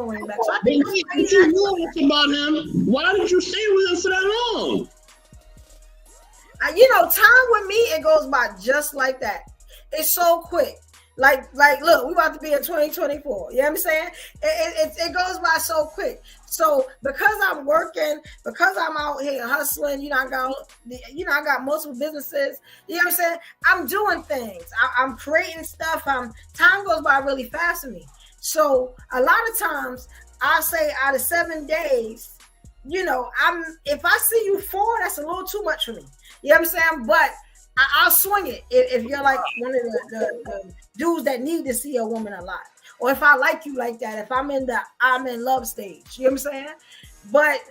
ring back. So I But think that's wait, crazy. if you knew this about him, why did you stay with him for that long? Time with me, it goes by just like that. It's so quick. Look, we about to be in 2024. You know what I'm saying? It goes by so quick. So because I'm working, because I'm out here hustling, I got multiple businesses. You know what I'm saying? I'm doing things. I'm creating stuff. Time goes by really fast for me. So a lot of times, I say out of 7 days, if I see you 4, that's a little too much for me. You know what I'm saying? But I'll swing it if you're like one of the dudes that need to see a woman a lot. Or if I like you like that, if I'm in love stage, you know what I'm saying? But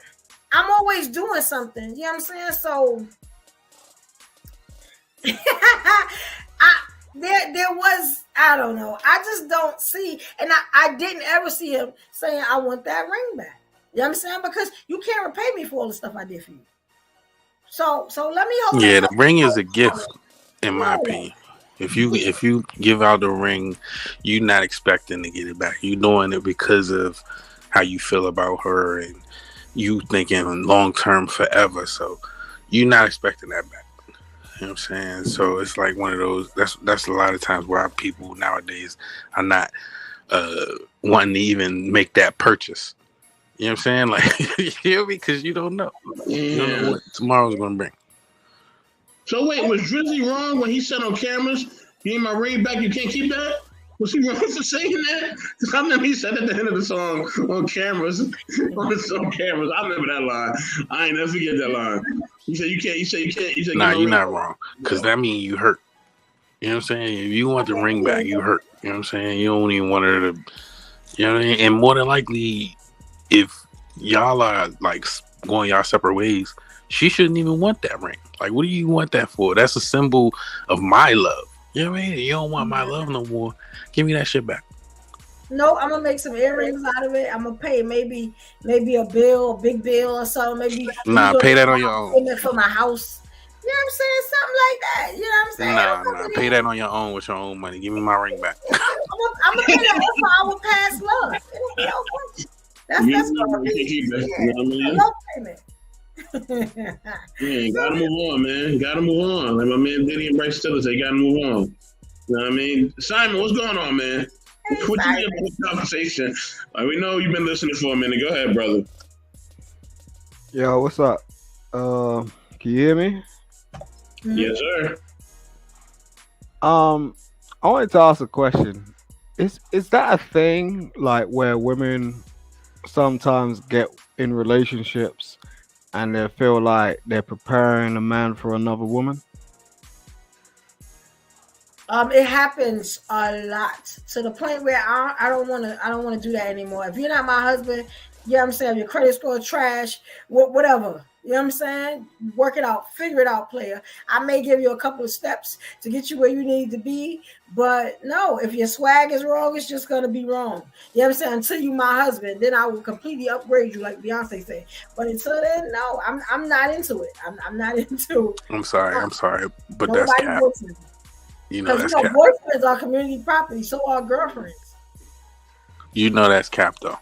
I'm always doing something, you know what I'm saying? So there was, I don't know. I just don't see, and I didn't ever see him saying I want that ring back. You know what I'm saying? Because you can't repay me for all the stuff I did for you. So let me hold Yeah, it the up. ring is a gift, in my opinion. If you give out the ring, you're not expecting to get it back. You're doing it because of how you feel about her and you thinking long term forever. So you're not expecting that back. You know what I'm saying? So it's like one of those. That's a lot of times why people nowadays are not wanting to even make that purchase. You know what I'm saying? Like, you hear me? Because you don't know. You don't know what tomorrow's going to bring. So wait, was Drizzy wrong when he said on cameras, "Give me my ring back, you can't keep that"? Was he wrong for saying that? Because I remember he said at the end of the song on cameras. On cameras, I remember that line. I ain't never forget that line. He said you can't. He said you can't. He said Nah, give my you're ring not back. wrong. Because that means you hurt. You know what I'm saying? If you want the ring back, you hurt. You know what I'm saying? You don't even want her to. You know what I mean? And more than likely, if y'all are like going y'all separate ways, she shouldn't even want that ring. Like, what do you want that for? That's a symbol of my love. You know what I mean? You don't want my love no more. Give me that shit back. No, I'm gonna make some earrings out of it. I'm gonna pay maybe a bill, a big bill or something. Maybe Nah, pay that on your own. payment for my house. You know what I'm saying? Something like that. You know what I'm saying? Nah. Pay that on your own with your own money. Give me my ring back. I'm gonna pay that for our past love. It'll be okay. That's gonna be no payment. Yeah, gotta move on, man. Gotta move on. Like my man Diddy and Bryce Tiller say, gotta move on. You know what I mean? Simon, what's going on, man? What you get about this conversation? We know you've been listening for a minute. Go ahead, brother. Yo, what's up? Can you hear me? Yes, sir. I wanted to ask a question. Is that a thing, like where women sometimes get in relationships and they feel like they're preparing a man for another woman? It happens a lot to the point where I don't want to do that anymore. If you're not my husband, you know what I'm saying, your credit score trash, whatever. You know what I'm saying? Work it out, figure it out, player. I may give you a couple of steps to get you where you need to be, but no, if your swag is wrong, it's just gonna be wrong. You know what I'm saying? Until you my husband, then I will completely upgrade you, like Beyonce said. But until then, no, I'm not into it. I'm not into. I'm sorry, but that's Nobody cap. wants me. You know Because that's cap. boyfriends are community property, so are girlfriends. You know that's cap though.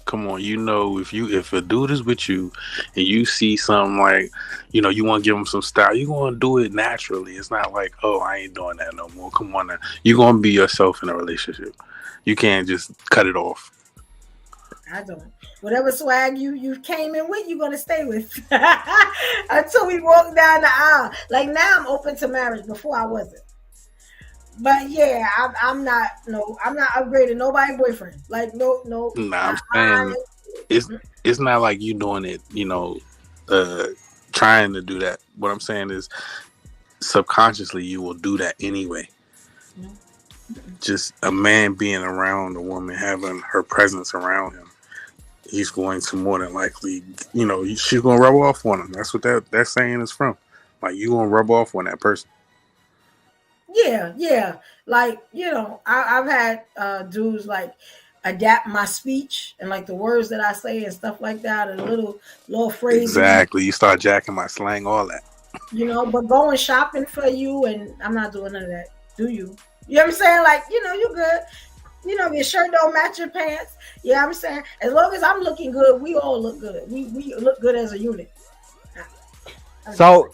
Come on, you know if a dude is with you and you see something like, you want to give him some style, you're going to do it naturally. It's not like, oh, I ain't doing that no more. Come on now. You're going to be yourself in a relationship. You can't just cut it off. I don't. Whatever swag you came in with, you're going to stay with. Until we walk down the aisle. Like now I'm open to marriage. Before I wasn't. But yeah, I'm not upgrading nobody boyfriend. Like no. Nah, I'm saying it's not like you doing it, trying to do that. What I'm saying is subconsciously you will do that anyway. Just a man being around a woman, having her presence around him, he's going to more than likely, she's going to rub off on him. That's what that saying is from. Like you going to rub off on that person. Yeah. Like, I've had dudes like adapt my speech and like the words that I say and stuff like that and little phrases. Exactly. You start jacking my slang, all that. But going shopping for you and I'm not doing none of that. Do you? You know what I'm saying? Like, you good. You know, your shirt don't match your pants. You know what I'm saying? As long as I'm looking good, we all look good. We look good as a unit. So,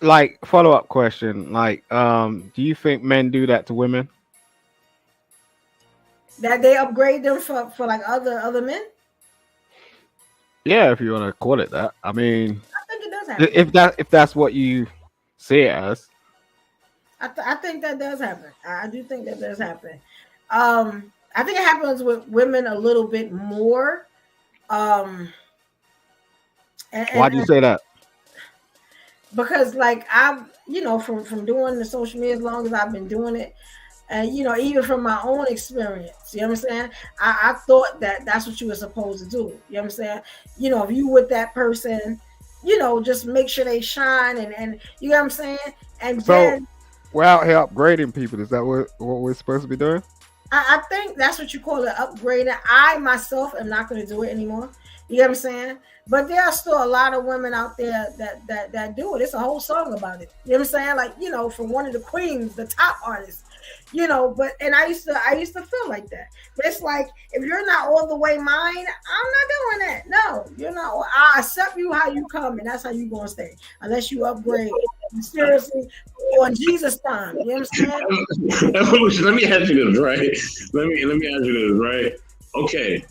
like, follow up question, like, do you think men do that to women? That they upgrade them for like other men. Yeah, if you want to call it that. I mean, I think it does happen. if that's what you see it as. I think that does happen. I do think that does happen. I think it happens with women a little bit more. Why do you say that? Because like I've, you know, from doing the social media as long as I've been doing it, and you know, even from my own experience, you know what I'm saying? I thought that that's what you were supposed to do. You know what I'm saying? You know, if you with that person, you know, just make sure they shine and you know what I'm saying? And So then we're out here upgrading people. Is that what we're supposed to be doing? I think that's what you call an upgrading. I myself am not going to do it anymore. You know what I'm saying? But there are still a lot of women out there that do it. It's a whole song about it. You know what I'm saying? Like, you know, from one of the queens, the top artists, you know, but and I used to feel like that. But it's like if you're not all the way mine, I'm not doing that. No, you're not. I accept you how you come, and that's how you gonna stay. Unless you upgrade seriously on Jesus time. You know what I'm saying? Evolution. Let me ask you this, right? Let me ask you this, right? Okay.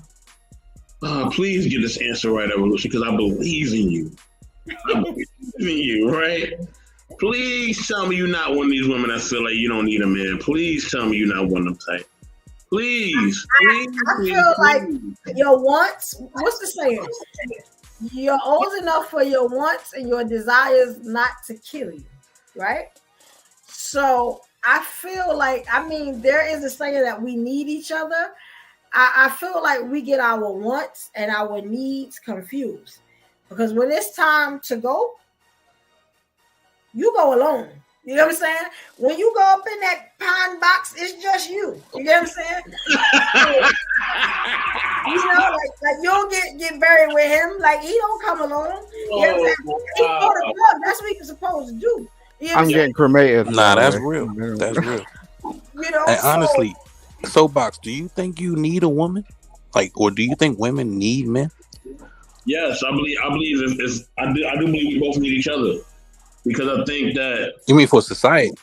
Please get this answer right, Evolution, because I believe in you. I believe in you, right? Please tell me you're not one of these women that feel like you don't need a man. Please tell me you're not one of them type. Please. I feel like your wants, what's the saying? You're old enough for your wants and your desires not to kill you, right? So I feel like, I mean, there is a saying that we need each other. I feel like we get our wants and our needs confused. Because when it's time to go, you go alone. You know what I'm saying? When you go up in that pine box, it's just you. You know what I'm saying? You know, like you don't get buried with him. Like he don't come alone. You know what I'm saying? He go to club. That's what you're supposed to do. You know I'm getting cremated. Nah, that's real. That's real. You know, and honestly, Soapbox, do you think you need a woman? Like, or do you think women need men? Yes, I believe I do believe we both need each other. Because I think that you mean for society,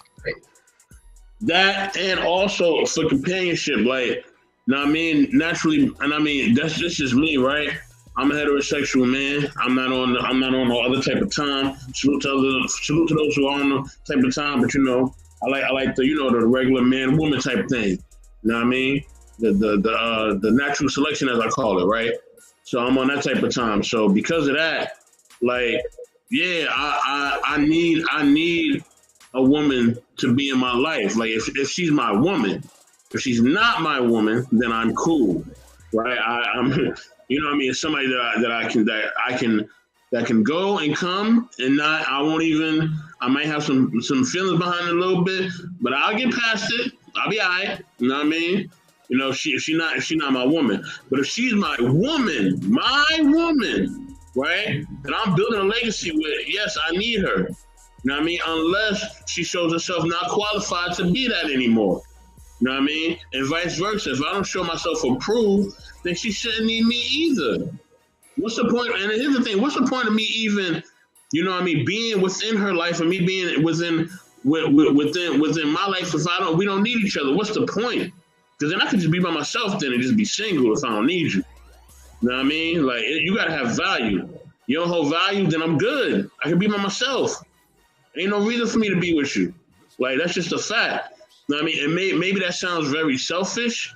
that and also for companionship, like, now I mean, naturally, and I mean that's just me, right? I'm a heterosexual man. I'm not on no other type of time. Salute to those who are on the type of time, but you know, I like the, you know, the regular man woman type thing. You know what I mean? The natural selection, as I call it, right? So I'm on that type of time. So because of that, like, yeah, I need a woman to be in my life. Like if she's my woman, if she's not my woman, then I'm cool, right? I'm, you know what I mean? It's somebody that can go and come and not. I might have some feelings behind it a little bit, but I'll get past it. I'll be all right. You know what I mean? You know, if she's not my woman, but if she's my woman, right? And I'm building a legacy with, yes, I need her. You know what I mean? Unless she shows herself not qualified to be that anymore. You know what I mean? And vice versa. If I don't show myself approved, then she shouldn't need me either. What's the point? And here's the thing, what's the point of me even, you know what I mean, being within her life and me being within my life if we don't need each other? What's the point? Because then I could just be by myself then and just be single if I don't need you. You know what I mean? Like, you gotta have value. You don't hold value, then I'm good. I can be by myself. Ain't no reason for me to be with you. Like, that's just a fact. You know what I mean? And maybe that sounds very selfish,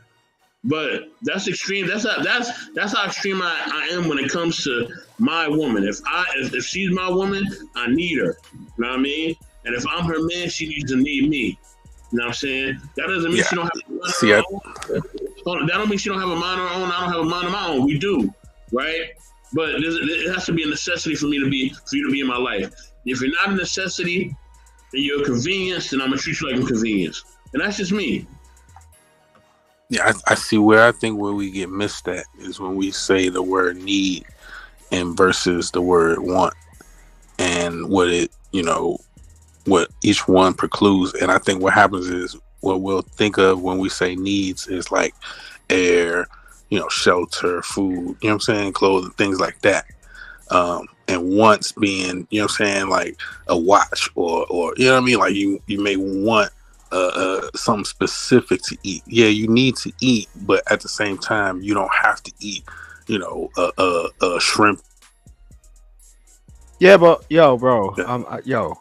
but that's extreme. That's how extreme I am when it comes to my woman. If she's my woman, I need her. You know what I mean? And if I'm her man, she needs to need me. You know what I'm saying? That doesn't mean she don't have a mind of her own. That don't mean she don't have a mind of her own. I don't have a mind of my own. We do, right? But it has to be a necessity for you to be in my life. If you're not a necessity and you're a convenience, then I'm gonna treat you like a convenience. And that's just me. Yeah, I see where we get missed at is when we say the word need and versus the word want, and what each one precludes. And I think what happens is what we'll think of when we say needs is like air, shelter, food, you know what I'm saying, clothing, things like that. And wants being, you know what I'm saying, like a watch or you know what I mean, like you may want something specific to eat. Yeah, you need to eat, but at the same time, you don't have to eat, shrimp. Yeah, but yo, bro, Yeah.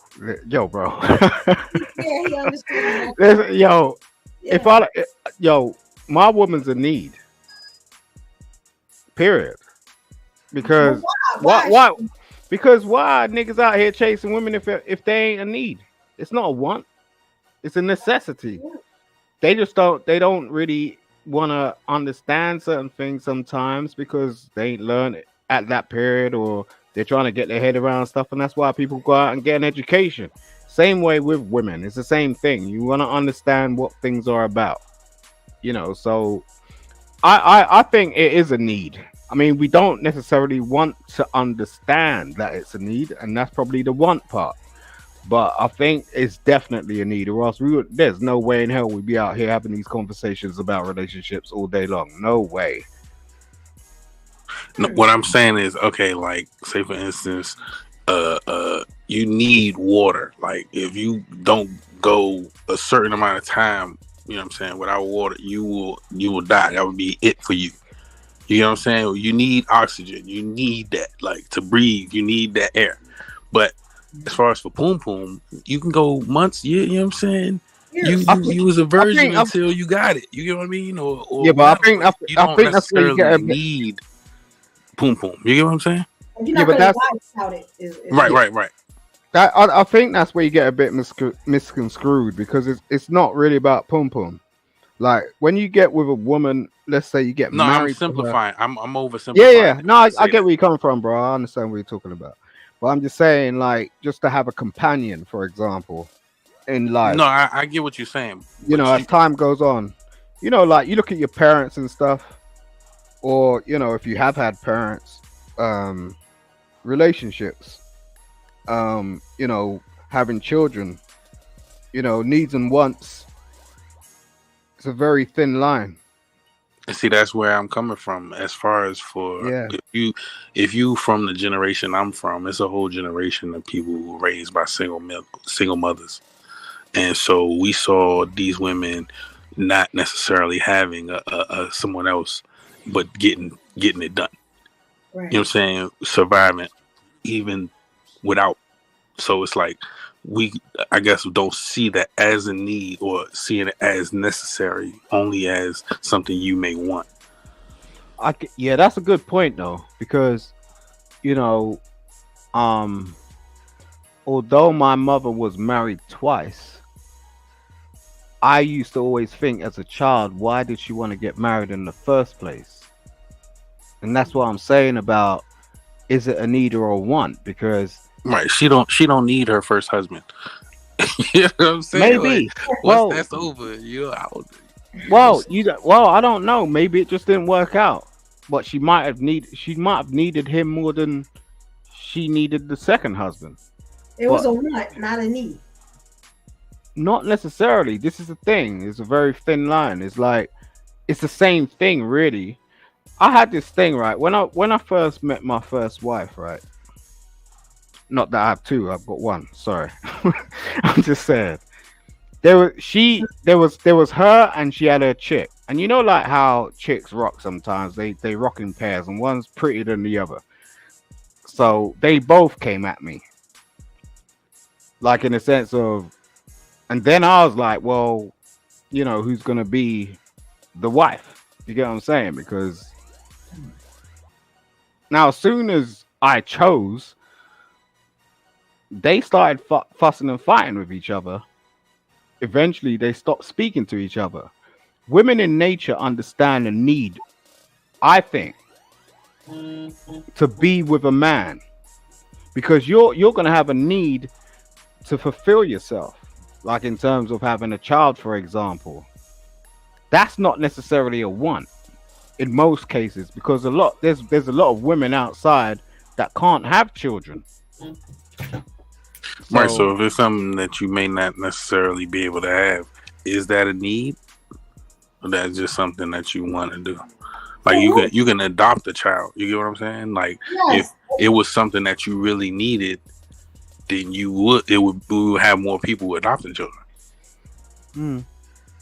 bro. Yeah, he understands. Listen, yo, Yeah. if I, yo, my woman's a need. Period. Because why? Because why niggas out here chasing women if they ain't a need? It's not a want. It's a necessity. They just don't. They don't really want to understand certain things sometimes because they ain't learned it at that period, or they're trying to get their head around stuff, and that's why people go out and get an education. Same way with women. It's the same thing. You want to understand what things are about. So I think it is a need. I mean, we don't necessarily want to understand that it's a need, and that's probably the want part. But I think it's definitely a need, or else there's no way in hell we'd be out here having these conversations about relationships all day long. No way. No, what I'm saying is, okay, like say for instance, you need water. Like if you don't go a certain amount of time, you know what I'm saying, without water, you will die. That would be it for you. You know what I'm saying? You need oxygen. You need that, like, to breathe. You need that air. But as far as for poom poom, you can go months. You know what I'm saying? You was a virgin until you got it. You know what I mean? Or yeah, but you don't necessarily need poom poom. You get what I'm saying? Yeah, but that's without it. Right. That I think that's where you get a bit misconstrued because it's not really about poom poom. Like when you get with a woman, let's say you get married. I'm simplifying. I'm oversimplifying. Yeah. No, I get where you're coming from, bro. I understand what you're talking about. But I'm just saying, like, just to have a companion, for example, in life. No, I get what you're saying. As time goes on, like you look at your parents and stuff, or if you have had parents, relationships, having children, needs and wants. It's a very thin line. And see, that's where I'm coming from. As far as if you from the generation I'm from, it's a whole generation of people who were raised by single mothers, and so we saw these women not necessarily having a someone else, but getting it done. Right. You know what I'm saying? Surviving even without. So it's like I guess don't see that as a need or seeing it as necessary, only as something you may want. Yeah, that's a good point though, because although my mother was married twice, I used to always think as a child, why did she want to get married in the first place? And that's what I'm saying about, is it a need or a want? Because right, she don't need her first husband. You know what I'm saying? Maybe. Like, once that's over, I don't know. Maybe it just didn't work out. But she might have needed him more than she needed the second husband. It was a want, not a need. Not necessarily. This is the thing. It's a very thin line. It's like it's the same thing, really. I had this thing, right? When I first met my first wife, right? Not that I have two, I've got one. Sorry. I'm just saying. There was her and she had her chick. And like how chicks rock sometimes. They rock in pairs and one's prettier than the other. So they both came at me. Like in a sense of, and then I was like, well, who's gonna be the wife? You get what I'm saying? Because now as soon as I chose, they started fussing and fighting with each other. Eventually, they stopped speaking to each other. Women in nature understand the need, I think, to be with a man, because you're going to have a need to fulfill yourself, like in terms of having a child, for example. That's not necessarily a want in most cases, because there's a lot of women outside that can't have children. Right, so if it's something that you may not necessarily be able to have, is that a need, or that's just something that you want to do? Like you can adopt a child. You get what I'm saying? Like Yes. if it was something that you really needed, then we would have more people adopting children.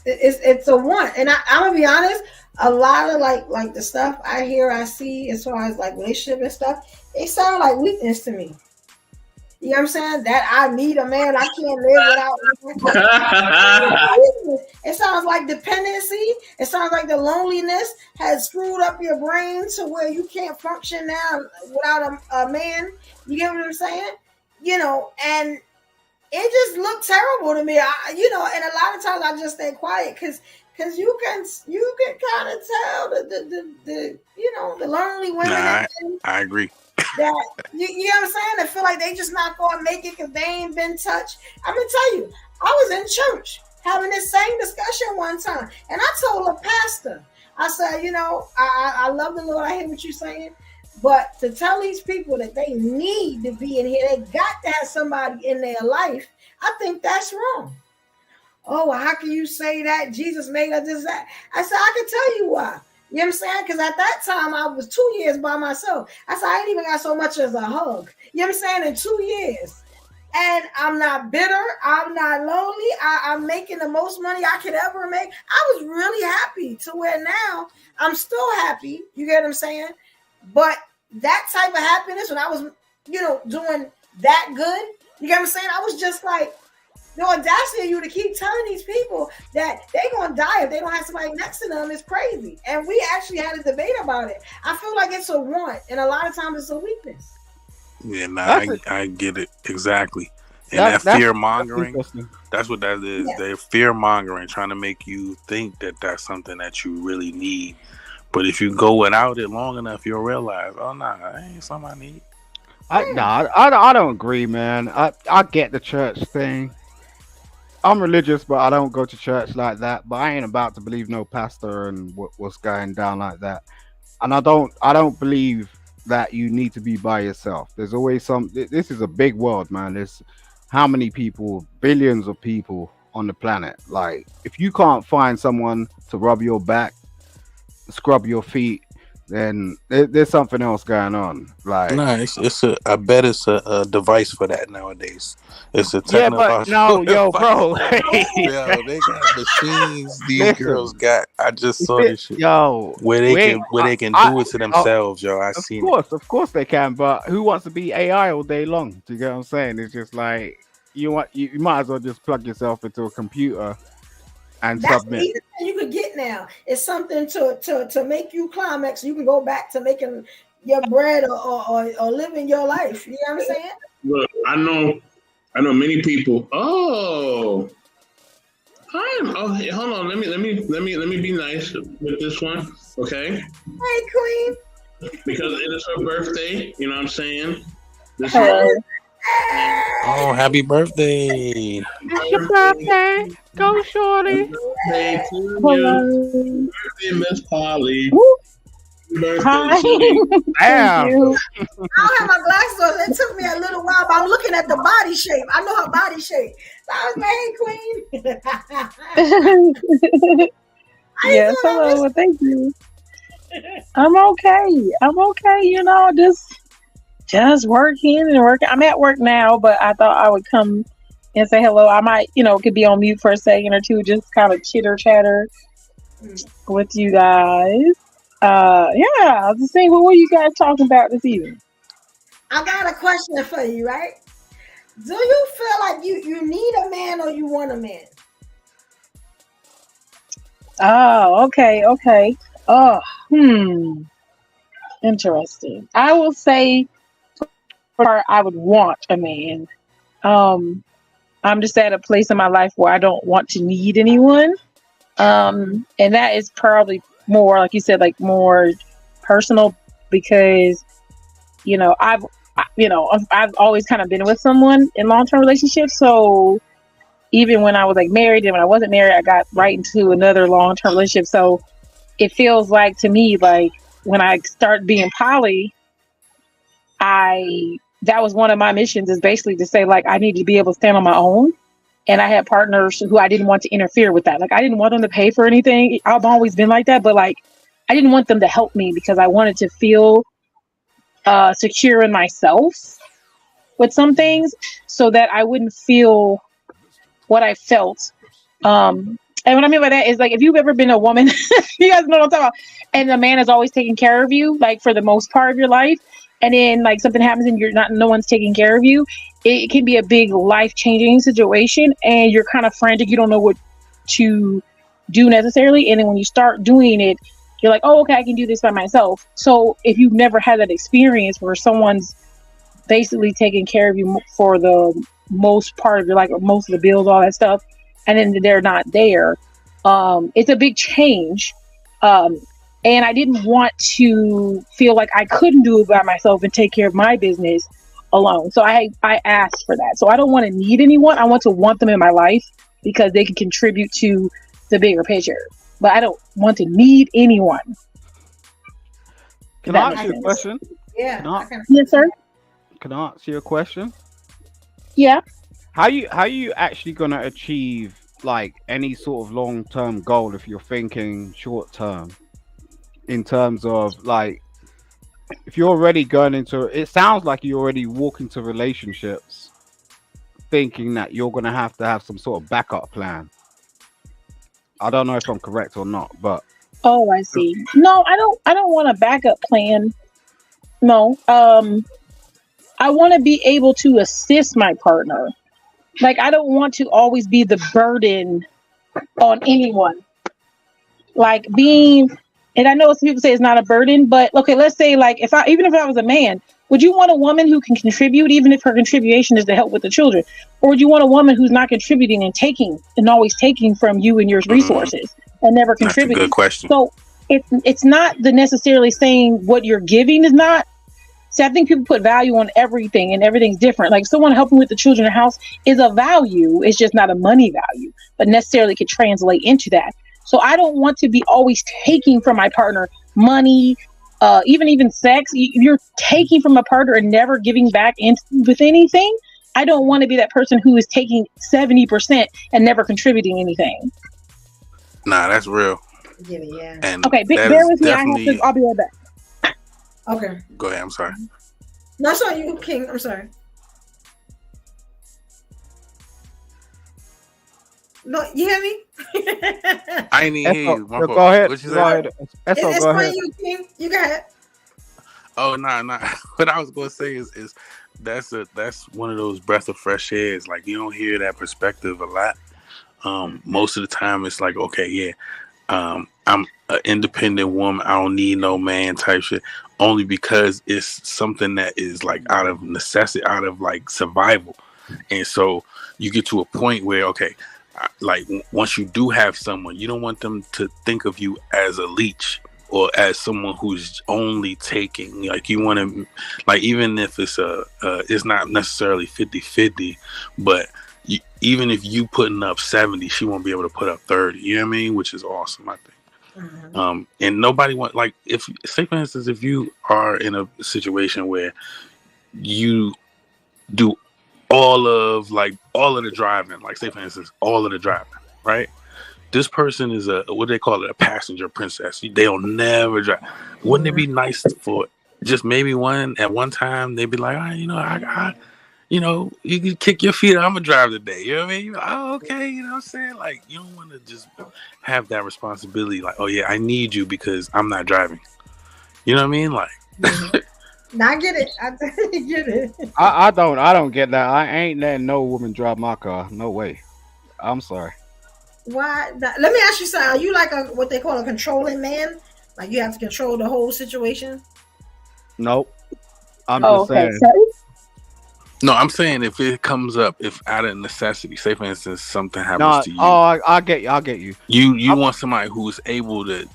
It's a want, and I'm gonna be honest. A lot of like the stuff I hear, I see as far as like relationship and stuff, they sound like weakness to me. You know what I'm saying? That I need a man, I can't live without. It sounds like dependency. It sounds like the loneliness has screwed up your brain to where you can't function now without a man. You get what I'm saying? You know, and it just looked terrible to me. And a lot of times I just stay quiet because you can kind of tell the lonely women. I agree. That you know what I'm saying? I feel like they just not gonna make it because they ain't been touched. I'm gonna tell you, I was in church having this same discussion one time, and I told a pastor, I said, I love the Lord. I hear what you're saying. But to tell these people that they need to be in here, they got to have somebody in their life, I think that's wrong. Oh, well, how can you say that? Jesus made us this, that. I said, I can tell you why. You know what I'm saying? Because at that time, I was 2 years by myself. I said, I ain't even got so much as a hug. You know what I'm saying? In 2 years. And I'm not bitter. I'm not lonely. I'm making the most money I could ever make. I was really happy to where now I'm still happy. You get what I'm saying? But that type of happiness when I was, doing that good, you get what I'm saying? I was just like, the audacity of you to keep telling these people that they're going to die if they don't have somebody next to them is crazy. And we actually had a debate about it. I feel like it's a want, and a lot of times it's a weakness. Yeah, I get it. Exactly. And that fear-mongering, that's what that is. Yes. They're fear-mongering, trying to make you think that that's something that you really need. But if you go without it long enough, you'll realize, oh, that ain't something I need. I don't agree, man. I get the church thing. I'm religious, but I don't go to church like that. But I ain't about to believe no pastor and what's going down like that. And I don't believe that you need to be by yourself. There's always this is a big world, man. There's how many people, billions of people on the planet. Like, if you can't find someone to rub your back, scrub your feet, then there's something else going on. Like, I bet it's a device for that nowadays. It's a technological. Yeah, but no, bro. Yo, they got machines. These girls got. I just saw this shit. Where they can do it to themselves, yo. I seen it. Of course they can. But who wants to be AI all day long? Do you get what I'm saying? It's just like you might as well just plug yourself into a computer and that's submit. The easiest thing you could get now. It's something to make you climax. You can go back to making your bread or living your life. You know what I'm saying? Look, I know many people. Oh, hold on. Let me be nice with this one, okay? Hey, Queen. Because it is her birthday. You know what I'm saying? Oh, happy birthday! It's your birthday. Go, shorty. Birthday to you. Birthday, Miss Polly. Birthday to you. Damn. I don't have my glasses on. It took me a little while, but I'm looking at the body shape. I know her body shape. So I was like, hey, Queen. Yes, hello. Well, thank you. I'm okay. Just working and working. I'm at work now, but I thought I would come and say hello. I might, could be on mute for a second or two, just kind of chitter chatter with you guys. I was just saying, what are you guys talking about this evening? I got a question for you, right? Do you feel like you need a man or you want a man? Oh, okay. Oh, interesting. I will say, I would want a man. I'm just at a place in my life where I don't want to need anyone. And that is probably more, like you said, like more personal because, I've always kind of been with someone in long-term relationships. So even when I was like married and when I wasn't married, I got right into another long-term relationship. So it feels like to me, like when I start being poly, that was one of my missions is basically to say like, I need to be able to stand on my own And I had partners who I didn't want to interfere with that. Like I didn't want them to pay for anything. I've always been like that, but like I didn't want them to help me because I wanted to feel secure in myself with some things so that I wouldn't feel what I felt. And what I mean by that is like if you've ever been a woman, you guys know what I'm talking about, and a man is always taking care of you, like for the most part of your life, and then like something happens and no one's taking care of you, it can be a big life-changing situation and you're kind of frantic, you don't know what to do necessarily, and then when you start doing it, you're like, oh, okay, I can do this by myself. So if you've never had that experience where someone's basically taking care of you for the most part of your life, or most of the bills, all that stuff, and then they're not there, it's a big change. And I didn't want to feel like I couldn't do it by myself and take care of my business alone. So I asked for that. So I don't want to need anyone. I want them in my life because they can contribute to the bigger picture. But I don't want to need anyone. Can I ask you a question? Yeah. Yes, sir. Can I ask you a question? Yeah. How you actually gonna achieve like any sort of long-term goal if you're thinking short-term? In terms of like, if you're already going into it, sounds like you already walk into relationships thinking that you're gonna have to have some sort of backup plan. I don't know if I'm correct or not, but Oh, I see. No, I don't want a backup plan. No. I want to be able to assist my partner. Like I don't want to always be the burden on anyone. Like being, and I know some people say it's not a burden, but okay, let's say like even if I was a man, would you want a woman who can contribute even if her contribution is to help with the children? Or would you want a woman who's not contributing and always taking from you and your resources and never contributing? That's a good question. So it's not the necessarily saying what you're giving is not. See, I think people put value on everything and everything's different. Like someone helping with the children in the house is a value. It's just not a money value, but necessarily could translate into that. So I don't want to be always taking from my partner money, even sex. If you're taking from a partner and never giving back with anything, I don't want to be that person who is taking 70% and never contributing anything. Nah, that's real. Yeah. And okay, bear with me. I'll be right back. Okay. Go ahead. I'm sorry. No, it's not you, King. I'm sorry. No, you hear me? I ain't even hear you. Go ahead. What you go ahead. It's go ahead. you, King. You go ahead. Oh, nah. What I was gonna say is that's one of those breath of fresh air. It's like you don't hear that perspective a lot. Most of the time it's like, okay, yeah, I'm an independent woman. I don't need no man type shit. Only because it's something that is like out of necessity, out of like survival. And so you get to a point where, okay, like once you do have someone, you don't want them to think of you as a leech or as someone who's only taking. Like you want to, like even if it's it's not necessarily 50-50, but even if you putting up 70, she won't be able to put up 30. You know what I mean? Which is awesome, I think. Mm-hmm. And nobody want, like, if say for instance, if you are in a situation where you do all of the driving, like say for instance, all of the driving, right? This person is what they call it, a passenger princess. They'll never drive. Wouldn't it be nice for just maybe at one time they'd be like, I you can kick your feet. I'm gonna drive today. You know what I mean? Oh, okay. You know what I'm saying? Like, you don't want to just have that responsibility. Like, oh yeah, I need you because I'm not driving. You know what I mean? Like, I get it. I get it. I don't get that. I ain't letting no woman drive my car. No way. I'm sorry. Why? Let me ask you something. Are you like what they call a controlling man? Like you have to control the whole situation? Nope. I'm just saying. Sorry? No, I'm saying if it comes up, if out of necessity, say for instance, something happens to you. Oh, I get you. You want somebody who's able to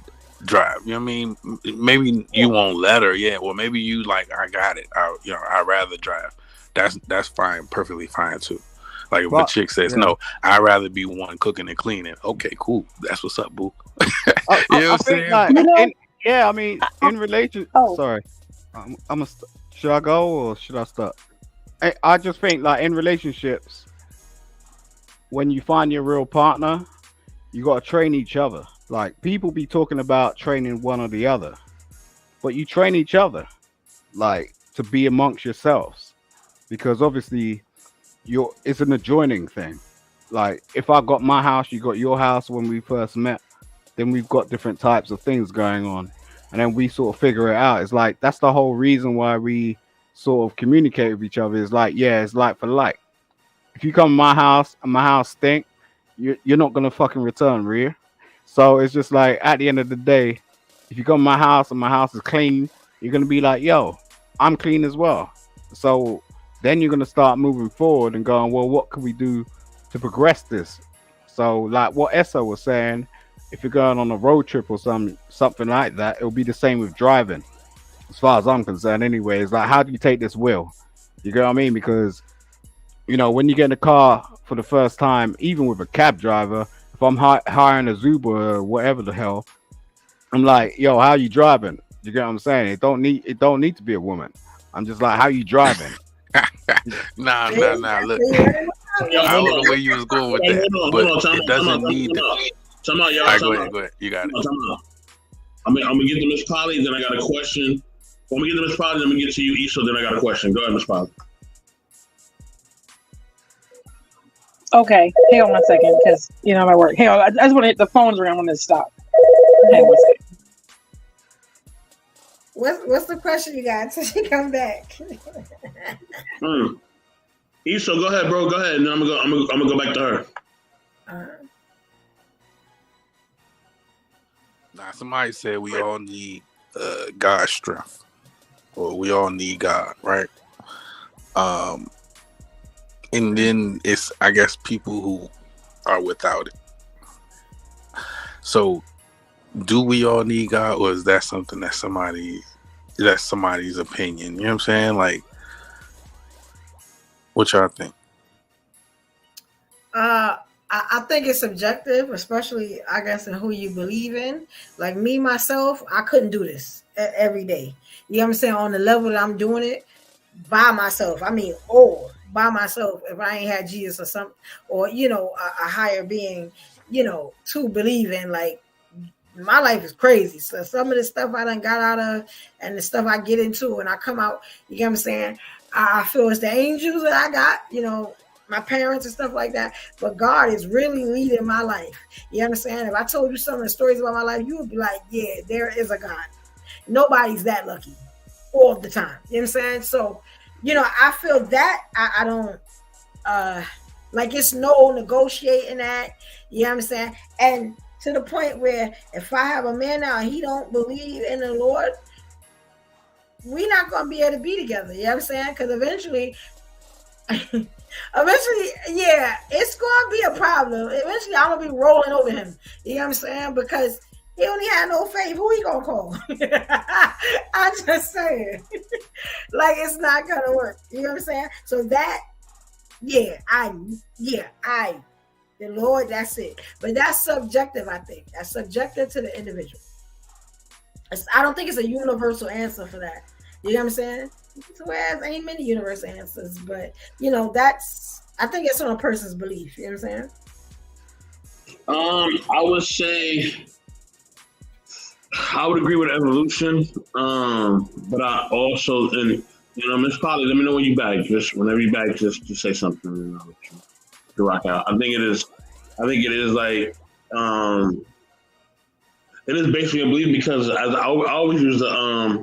drive. You know what I mean? Maybe you won't let her, yeah. Well, maybe you like, I got it. I'd rather drive. That's fine, perfectly fine too. Like if a chick says, no, I'd rather be one cooking and cleaning. Okay, cool. That's what's up, boo. You know what I'm saying? I mean, in relation. Sorry, should I go or should I start? I just think like in relationships, when you find your real partner, you got to train each other. Like people be talking about training one or the other, but you train each other, like to be amongst yourselves, because obviously it's an adjoining thing. Like if I got my house, you got your house when we first met, then we've got different types of things going on, and then we sort of figure it out. It's like that's the whole reason why we sort of communicate with each other. Is like, yeah, it's like for like. If you come to my house and my house stink, you're not gonna fucking return, rear. So it's just like at the end of the day, if you come to my house and my house is clean, you're gonna be like, yo, I'm clean as well. So then you're gonna start moving forward and going, well, what can we do to progress this? So like what Essa was saying, if you're going on a road trip or something like that, it'll be the same with driving. As far as I'm concerned, anyway, it's like how do you take this wheel? You get what I mean? Because when you get in a car for the first time, even with a cab driver, if I'm hiring a Uber or whatever the hell, I'm like, yo, how you driving? You get what I'm saying? It don't need to be a woman. I'm just like, how you driving? Nah. Look, I don't know where you was going with that, but it doesn't need to. Come on, y'all. All right, go ahead. You got it. I'm gonna get to Miss Polly, then I got a question. I'm gonna get to Miss Polly, then I'm gonna get to you, Issa, then I got a question. Go ahead, Miss Polly. Okay, hang on 1 second, because I'm at work. Hang on, I just want to hit the phone's ring. I want to stop. Hang on 1 second. What's the question you got until she come back? Issa, go ahead, bro. Go ahead, and then I'm gonna go back to her. Nah, somebody said we all need God's strength, or we all need God, right? And then it's, I guess, people who are without it. So, do we all need God, or is that something that's somebody's opinion? You know what I'm saying? Like, what y'all think? I think it's subjective, especially, I guess, in who you believe in. Like me, myself, I couldn't do this every day. You know what I'm saying? On the level that I'm doing it by myself. I mean, by myself, if I ain't had Jesus or something, or, a higher being, to believe in. Like, my life is crazy. So some of the stuff I done got out of and the stuff I get into and I come out, you know what I'm saying? I feel it's the angels that I got, my parents and stuff like that, but God is really leading my life. You understand? If I told you some of the stories about my life, you would be like, yeah, there is a God. Nobody's that lucky all the time. You know what I'm saying? So, I feel that I don't, like it's no negotiating that, you know what I'm saying? And to the point where if I have a man now and he don't believe in the Lord, we're not going to be able to be together. You know what I'm saying? Because eventually, yeah, it's going to be a problem. Eventually, I'm going to be rolling over him. You know what I'm saying? Because he only had no faith. Who he going to call? I'm just saying. Like, it's not going to work. You know what I'm saying? So that, the Lord, that's it. But that's subjective, I think. That's subjective to the individual. I don't think it's a universal answer for that. You know what I'm saying? Whereas ain't many universal answers, but I think it's on a person's belief. You know what I'm saying? I would say I would agree with evolution, but I also, and Miss Polly, let me know when you back. Just whenever you back, just say something. To rock out. I think it is like it is basically a belief because I always use the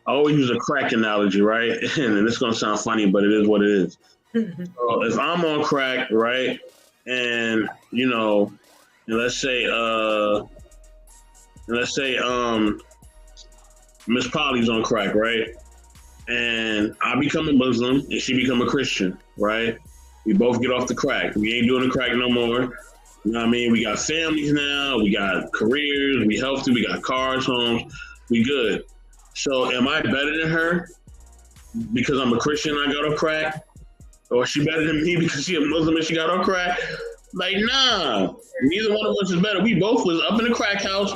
I always use a crack analogy, right? And it's gonna sound funny, but it is what it is. So if I'm on crack, right, and let's say Miss Polly's on crack, right, and I become a Muslim and she become a Christian, right? We both get off the crack. We ain't doing the crack no more. You know what I mean? We got families now. We got careers. We healthy. We got cars, homes. We good. So am I better than her because I'm a Christian and I got off crack? Or is she better than me because she a Muslim and she got off crack? Like, nah. Neither one of us is better. We both was up in the crack house,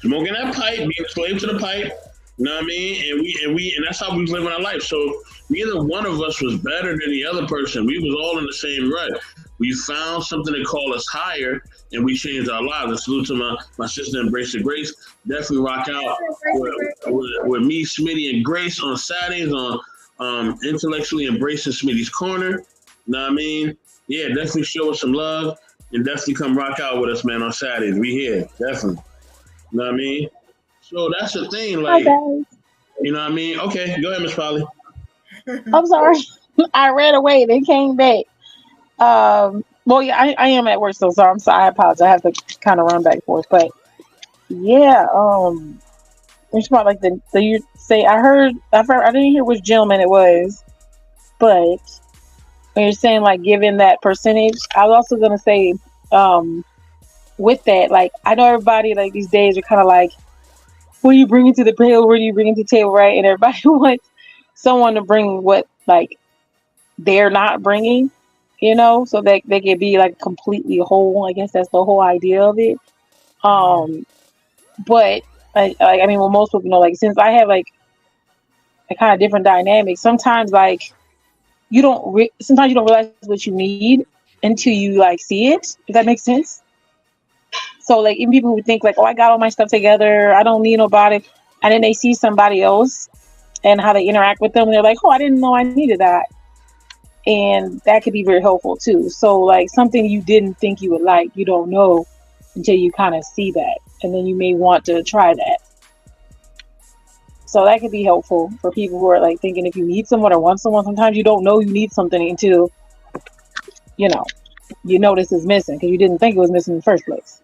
smoking that pipe, being a slave to the pipe. You know what I mean? And that's how we was living our life. So neither one of us was better than the other person. We was all in the same rut. We found something that called us higher, and we changed our lives. And salute to my sister, Embrace the Grace. Definitely rock out with me, Smitty, and Grace on Saturdays on Intellectually Embracing Smitty's Corner. Know what I mean? Yeah, definitely show us some love, and definitely come rock out with us, man, on Saturdays. We here, definitely. Know what I mean? So that's the thing, Hi like, guys. you know what I mean? Okay, go ahead, Miss Polly. I'm sorry. I ran away, then came back. Well, yeah, I am at work still, so I'm sorry. I apologize. I have to kind of run back and forth, but yeah. It's about like the you say. I didn't hear which gentleman it was, but when you're saying like giving that percentage, I was also gonna say, with that, like I know everybody like these days are kind of like, what do you bring to the table? What do you bring to the table, right? And everybody wants someone to bring what like they're not bringing, so that they can be like completely whole. I guess that's the whole idea of it. But I mean, well, most people know, like, since I have like a kind of different dynamic, sometimes like sometimes you don't realize what you need until you like see it. If that makes sense. So like, even people who think like, oh, I got all my stuff together, I don't need nobody, and then they see somebody else and how they interact with them, and they're like, oh, I didn't know I needed that. And that could be very helpful too. So like, something you didn't think you would like, you don't know until you kind of see that, and then you may want to try that. So that could be helpful for people who are like thinking if you need someone or want someone. Sometimes you don't know you need something until you notice it's missing because you didn't think it was missing in the first place.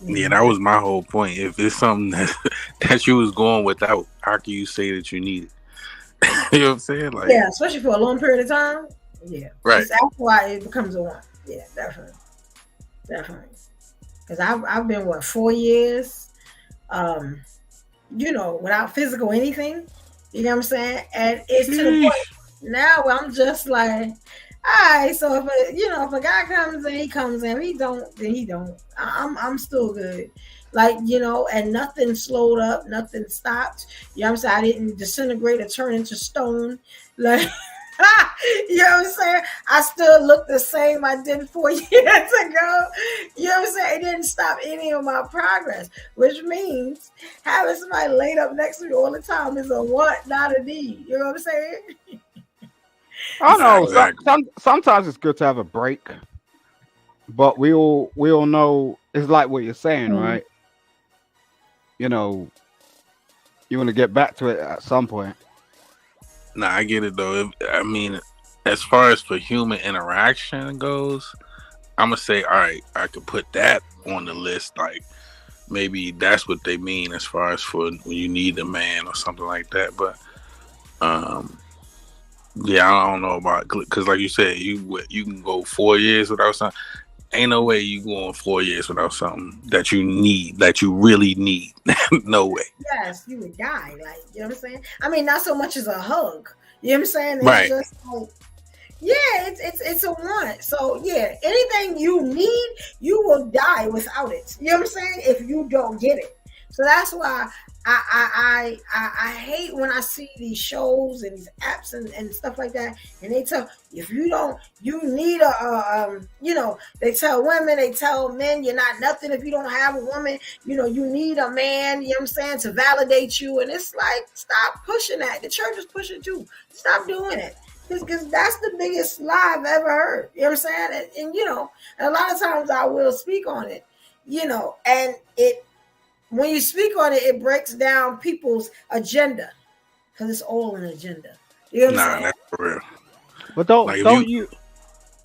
Yeah, that was my whole point. If it's something that you was going without, how can you say that you need it? You know what I'm saying? Like, yeah, especially for a long period of time. Yeah, right. That's why it becomes a want. Yeah, definitely. Because I've been 4 years, without physical anything. You know what I'm saying? And it's to the point now where I'm just like, all right. So if a guy comes in, he comes in. If he don't, then he don't. I'm still good. Like, and nothing slowed up, nothing stopped. You know what I'm saying? I didn't disintegrate or turn into stone. Like, you know what I'm saying? I still look the same I did 4 years ago. You know what I'm saying? It didn't stop any of my progress, which means having somebody laid up next to me all the time is a want, not a need. You know what I'm saying? I know. Exactly. Sometimes it's good to have a break, but we all know it's like what you're saying, right? You want to get back to it at some point. Nah, I get it though. I mean, as far as for human interaction goes, I'm gonna say, all right, I could put that on the list. Like, maybe that's what they mean as far as for when you need a man or something like that. But, yeah, I don't know about, because like you said, you can go 4 years without something. Ain't no way you going 4 years without something that you need, that you really need. No way. Yes, you would die. Like, you know what I'm saying? I mean, not so much as a hug. You know what I'm saying? It's Right. just like, yeah, it's a want. So yeah, anything you need, you will die without it. You know what I'm saying? If you don't get it. So that's why I hate when I see these shows and these apps and stuff like that, and they tell if you don't, you need they tell women, they tell men, you're not nothing if you don't have a woman. You need a man. You know what I'm saying, to validate you, and it's like, stop pushing that. The church is pushing too. Stop doing it. Because that's the biggest lie I've ever heard. You know what I'm saying? And and a lot of times I will speak on it, and when you speak on it, it breaks down people's agenda because it's all an agenda. You know what I'm saying? That's for real. But don't you?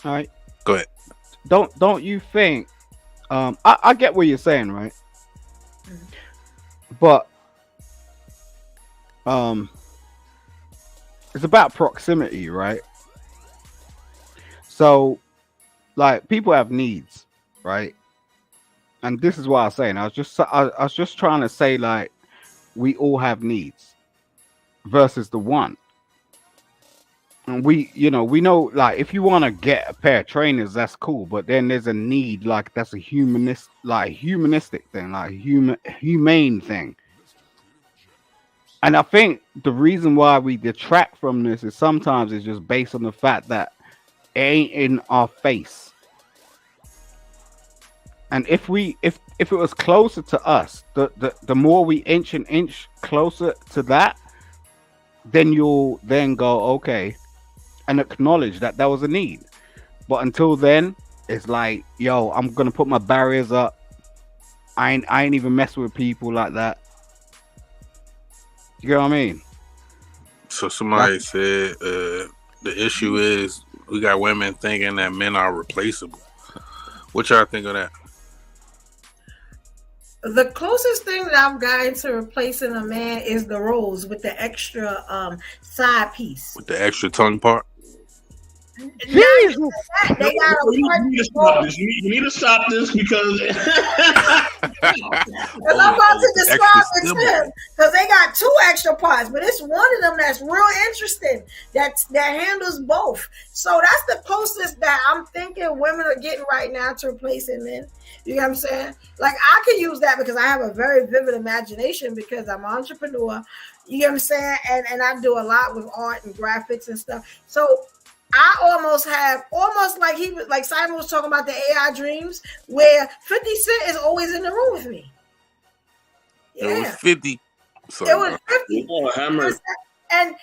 All right. Go ahead. Don't you think? I get what you're saying, right? But it's about proximity, right? So, like, people have needs, right? And this is what I was saying. I was just trying to say, like, we all have needs versus the one. And we know, like, if you want to get a pair of trainers, that's cool. But then there's a need, like, that's a humanistic thing, like humane thing. And I think the reason why we detract from this is sometimes it's just based on the fact that it ain't in our face. And if it was closer to us, the more we inch and inch closer to that, then you'll then go okay and acknowledge that was a need. But until then, it's like, yo, I'm gonna put my barriers up. I ain't even messing with people like that. You know what I mean? So somebody said the issue is we got women thinking that men are replaceable. What y'all think of that? The closest thing that I've gotten to replacing a man is the rose with the extra side piece. With the extra tongue part? Jesus. They got a You need to stop this because I'm about to describe it to him because they got 2 extra parts, but it's one of them that's real interesting that handles both. So that's the closest that I'm thinking women are getting right now to replacing men. You know what I'm saying? Like I can use that because I have a very vivid imagination because I'm an entrepreneur. You know what I'm saying? And I do a lot with art and graphics and stuff. So I almost like Simon was talking about the AI dreams where 50 Cent is always in the room with me. Yeah. It was 50. It was 50. Oh, hammer. And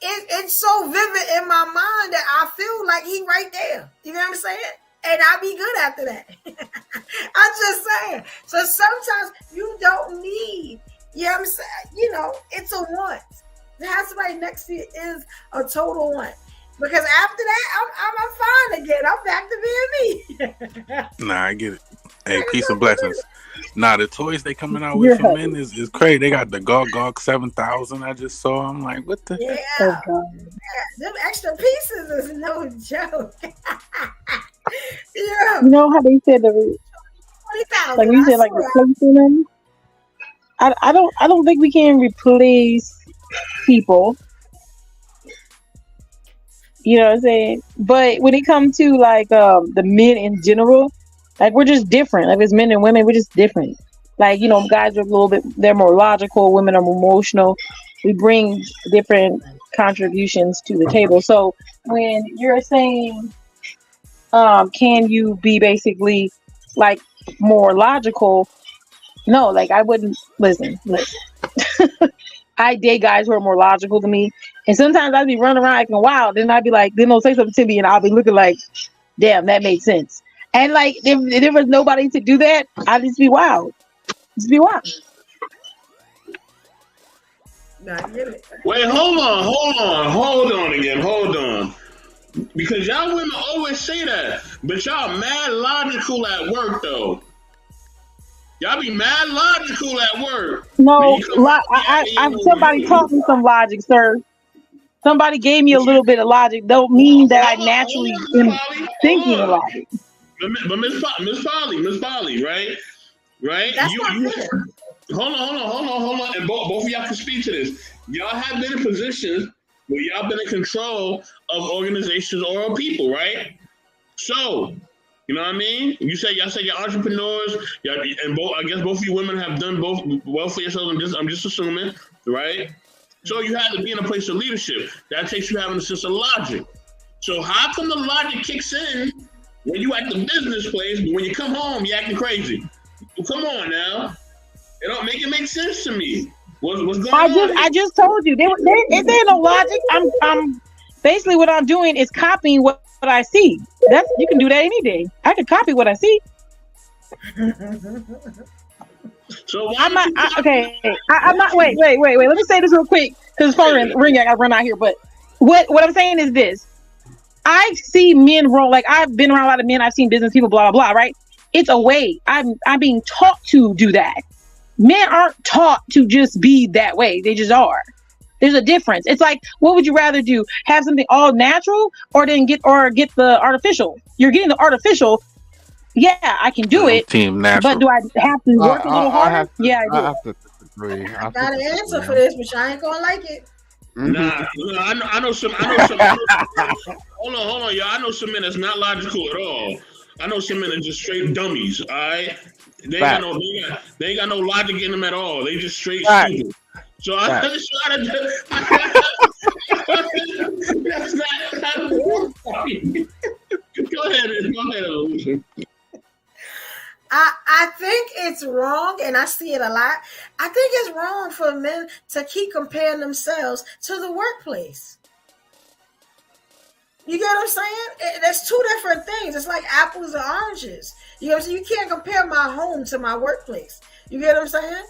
it's so vivid in my mind that I feel like he right there. You know what I'm saying? And I'll be good after that. I'm just saying. So sometimes you don't need, you know what I'm saying? You know, it's a want. To have somebody next to you is a total want. Because after that, I'm fine again. I'm back to being me. Nah, I get it. Hey, peace and blessings. Nah, the toys they coming out with for men is crazy. They got the Gog 7000 I just saw. I'm like, what the? Yeah. Them extra pieces is no joke. Yeah. You know how they said the 20,000. like we said like replacing them. I don't think we can replace people. You know what I'm saying? But when it comes to like the men in general, like we're just different. Like as men and women, we're just different. Like, you know, guys are a little bit, they're more logical, women are more emotional. We bring different contributions to the table. So when you're saying, can you be basically like more logical? No, like I wouldn't listen. I date guys who are more logical than me. And sometimes I'd be running around acting wild. Then I'd be like, then they'll say something to me and I'll be looking like, damn, that made sense. And like, if there was nobody to do that, I'd just be wild. Just be wild. Wait, hold on again. Because y'all women always say that, but y'all mad logical at work though. Y'all be mad logical at work. No, somebody taught me some logic, sir. Somebody gave me a little bit of logic. Don't mean that I naturally am thinking a lot. But Miss Polly, right? That's You hold on. And both of y'all can speak to this. Y'all have been in positions where y'all been in control of organizations or people, right? So, you know what I mean? Y'all say you're entrepreneurs, and I guess both of you women have done both well for yourselves. I'm just assuming, right? So you have to be in a place of leadership. That takes you having a sense of logic. So how come the logic kicks in when you at the business place, but when you come home, you acting crazy? Well, come on now. It don't make sense to me. What's going on? I just told you. There no logic. I'm basically what I'm doing is copying what I see. You can do that any day. I can copy what I see. So I'm not. Wait. Let me say this real quick because the phone ring. I gotta run out here. But what I'm saying is this: I see men wrong. Like I've been around a lot of men. I've seen business people. Blah blah blah. Right? It's a way. I'm being taught to do that. Men aren't taught to just be that way. They just are. There's a difference. It's like, what would you rather do? Have something all natural or get the artificial? You're getting the artificial. Yeah, I can do it. Team natural. But do I have to work a little harder? I do. I have to disagree. I got an answer for this, but I ain't gonna like it. Nah, I know some. Hold on, y'all. I know some men that's not logical at all. I know some men are just straight dummies. All right, they ain't got no logic in them at all. They just straight stupid. So I Right. just try to. That's not. Go ahead. Alicia. I think it's wrong, and I see it a lot. I think it's wrong for men to keep comparing themselves to the workplace. You get what I'm saying? There's two different things. It's like apples and oranges. You know what I'm saying? You can't compare my home to my workplace. You get what I'm saying?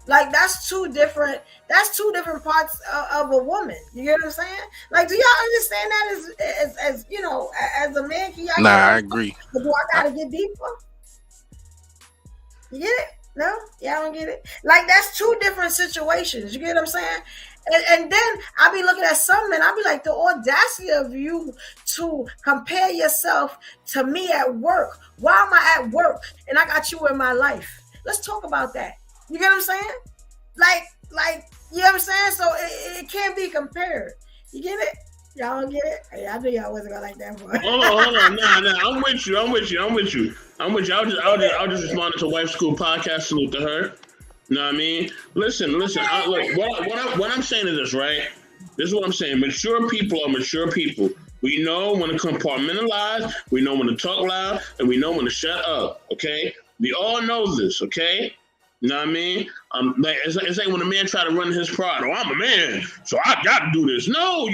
Like that's two different parts of a woman. You get what I'm saying? Like, do y'all understand that as you know, as a man? Can y'all Nah, get I it? agree. Do I gotta get deeper? You get it? No? Y'all don't get it? Like, that's two different situations. You get what I'm saying? And then I'll be looking at some men, I'll be like, the audacity of you to compare yourself to me at work. Why am I at work and I got you in my life? Let's talk about that. You get what I'm saying? Like, you know what I'm saying? So it can't be compared. You get it? Y'all don't get it? Hey, I knew y'all wasn't gonna like that one. Hold on. Nah. I'm with you. I'll just respond to Wife School Podcast. Salute to her. You know what I mean? Listen. Look, what I'm saying is this, right? This is what I'm saying. Mature people are mature people. We know when to compartmentalize, we know when to talk loud, and we know when to shut up. Okay? We all know this. Okay? You know what I mean? Like it's like when a man try to run his pride. Oh, I'm a man, so I got to do this. No,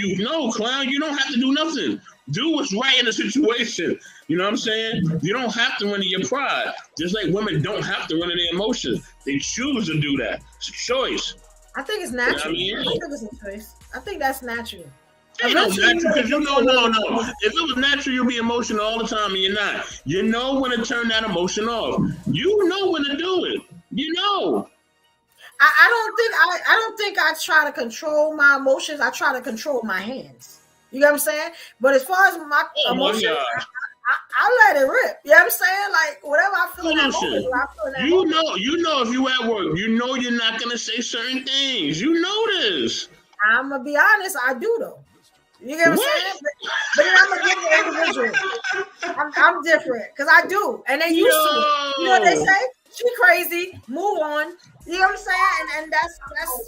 clown. You don't have to do nothing. Do what's right in the situation. You know what I'm saying? You don't have to run to your pride. Just like women don't have to run to their emotions. They choose to do that. It's a choice. I think it's natural. You know I think it's a choice. I think that's natural. Ain't no natural, because no. If it was natural, you'd be emotional all the time, and you're not. You know when to turn that emotion off. You know when to do it. You know. I don't think I try to control my emotions. I try to control my hands. You know what I'm saying? But as far as my emotions, I let it rip. You know what I'm saying? Like whatever I feel in that moment, I feel in that moment. You know if you at work, you know you're not gonna say certain things. You know this. I'm gonna be honest, I do though. You get what I'm saying? But then I'm gonna give the individual. I'm different because I do, and they used to. You know what they say? She crazy. Move on. You know what I'm saying? And that's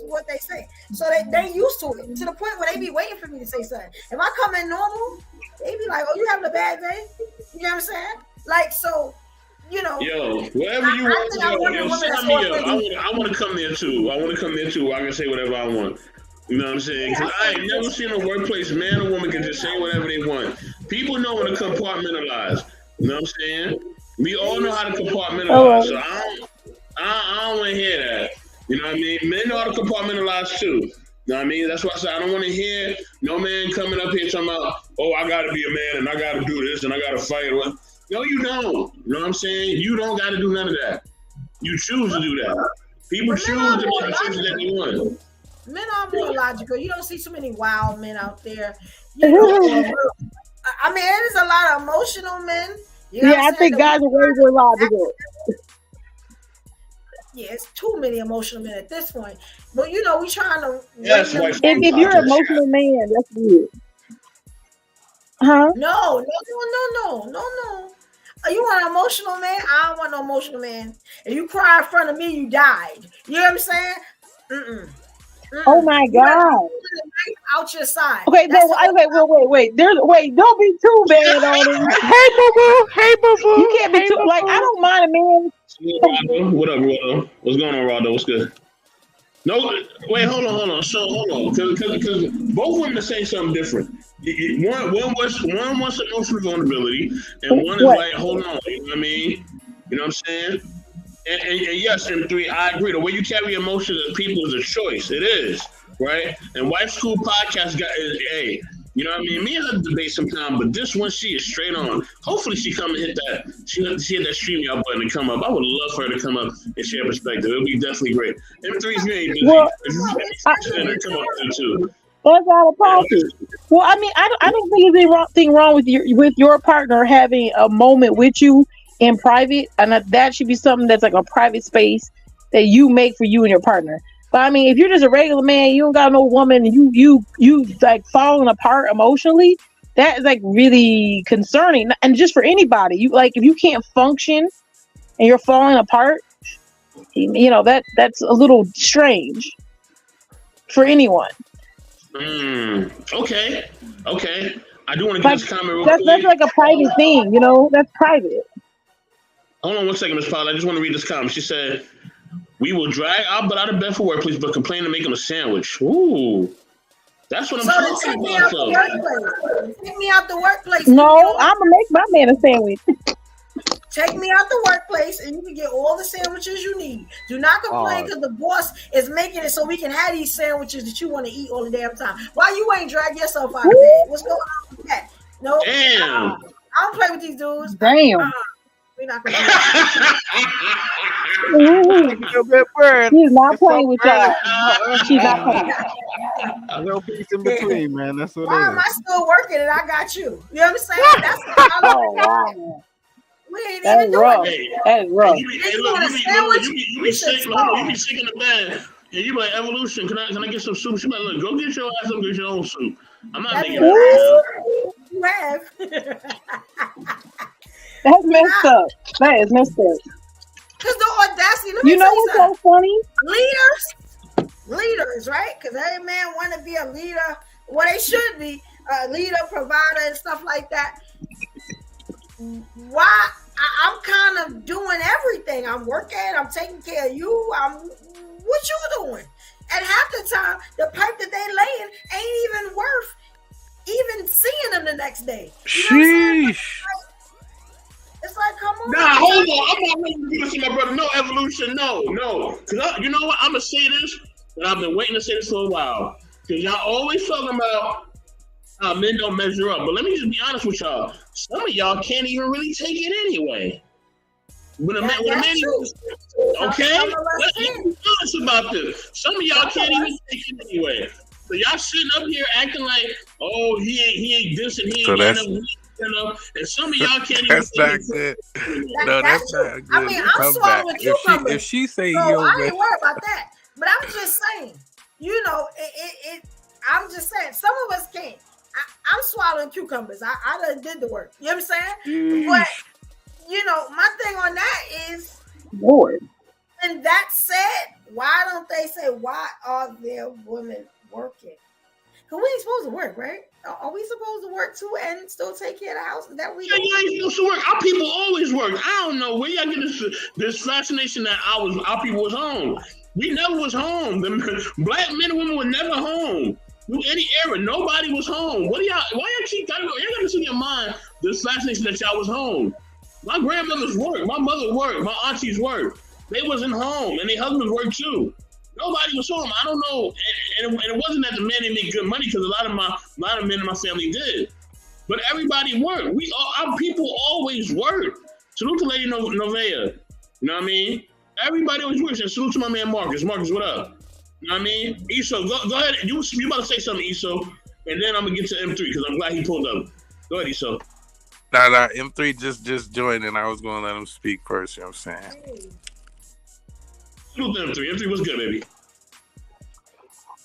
what they say. So they used to it to the point where they be waiting for me to say something. If I come in normal, they be like, "Oh, you having a bad day?" You know what I'm saying? Like so. You know, whatever you want. Sign me up. I want to come there too. I can say whatever I want. You know what I'm saying? Because I ain't never seen a workplace man or woman can just say whatever they want. People know when to compartmentalize. You know what I'm saying? We all know how to compartmentalize. So I don't want to hear that. You know what I mean? Men know how to compartmentalize too. You know what I mean? That's why I said I don't want to hear no man coming up here talking about, oh, I got to be a man and I got to do this and I got to fight. No, you don't. You know what I'm saying? You don't got to do none of that. You choose to do that. People choose to make the choices that they want. Men are more logical. You don't see so many wild men out there. You know, I mean, there's a lot of emotional men. You know I think guys are way more logical. Yeah, it's too many emotional men at this point. But you know, we trying to. Yes, if you're an emotional man, that's weird. Huh? No. You want an emotional man? I don't want no emotional man. If you cry in front of me, you died. You know what I'm saying? Oh my God! Out your side. Okay, wait. Don't be too bad on it. Hey, boo boo. You can't be too like. I don't mind a man. What up, Rado? What's going on, Rado? What's good? No, wait, hold on. So hold on, because both women are saying something different. One wants emotional vulnerability, and one is like, hold on. You know what I mean? You know what I'm saying? And yes, and three, I agree. The way you carry emotions as people is a choice. It is, right? And Wife School Podcast you know what I mean? Me and her debate sometime, but this one, she is straight on. Hopefully she come and hit that. She hit that StreamYard button and come up. I would love for her to come up and share perspective. It would be definitely great. M3's really busy. Come up too. That's out of pocket. Well, I mean, I don't think there's anything wrong with your partner having a moment with you in private, and that should be something that's like a private space that you make for you and your partner. But I mean, if you're just a regular man, you don't got no woman, and you like falling apart emotionally, that is like really concerning. And just for anybody, you like if you can't function and you're falling apart, you know that's a little strange. for anyone. Okay. I do want to get this comment real That's quick. like a private thing, That's private. Hold on 1 second, Ms. Paula. I just want to read this comment. She said, "We will drag our butt out of bed for work, please, but complain to make them a sandwich." Ooh, that's what I'm talking take me about. out the workplace. Take me out the workplace. No, I'm gonna make my man a sandwich. Take me out the workplace and you can get all the sandwiches you need. Do not complain because the boss is making it so we can have these sandwiches that you want to eat all the damn time. Why you ain't drag yourself out of bed? What's going on with that? No. Damn. I don't play with these dudes. Damn. We're not gonna do that. He's not playing with y'all. She's not playing. No peace in between, man. That's what Why it am is. I still working and I got you? You know what I'm saying? That's Oh wow. we ain't That's even rough. doing it. That is rough. You be sick in the bed, and you be like, "Evolution, can I get some soup?" She be like, "Look, go get your ass up, get your own soup. I'm not making that." You have. That's messed up. That is messed up. Because the audacity, let me You know tell you what's so funny? Leaders, right? Because every man want to be a leader. Well, they should be a leader, provider, and stuff like that. Why? I'm kind of doing everything. I'm working. I'm taking care of you. What you doing? And half the time, the pipe that they laying ain't even worth even seeing them the next day. Sheesh. It's like, come on. Nah, hold on. I'm not ready to see my brother. No, Evolution, no. Because you know what? I'm going to say this, and I've been waiting to say this for a while. Because y'all always talking about how men don't measure up. But let me just be honest with y'all. Some of y'all can't even really take it anyway. When a man, okay? Let's be honest about this. Some of y'all can't even take it anyway. So y'all sitting up here acting like, oh, he ain't this and he ain't that. And some of y'all can't That's even not good. No, that's not good. I mean, I'm swallowing cucumbers. If she say so yo, I ain't worried about that. But I'm just saying, I'm just saying, some of us can't. I'm swallowing cucumbers. I done did the work. You know what I'm saying? But my thing on that is, Lord. And that said, why don't they say, why are there women working? Because we ain't supposed to work, right? Are we supposed to work too and still take care of the house? Is that we? Yeah, you ain't supposed to work. Our people always work. I don't know where y'all get this fascination that our people was home. We never was home. Black men and women were never home. Through any era, nobody was home. Why y'all keep gotta go? Y'all gotta see in your mind this fascination that y'all was home. My grandmothers worked. My mother worked. My aunties worked. They wasn't home, and their husbands worked too. Nobody was home. I don't know, and it wasn't that the men didn't make good money because a lot of men in my family did, but everybody worked. Our people always worked. Salute to Lady Novea. You know what I mean? Everybody always works. And salute to my man Marcus. Marcus, what up? You know what I mean? Eso, go ahead. You about to say something, Eso, and then I'm gonna get to M3 because I'm glad he pulled up. Go ahead, Eso. Nah, M3 just joined, and I was gonna let him speak first. You know what I'm saying? Salute to M3. M3, what's good, baby?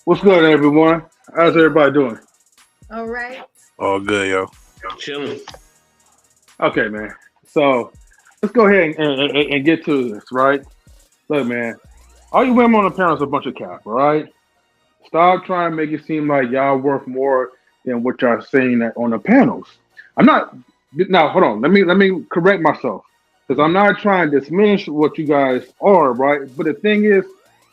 What's good, everyone? How's everybody doing? All right. All good, yo. Chilling. Okay, man. So let's go ahead and get to this, right? Look, man. All you women on the panel is a bunch of cap, all right? Stop trying to make it seem like y'all worth more than what y'all saying on the panels. I'm not. Now, hold on. Let me correct myself because I'm not trying to diminish what you guys are, right? But the thing is,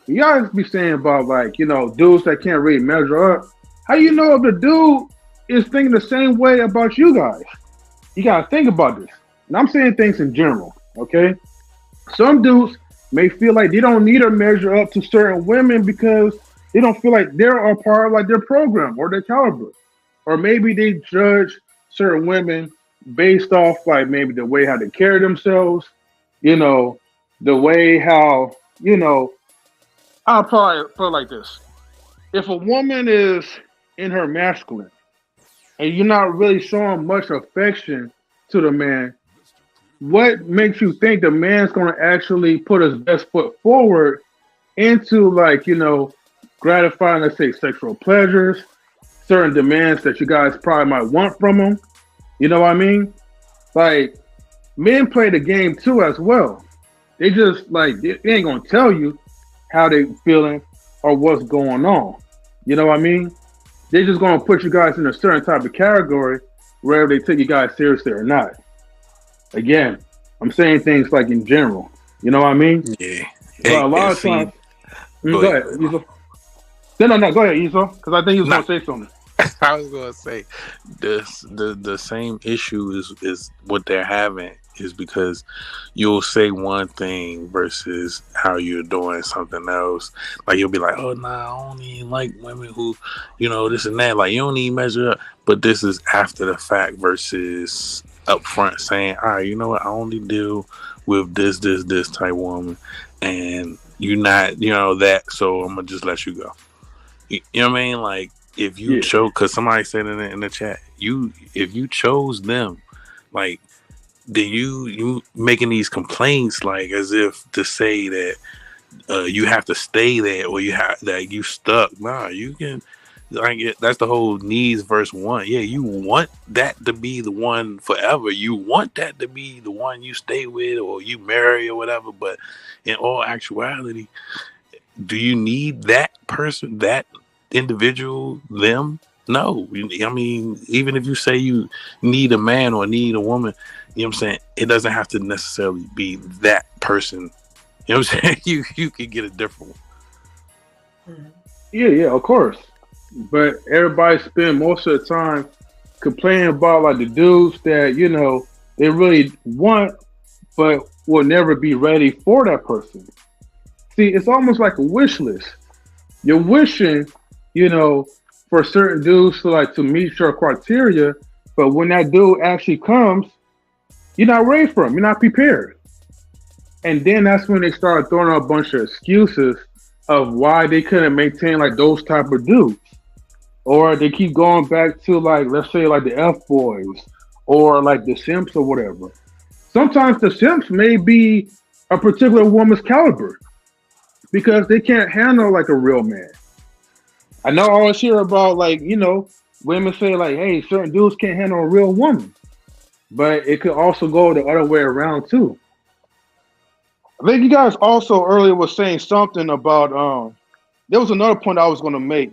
y'all be saying about dudes that can't really measure up. How you know if the dude is thinking the same way about you guys? You gotta think about this. And I'm saying things in general, okay? Some dudes may feel like they don't need to measure up to certain women because they don't feel like they're a part of their program or their caliber. Or maybe they judge certain women based off maybe the way how they carry themselves, the way how, I'll probably put it like this. If a woman is in her masculine and you're not really showing much affection to the man, what makes you think the man's going to actually put his best foot forward into gratifying, let's say, sexual pleasures, certain demands that you guys probably might want from him? You know what I mean? Men play the game too as well. They just they ain't going to tell you how they feeling or what's going on. You know what I mean? They're just gonna put you guys in a certain type of category, whether they take you guys seriously or not. Again, I'm saying things like in general. You know what I mean? Yeah. But a And lot of see, times, go go ahead. ahead, Ezo. No, go ahead, Ezo, because I think he was Nah, gonna say something. I was gonna say the same issue is what they're having is because you'll say one thing versus how you're doing something else. Like you'll be like, oh nah, I don't even like women who, this and that. Like you don't even measure up. But this is after the fact versus up front saying, all right, you know what, I only deal with this type woman, and you're not, that. So I'm gonna just let you go. You know what I mean? Like if you Yeah, chose, because somebody said in the chat, if you chose them, like then you making these complaints like as if to say that you have to stay there or you have that you stuck. Nah, you can. Like that's the whole needs versus want. Yeah, you want that to be the one forever. You want that to be the one you stay with or you marry or whatever. But in all actuality, do you need that person, that individual, them? No. I mean, even if you say you need a man or need a woman, you know what I'm saying? It doesn't have to necessarily be that person. You know what I'm saying? You could get a different one. Mhm. yeah, of course. But everybody spend most of the time complaining about like the dudes that they really want, but will never be ready for that person. See, it's almost like a wish list. You're wishing, you know, for certain dudes to meet your criteria, but when that dude actually comes, you're not ready for him. You're not prepared. And then that's when they start throwing out a bunch of excuses of why they couldn't maintain like those type of dudes. Or they keep going back to like let's say like the F boys or like the simps or whatever. Sometimes the simps may be a particular woman's caliber because they can't handle like a real man. I know I always hear about like, women say like, hey, certain dudes can't handle a real woman. But it could also go the other way around too. I think you guys also earlier was saying something about there was another point I was gonna make,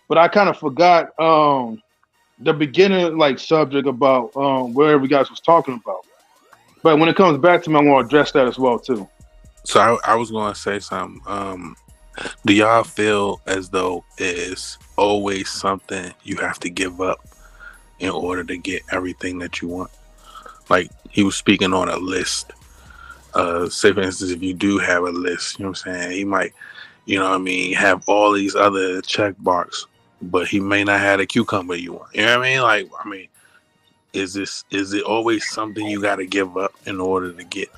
but I kind of forgot the beginning like subject about wherever you guys was talking about. But when it comes back to me, I'm gonna address that as well too. So I was going to say something. Do y'all feel as though it's always something you have to give up in order to get everything that you want? Like he was speaking on a list. Say for instance, if you do have a list, you know what I'm saying? He might, have all these other check box, but he may not have a cucumber you want. You know what I mean? Like, is it always something you got to give up in order to get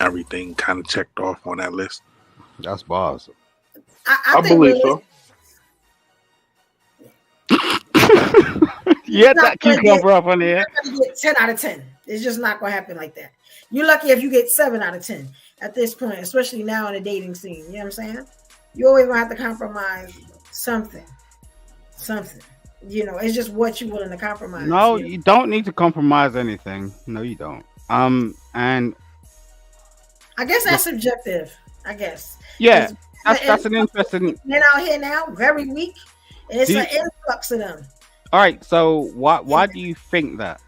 everything kind of checked off on that list? That's boss. I think believe so. Yeah, that cucumber up on there. You're not gonna get 10 out of 10. It's just not going to happen like that. You're lucky if you get 7 out of 10 at this point, especially now in the dating scene. You know what I'm saying? You always going to have to compromise something. It's just what you're willing to compromise. No, you don't need to compromise anything. No, you don't. And I guess that's subjective. I guess. Yeah, that's an interesting. Men out here now, very weak, and it's an influx of them. All right, so why do you think that?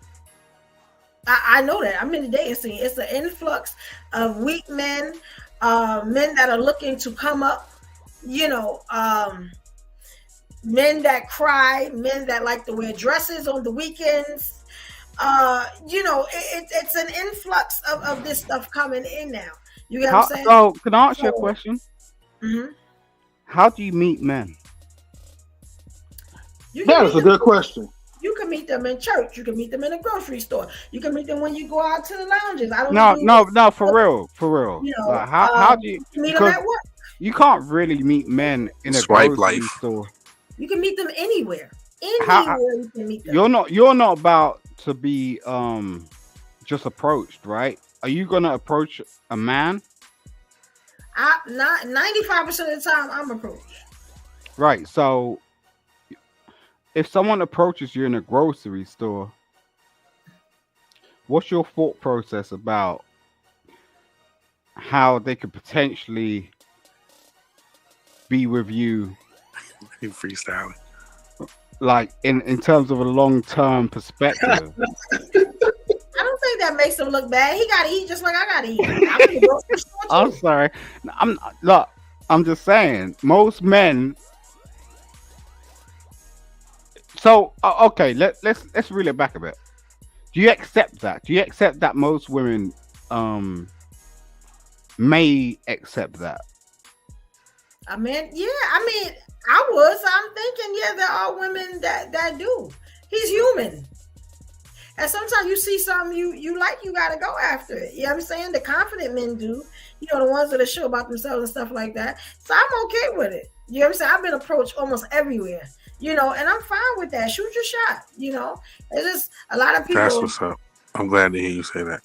I know that. I'm in the dating scene. It's an influx of weak men, men that are looking to come up, men that cry, men that like to wear dresses on the weekends. It's an influx of this stuff coming in now. You get what I'm saying? So, can I ask you a question? Mm-hmm. How do you meet men? That is a good question. You can meet them in church. You can meet them in a grocery store. You can meet them when you go out to the lounges. No, for real. Like, how do you meet them at work? You can't really meet men in a Swipe grocery life. store. You can meet them anywhere. You can meet them. You're not about to be just approached, right? Are you gonna approach a man? Not 95% of the time I'm approached. Right. So if someone approaches you in a grocery store, what's your thought process about how they could potentially be with you He freestyling. Like in terms of a long-term perspective. I don't think that makes him look bad. He gotta eat just like I gotta eat. I'm gonna go to the store I'm too. sorry. Look, I'm just saying, most men. So okay, let's reel it back a bit. Do you accept that? Do you accept that most women may accept that? I mean, yeah, I would. So I'm thinking, yeah, there are women that do. He's human. And sometimes you see something you like, you gotta go after it. You know what I'm saying? The confident men do. You know, the ones that are sure about themselves and stuff like that. So I'm okay with it. You know what I'm saying? I've been approached almost everywhere. You know, and I'm fine with that. Shoot your shot. You know, it's just a lot of people. That's what's up. I'm glad to hear you say that.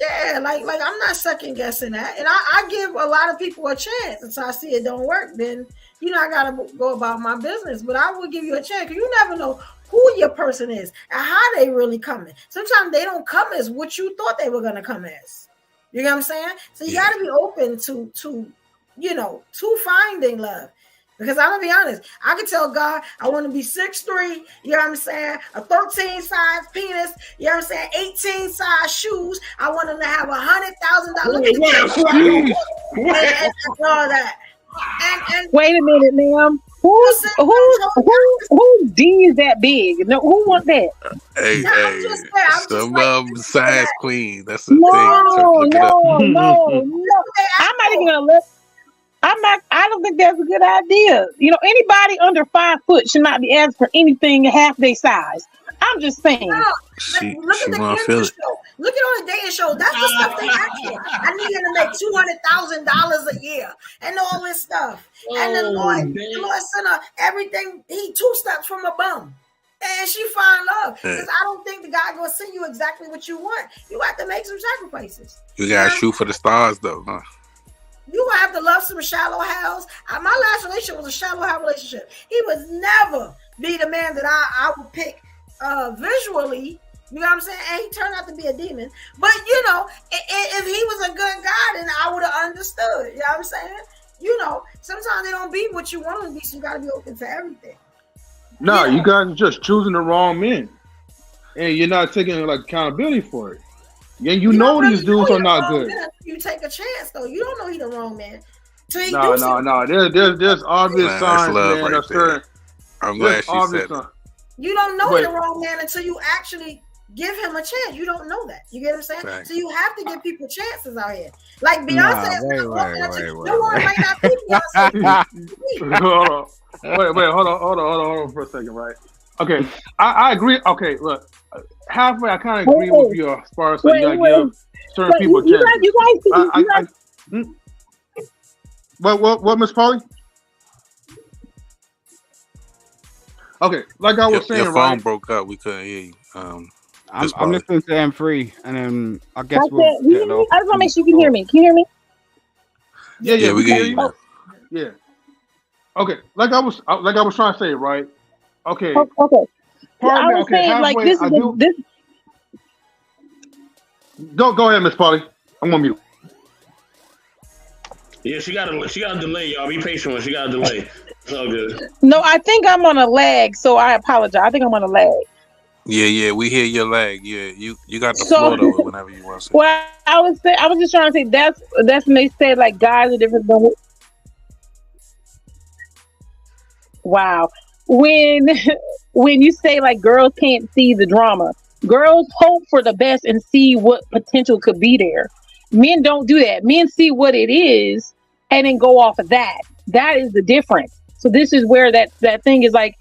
Yeah, like I'm not second guessing that, and I give a lot of people a chance. Until I see it don't work, then I gotta go about my business. But I will give you a chance because you never know who your person is and how they really coming. Sometimes they don't come as what you thought they were gonna come as. You know what I'm saying? So you gotta be open to finding love. Because I'm gonna be honest, I can tell God I want to be 6'3", you know what I'm saying, a 13 size penis, you know what I'm saying, 18 size shoes. I want him to have $100,000. And all that. And wait a minute, ma'am. Who D is that big? No, who want that? Hey, some size queen. That's the no, thing. No. I'm not even gonna let. I don't think that's a good idea. You know, anybody under 5 foot should not be asked for anything half their size. I'm just saying. No, look at the dating show. Look at all the dating shows. That's the stuff they ask for. I need him to make $200,000 a year and all this stuff. And the Lord sent her everything. He 2 steps from a bum. And she find love. Because I don't think the God gonna send you exactly what you want. You have to make some sacrifices. You gotta shoot for the stars though, huh? You gonna have to love some shallow hells. My last relationship was a shallow hell relationship. He would never be the man that I would pick visually. You know what I'm saying? And he turned out to be a demon. But you know, if he was a good guy, then I would have understood. You know what I'm saying? You know, sometimes they don't be what you want them to be, so you gotta be open to everything. No, you guys are just choosing the wrong men. And you're not taking like accountability for it. Yeah, you know really these dudes are not good. You take a chance though. You don't know he's the wrong man. No. There's obvious signs, man. Right there. I'm glad she said that. You don't know he's the wrong man until you actually give him a chance. You don't know that. You get what I'm saying? Right. So you have to give people chances out here. Like Beyonce. No one might not be Beyonce. Hold on for a second, right? Okay, I agree. Okay, look, halfway, I kind of agree with you as far as you gotta give certain people a chance. What, Miss Polly? Okay, like I was saying, your phone broke up. We couldn't hear you. I'm listening to M3, and then I guess I just want to make sure you can hear me. Can you hear me? Yeah, we can hear you. Yeah. Okay, like I was trying to say, right? Okay. Okay. I was saying, like, this is this. Go ahead, Miss Polly. I'm on mute. Yeah, she got a delay, y'all. Be patient with her. She got a delay. It's all good. No, I think I'm on a lag, so I apologize. I think I'm on a lag. Yeah, we hear your lag. Yeah, you got the floor though whenever you want to say. Well, I was just trying to say that's when they say like guys are different than. Wow. When you say like girls can't see the drama, girls hope for the best and see what potential could be there. Men don't do that. Men see what it is and then go off of that. That is the difference. So this is where that thing is like,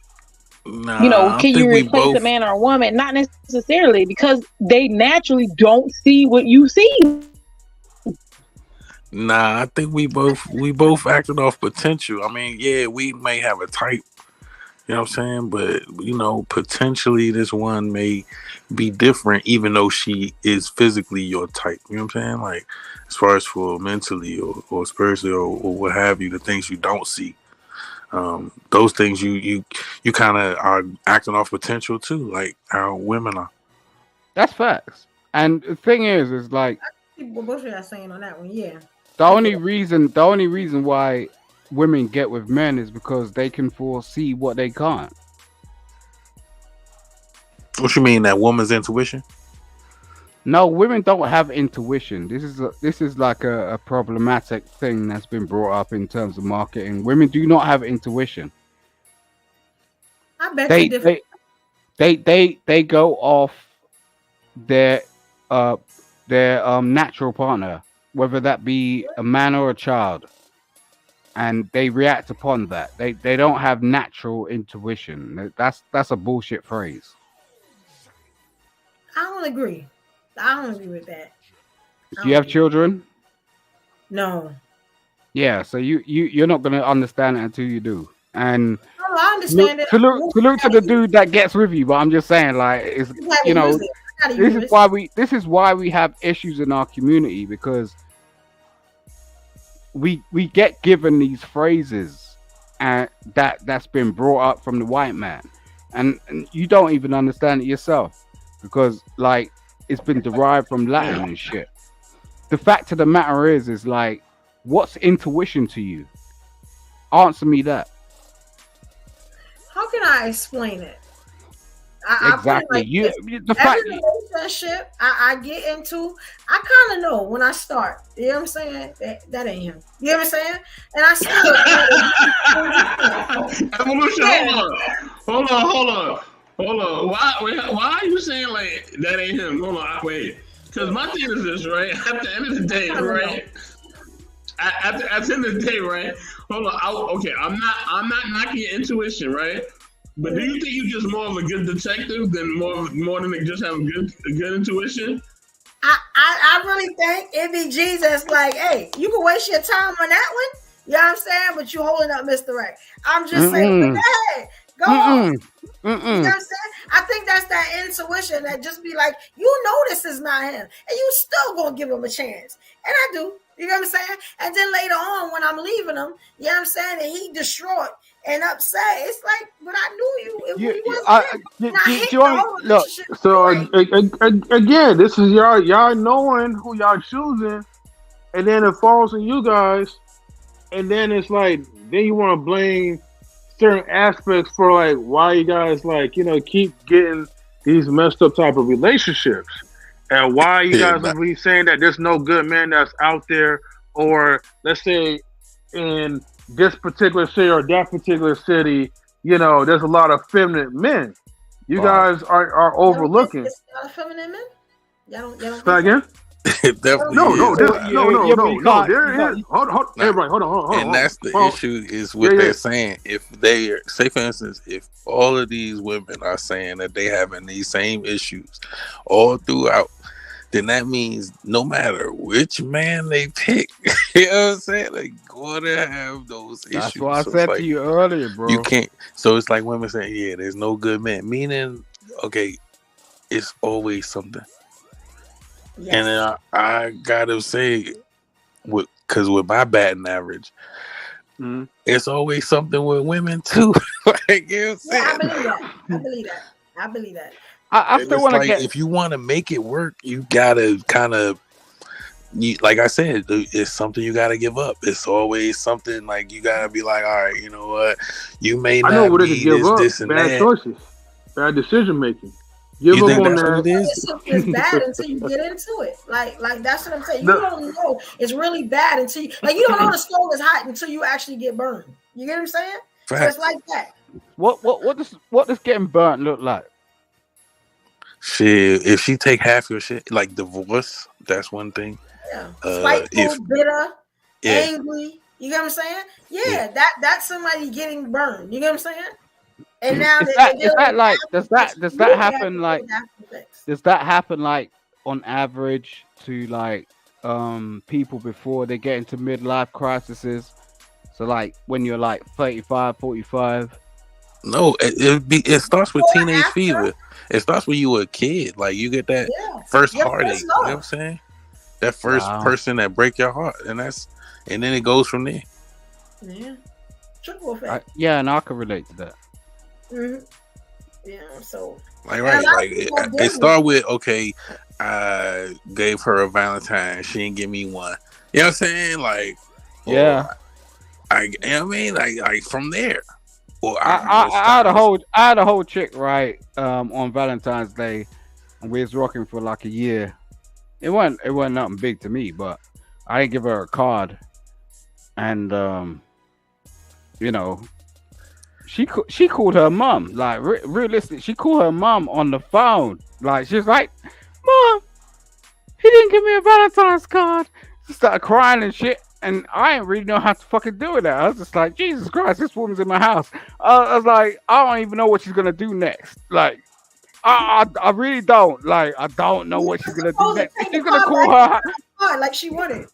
can you replace a man or a woman? Not necessarily, because they naturally don't see what you see. Nah, I think we both acted off potential. I mean, yeah, we may have a type, you know what I'm saying? But, potentially this one may be different, even though she is physically your type. You know what I'm saying? Like, as far as for mentally or spiritually or what have you, the things you don't see. Those things you kind of are acting off potential too, like how women are. That's facts. And the thing is like what both of y'all saying on that one, yeah. The only reason why women get with men is because they can foresee what they can't. What you mean, that woman's intuition? No, women don't have intuition. This is like a problematic thing that's been brought up in terms of marketing. Women do not have intuition. I bet They you different. they go off their natural partner, whether that be a man or a child, and they react upon that. They don't have natural intuition. That's a bullshit phrase. I don't agree. I don't agree with that. Do you have children? No. Yeah, so you're not gonna understand it until you do. And No, I understand it. salute to the dude that gets with you, but I'm just saying, like, it's you know, this is why we have issues in our community, because we get given these phrases and that's been brought up from the white man, and you don't even understand it yourself, because like it's been derived from Latin and shit. The fact of the matter is like, what's intuition to you? Answer me that. How can I explain it? Exactly. The fact every relationship I get into, I kind of know when I start. You know what I'm saying? That ain't him. You know what I'm saying? And I still. Evolution. Hold on. Why are you saying like that ain't him? Hold on. Wait. Because my thing is this, right? At the end of the day, right? At the end of the day, right? Hold on. Okay, I'm not knocking your intuition, right? But do you think you're just more of a good detective than more than just have a good intuition? I really think it be Jesus. Like, hey, you can waste your time on that one. You know what I'm saying? But you holding up Mr. Right. I'm just saying, hey, go on. You know what I'm saying? I think that's that intuition that just be like, you know this is not him, and you still gonna give him a chance. And I do. You know what I'm saying? And then later on, when I'm leaving him, you know what I'm saying, and he destroyed and upset, it's like, but I knew you wasn't look, so again, this is y'all knowing who y'all choosing, and then it falls on you guys, and then it's like, then you want to blame certain aspects for like why you guys like, you know, keep getting these messed up type of relationships. And why you guys are really saying that there's no good man that's out there, or let's say in this particular city or that particular city, you know, there's a lot of feminine men. You guys are overlooking. It's not a feminine men? Y'all don't say again? It definitely no. There is. Hold on. Nah. Everybody, hold on. And that's the issue is what they're saying. If they say, for instance, if all of these women are saying that they having these same issues all throughout, then that means no matter which man they pick, you know what I'm saying? They're going to have those issues. That's what I said to you earlier, bro. You can't. So it's like women saying, yeah, there's no good men. Meaning, okay, it's always something. Yes. And then I gotta say, because with my batting average, it's always something with women too. Like, you know what I'm saying? I believe that. I still want to get. If you want to make it work, you gotta kind of, like I said, it's something you gotta give up. It's always something like you gotta be like, all right, you know what? You may not be this and bad that. Choices, bad decision making. You think that's what it is? It's bad until you get into it. Like that's what I'm saying. You don't know it's really bad until you don't know the stove is hot until you actually get burned. You get what I'm saying? So it's like that. What does getting burnt look like? Shit, if she take half your shit, like divorce, that's one thing. Yeah, spiteful, bitter, angry. You get what I'm saying? Yeah. That's somebody getting burned. You get what I'm saying? And now does that happen like on average to like people before they get into midlife crises? So like when you're like 35, 45. No, it starts with teenage fever. It starts when you were a kid. Like you get that first heartache. You know what I'm saying? That first person that break your heart, and then it goes from there. Yeah, triple effect. And I can relate to that. Mm-hmm. Yeah, so it started with, okay, I gave her a Valentine, she didn't give me one. You know what I'm saying? Like, You know what I mean? Like from there. Or I had a whole chick right on Valentine's Day, and we was rocking for like a year. It wasn't nothing big to me, but I didn't give her a card, and you know, she called her mom. Like realistic, she called her mom on the phone. Like she's like, "Mom, he didn't give me a Valentine's card." She started crying and shit, and I didn't really know how to fucking do with that. I was just like, Jesus Christ, this woman's in my house. I was like, I don't even know what she's gonna do next. Like, I really don't. Like, I don't know what she's gonna do next. She's gonna call her like she wanted.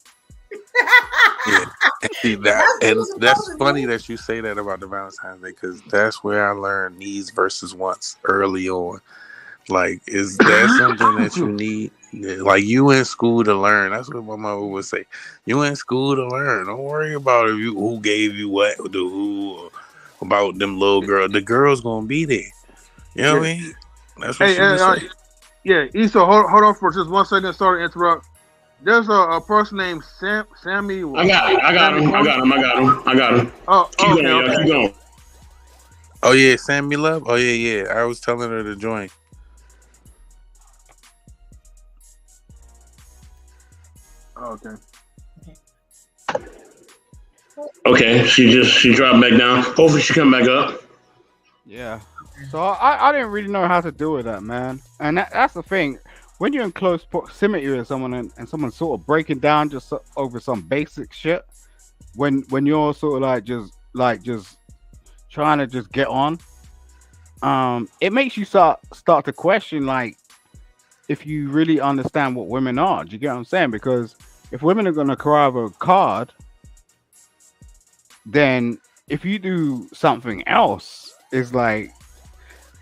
Yeah, and see that, and that's funny that you say that about the Valentine's Day, because that's where I learned needs versus wants early on. Like, is that something that you need? Like, you in school to learn. That's what my mother would say. You in school to learn. Don't worry about who gave you what, to who, or about them little girls. The girl's gonna be there. You know what I mean? That's what she would say. Yeah, Issa, hold on for just 1 second. Sorry to interrupt. There's a person named Sammy. I got him. Oh, keep okay, going, okay. keep going. Oh yeah, Sammy Love. Oh yeah. I was telling her to join. Okay. Okay, she dropped back down. Hopefully she come back up. Yeah. So I didn't really know how to deal with that, man. And that's the thing. When you're in close proximity with someone and someone's sort of breaking down just over some basic shit, when you're sort of just trying to just get on, it makes you start to question like if you really understand what women are. Do you get what I'm saying? Because if women are gonna cry over a card, then if you do something else, it's like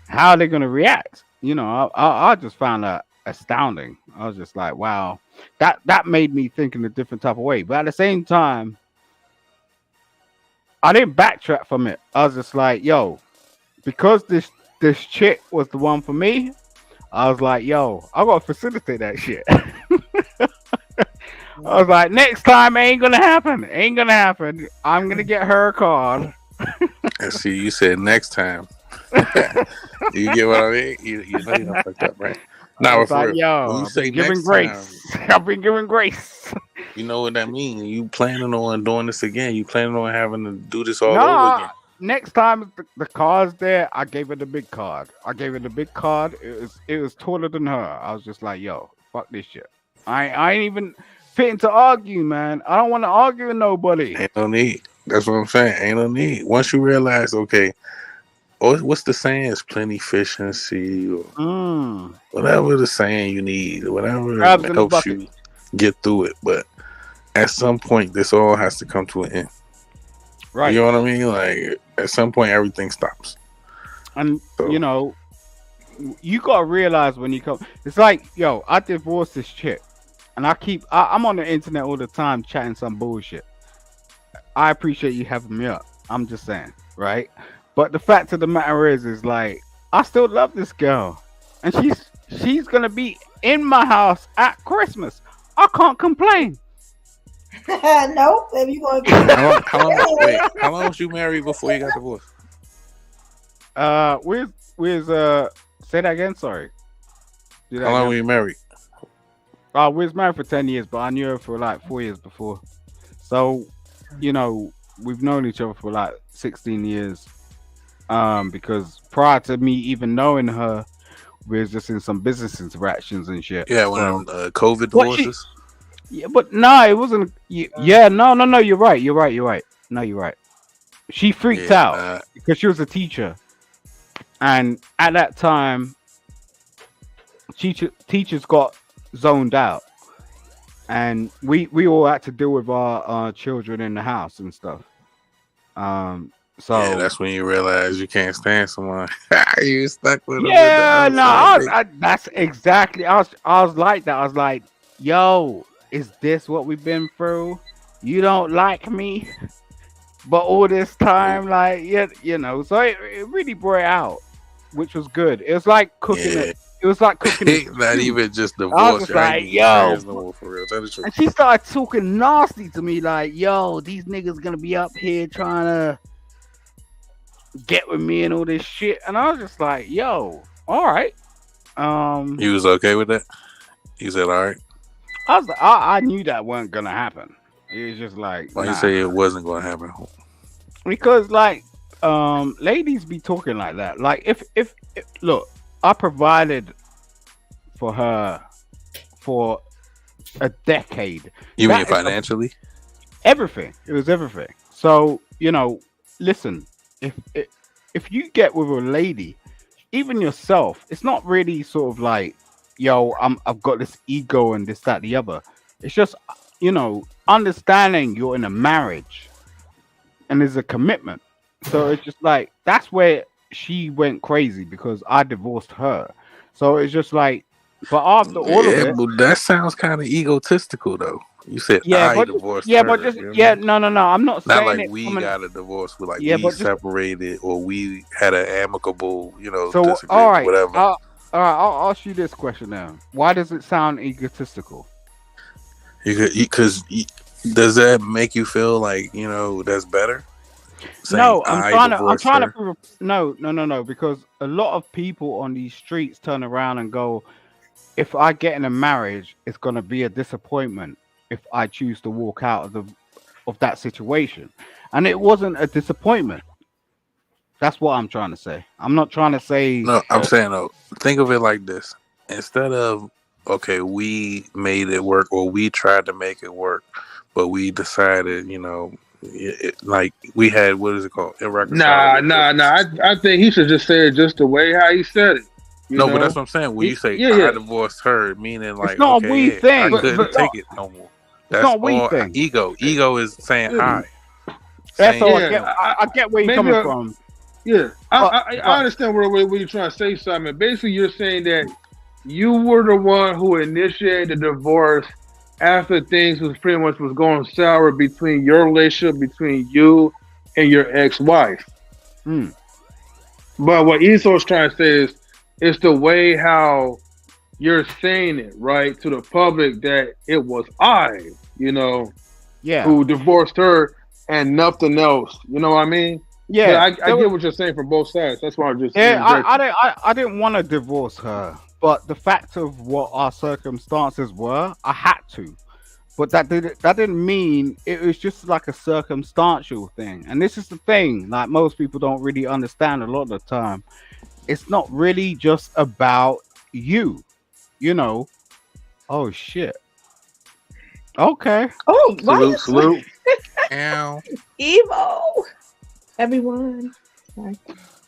how are they gonna react? You know, I just found that astounding. I was just like, wow, that made me think in a different type of way. But at the same time, I didn't backtrack from it. I was just like, yo, because this chick was the one for me, I was like, yo, I gotta facilitate that shit. I was like, next time ain't gonna happen. I'm gonna get her a card. And see, you said next time. You get what I mean? You know you don't fucked up, right? Now, it's like, yo, when you say giving next grace. time, I've been giving grace. you know what that means. You planning on doing this again. You planning on having to do this all over again. Next time the card's there, I gave her the big card. It was taller than her. I was just like, yo, fuck this shit. I ain't even fitting to argue, man. I don't want to argue with nobody. Ain't no need. That's what I'm saying. Ain't no need. Once you realize, okay, what's the saying? It's plenty fish in the sea, or whatever the saying you need, whatever helps you get through it. But at some point, this all has to come to an end. Right. You know what I mean? Like, at some point, everything stops. And, you know, you got to realize when you come, it's like, yo, I divorced this chick. And I'm on the internet all the time chatting some bullshit. I appreciate you having me up. I'm just saying, right? But the fact of the matter is like, I still love this girl. And she's going to be in my house at Christmas. I can't complain. No, if you going how long was you married before you got divorced? Say that again. Sorry. How long were you married? We was married for 10 years, but I knew her for like 4 years before. So, you know, we've known each other for like 16 years. Because prior to me even knowing her, we was just in some business interactions and shit. Yeah, when COVID divorces. Yeah, but no, it wasn't. Yeah, no. You're right. No, you're right. She freaked out because she was a teacher, and at that time, teachers got zoned out, and we all had to deal with our children in the house and stuff. So yeah, that's when you realize you can't stand someone. You stuck with them. Yeah, no, that's exactly. I was like that. I was like, yo. Is this what we've been through? You don't like me, but all this time, like, yeah, you know. So it really brought it out, which was good. It was like cooking it was like cooking. Not even just I was divorce. just Y'all ain't like, even yo, friends no more for real. Tell the truth. and she started talking nasty to me, like, yo, these niggas gonna be up here trying to get with me and all this shit. And I was just like, yo, all right. You was okay with that? You said all right. I was like, I knew that wasn't gonna happen. It was just like, Why you nah. say it wasn't going to happen? Because like ladies be talking like that. Like if look, I provided for her for a decade. You mean That is financially? everything. It was everything. So, listen, if you get with a lady, even yourself, it's not really sort of like, yo, I've got this ego and this, that, the other. It's just, understanding you're in a marriage and there's a commitment. So it's just like that's where she went crazy because I divorced her. So it's just like, but after all of Yeah, it, but that sounds kind of egotistical, though. You said yeah, I but divorced yeah, her. but just You know what I yeah, mean? no. I'm not Not saying like it we from an, got a divorce, but like yeah, we but just separated or we had an amicable, so all disagreement, right. whatever. All right, I'll ask you this question now. Why does it sound egotistical? Because does that make you feel like that's better? Saying No, I I'm divorced trying to her. prove no, because a lot of people on these streets turn around and go, if I get in a marriage, it's gonna be a disappointment if I choose to walk out of that situation. And it wasn't a disappointment. That's what I'm trying to say. I'm not trying to say No, I'm saying though. Think of it like this: instead of okay, we made it work or we tried to make it work, but we decided, like we had what is it called, Nah, irreconcilable nah, nah. differences. I think he should just say it just the way how he said it. You No, but that's know? what I'm saying. When you say Yeah, I yeah. divorced her, meaning it's like, not a okay, we yeah, I thing. couldn't take it no more. It's not That's a we all thing. ego. Ego is saying Yeah, I. That's Saying all I yeah. get. I get where you're Maybe, coming from. yeah. But I understand where you're trying to say, Simon. Basically, you're saying that you were the one who initiated the divorce after things was pretty much was going sour between your relationship between you and your ex-wife. mm, But what Esau's trying to say is it's the way how you're saying it, right, to the public that it was I, yeah, who divorced her and nothing else. You know what I mean? But yeah. I There get was, what you're saying from both sides. That's why I'm just yeah. interjecting. I didn't want to divorce her, but the fact of what our circumstances were, I had to. But that didn't mean it was just like a circumstantial thing. And this is the thing, like most people don't really understand a lot of the time. It's not really just about you, you know. Oh shit. Okay. Oh, why you Salute, salute. Ow. Evo? Everyone. Sorry.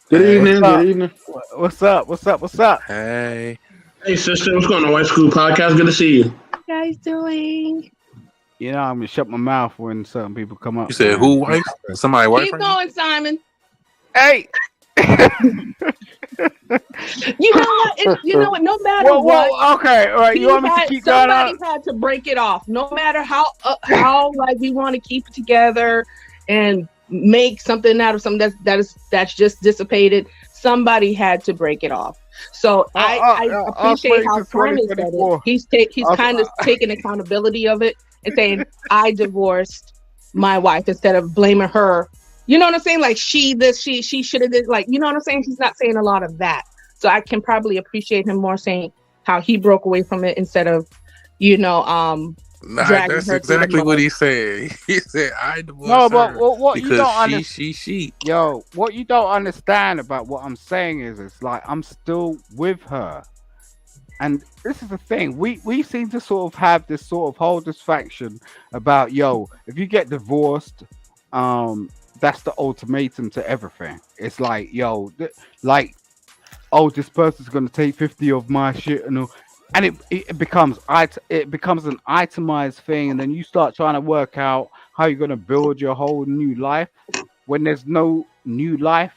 Good Hey, What's evening. up? Good evening. What's up? What's up? What's up? hey. Hey, sister, what's going on? White School Podcast. Good to see you. How you guys doing? You know, I'm gonna shut my mouth when certain people come up. You said man. who wife? Somebody wife? Keep Right now? going, Simon. Hey. You know what? You know what? No matter what, okay, all right. You want me to keep going somebody on? had to break it off. No matter how like we want to keep it together and make something out of something that's just dissipated. Somebody had to break it off. So I appreciate how Simon said it. He's kind of taking accountability of it and saying I divorced my wife instead of blaming her. You know what I'm saying? Like she should have did, like, you know what I'm saying? He's not saying a lot of that. So I can probably appreciate him more saying how he broke away from it instead of, Nah, dragging that's her exactly what he said. He said, "I divorced No, but her what you because don't understand, she." yo, what you don't understand about what I'm saying is, it's like I'm still with her, and this is the thing. We seem to sort of have this sort of whole distraction about, yo, if you get divorced, that's the ultimatum to everything. It's like, yo, like, oh, this person's gonna take 50 of my shit and all. And it becomes an itemized thing, and then you start trying to work out how you're gonna build your whole new life when there's no new life.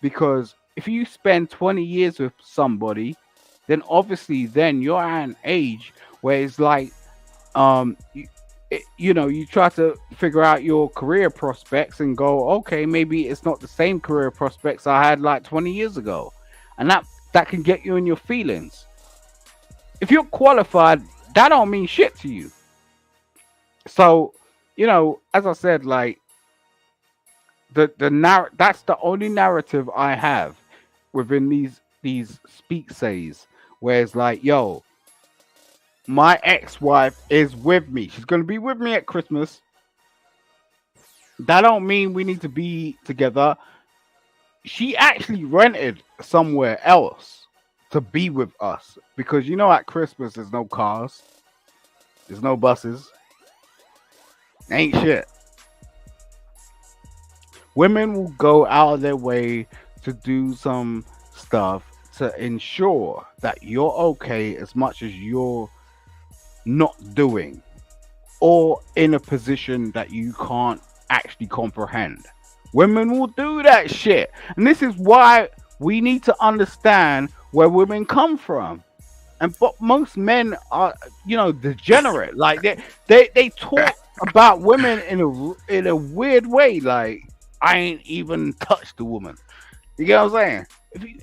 Because if you spend 20 years with somebody, then obviously then you're at an age where it's like, you try to figure out your career prospects and go, okay, maybe it's not the same career prospects I had like 20 years ago, and that that can get you in your feelings. If you're qualified, that don't mean shit to you. So, as I said, like that's the only narrative I have within these speak says, where it's like, yo, my ex-wife is with me. She's gonna be with me at Christmas. That don't mean we need to be together. She actually rented somewhere else to be with us because at Christmas there's no cars, there's no buses, ain't shit. Women will go out of their way to do some stuff to ensure that you're okay as much as you're not doing or in a position that you can't actually comprehend. Women will do that shit. And this is why we need to understand where women come from. But most men are, degenerate. Like they talk about women in a weird way. Like, I ain't even touched a woman. You get what I'm saying? If you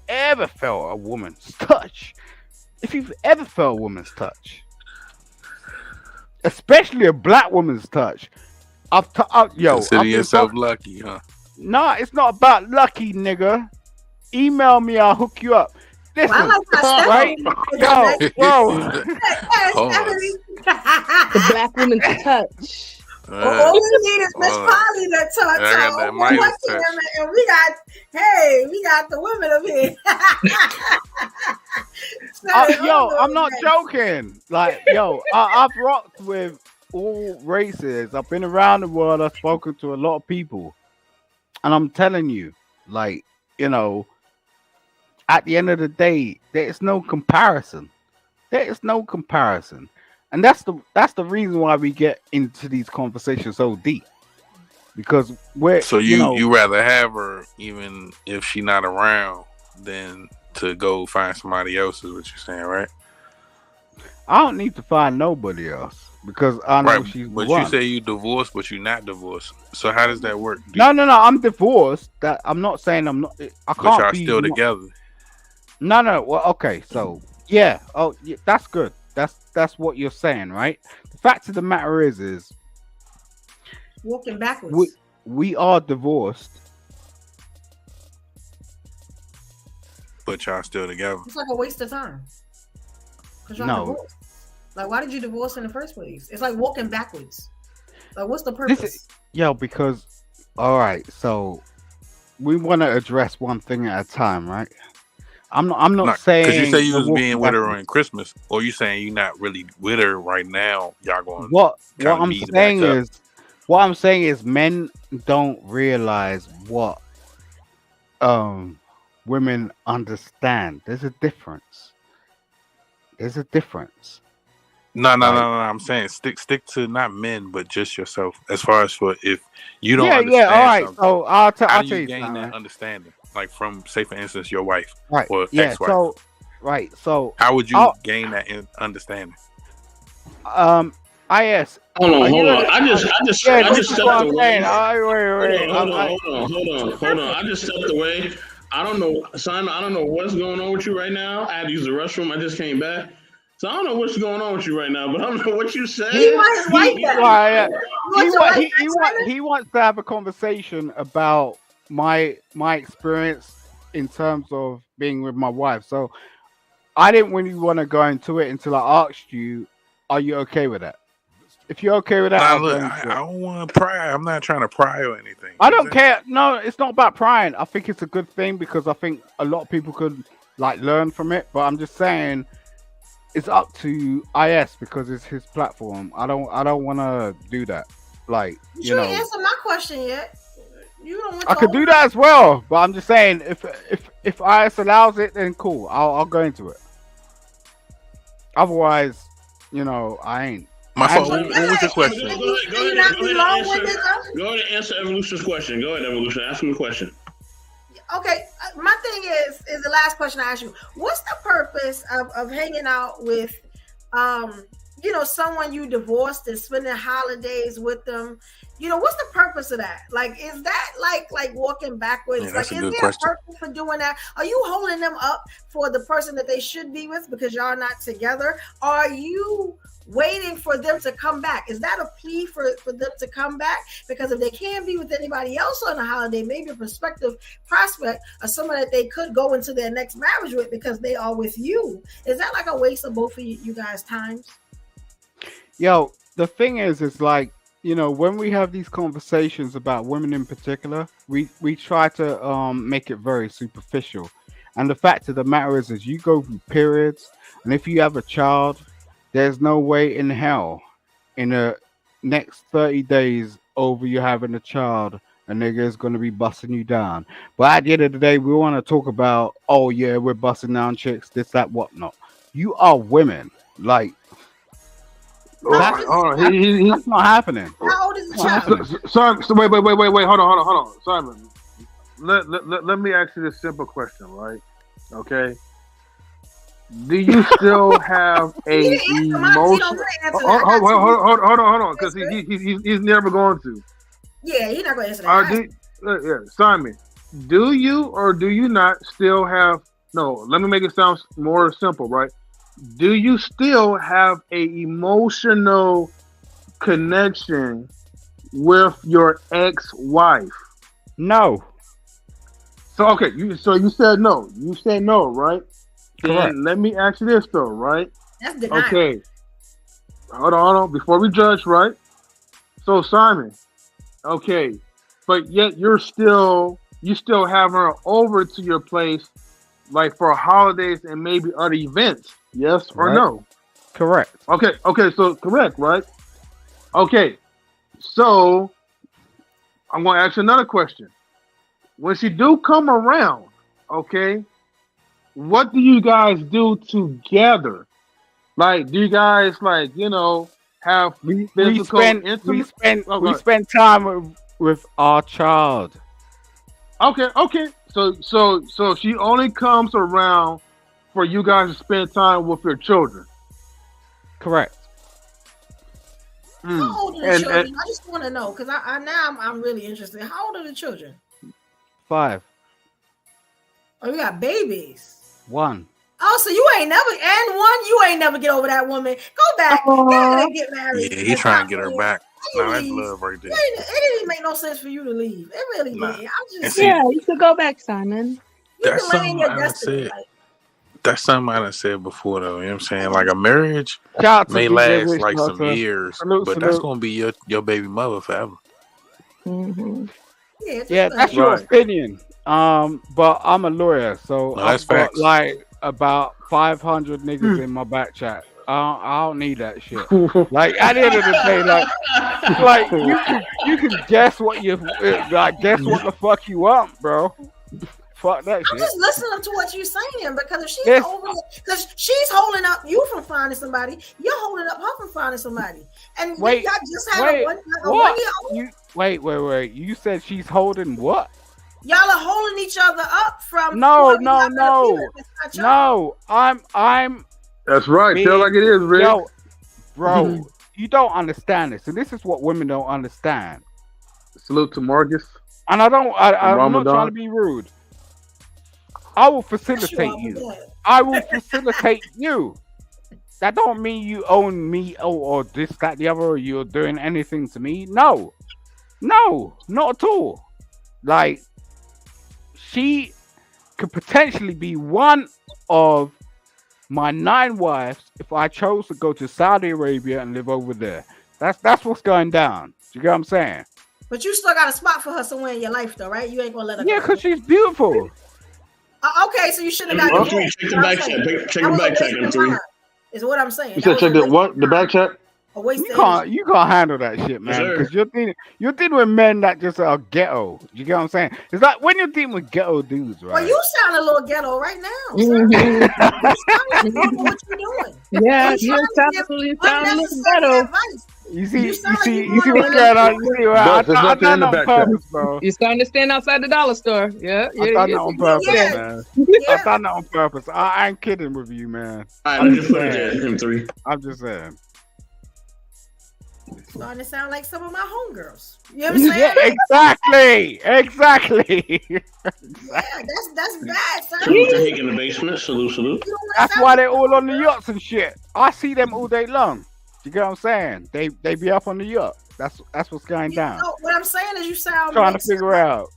ever felt a woman's touch, especially a black woman's touch, Consider yourself lucky, huh? Nah, it's not about lucky, nigga. Email me, I'll hook you up. Listen, right? Yo, The black woman's touch. All we need is Miss Polly to touch. I got that Midas touch. And we got the women of here. I'm not joking. Like, I've rocked with all races. I've been around the world. I've spoken to a lot of people, and I'm telling you, like, at the end of the day, there is no comparison. And that's the reason why we get into these conversations so deep, because you rather have her even if she's not around than to go find somebody else, is what you're saying, right? I don't need to find nobody else because I know she's But the one. You say you divorced, but you're not divorced. So how does that work? No, I'm divorced. That I'm not saying I'm not. I can't. But y'all still together. No. Well, okay. So yeah. Oh, yeah, that's good. That's what you're saying, right? The fact of the matter is walking backwards. We are divorced, but y'all still together. It's like a waste of time. No. Divorced. Like, why did you divorce in the first place? It's like walking backwards. Like, what's the purpose? Because all right, so we want to address one thing at a time, right? I'm not saying because you say you was being with her on Christmas, or you saying you're not really with her right now. Y'all going what I'm saying is men don't realize what women understand. There's a difference. No. I'm saying stick to not men, but just yourself. As far as for if you don't understand, all right. So I'll tell you gain that understanding. Like from, say, for instance, your wife, right? Or ex-wife. So how would you gain that understanding? Hold on. I just stepped away. Wait. Hold on. I just stepped away. I don't know, Simon. I don't know what's going on with you right now. I had to use the restroom. I just came back. So I don't know what's going on with you right now, but I don't know what you said. He wants he wants to have a conversation about my experience in terms of being with my wife. So I didn't really want to go into it until I asked you, are you okay with that? If you're okay with that, I don't want to pry. I'm not trying to pry or anything. I don't care. No, it's not about prying. I think it's a good thing because I think a lot of people could learn from it. But I'm just saying it's up to IS because it's his platform. I don't want to do that. You didn't answer my question yet. I could do that as well, but I'm just saying if IS allows it, then cool. I'll go into it. Otherwise, I ain't. My fault. What was your question? Go ahead and answer Evolution's question. Go ahead, Evolution. Ask him a question. Okay, my thing is the last question I asked you. What's the purpose of hanging out with, someone you divorced and spending holidays with them, what's the purpose of that? Like, is that like walking backwards? Yeah, that's like, a is good there question. a purpose for doing that? Are you holding them up for the person that they should be with because y'all not together? Are you waiting for them to come back? Is that a plea for them to come back? Because if they can't be with anybody else on the holiday, maybe a prospective prospect or someone that they could go into their next marriage with because they are with you. Is that like a waste of both of you guys' times? Yo, the thing is like, when we have these conversations about women in particular, we try to make it very superficial. And the fact of the matter is you go through periods, and if you have a child, there's no way in hell in the next 30 days over you having a child, a nigga is going to be busting you down. But at the end of the day, we want to talk about, oh yeah, we're busting down chicks, this, that, whatnot. You are women. Like, that's not happening. How old is the child? Simon, so wait, hold on. Simon, let me ask you this simple question, right? Okay. Do you still have a emotion? Hold on, because he's never going to. Yeah, he's not going to answer that. Simon, do you or do you not still have? No, let me make it sound more simple, right? Do you still have a emotional connection with your ex-wife? No. So okay, you said no. You said no, right? Correct. Then let me ask you this though, right? That's denial. Okay. Hold on. Before we judge, right? So Simon, okay, but yet you still have her over to your place, like for holidays and maybe other events. Yes or no? Correct. Okay. So correct, right? Okay. So I'm going to ask you another question. When she do come around, okay, what do you guys do together? Like, do you guys have physical intimacy? We spend time with our child. Okay. So she only comes around for you guys to spend time with your children. Correct. How old are the children? I just want to know because I'm really interested. How old are the children? 5. Oh, you got babies. 1. Oh, so you ain't never get over that woman. Go back. Go ahead and get married. Yeah, he's trying to get her back. No, that's love right there. It didn't even make no sense for you to leave. It really didn't. You should go back, Simon. That's something I done said before, though. You know what I'm saying? Like, a marriage may last like some years, but that's going to be your baby mother forever. Mm-hmm. Yeah, that's your opinion. But I'm a lawyer, so I've got like about 500 niggas in my back chat. I don't need that shit. Like at the end of the day, like you can guess what guess what the fuck you want, bro. Fuck that shit. I'm just listening to what you're saying because if she's holding up you from finding somebody, you're holding up her from finding somebody. And y'all just had a 1 year old. Wait. You said she's holding what? Y'all are holding each other up from No. I'm That's right. Tell like it is, Rick. Yo, bro, you don't understand this. And this is what women don't understand. Salute to Marcus. And I'm not trying to be rude. I will facilitate you. I will facilitate you. That don't mean you own me or this, that, the other, or you're doing anything to me. No, not at all. Like, she could potentially be one of my 9 wives if I chose to go to Saudi Arabia and live over there. That's what's going down. You get what I'm saying? But you still got a spot for her somewhere in your life, though, right? You ain't gonna let her. Yeah, because she's beautiful. Okay, so you should have got. Check the back check. Check the back check. M3 is what I'm saying. You said check the what? The back check. You can't handle that shit, man. Because you're dealing with men that just are ghetto. You get what I'm saying? It's like when you're dealing with ghetto dudes, right? Well, you sound a little ghetto right now. Mm-hmm. What you doing? Yeah, you definitely sound a little ghetto. You see what's going on? You see, I done that on purpose, bro. You're starting to stand outside the dollar store. Yeah. I done that on purpose, man. I done that on purpose. I ain't kidding with you, man. All right, let's just put it there, M3. I'm just saying. Starting to sound like some of my homegirls. You know what I'm saying? Yeah, exactly. Yeah, that's bad, son. Salute to Hank in the basement. Salute. You don't wanna That's sound why like they're all on the yachts and shit. I see them all day long. You get what I'm saying? They be up on the yacht. That's what's going down. No, what I'm saying is you sound Trying to mixed figure up. out.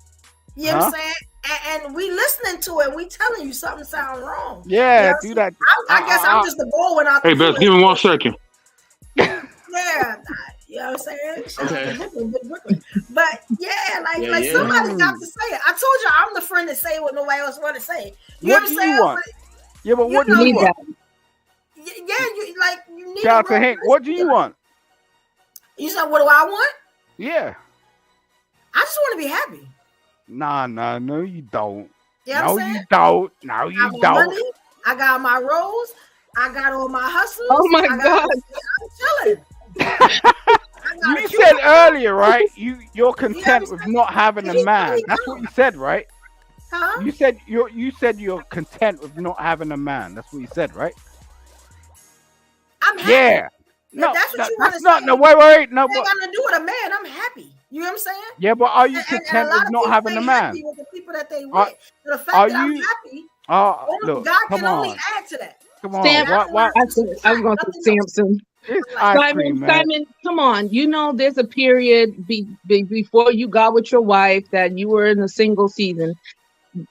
You know what I'm saying? And we listening to it. We telling you something sound wrong. Yeah, You do know that. I guess I'm just the boy when I. Hey, Beth, give me 1 second. Yeah, you know what I'm saying? Shout out to Brooklyn. But yeah, like Yeah. somebody got to say it. I told you I'm the friend that say what nobody else want to say. You What know do what I'm you saying? want? Yeah, but what You do know you Need want? that. Yeah, you need. Shout out a to real Hank. What do person. you want? You said, what do I want? Yeah. I just want to be happy. Nah, no, you don't. You know No, what I'm saying? you don't. No, I you got my don't. money. I got my rose. I got all my hustles. Oh my I got, God. I'm chilling. I got You a said cute- earlier, right? You're content with understand? not having a He's man. really That's what dumb. you said, right? Huh? You said you're content with not having a man. That's what you said, right? I'm happy. Yeah. No, that's what you that's wanna not. say. No, wait. No, It ain't but got nothing to do with a man. I'm happy. You know what I'm saying? yeah, but are you And content a lot with of not people having a ain't man? happy with the people that they Are- with. So the fact are that I'm you- happy, Look, God come can only on, add to that. come on. Sam, What? I was going to say Samson. It's ice cream, man. Simon, come on. You know, there's a period before you got with your wife that you were in a single season.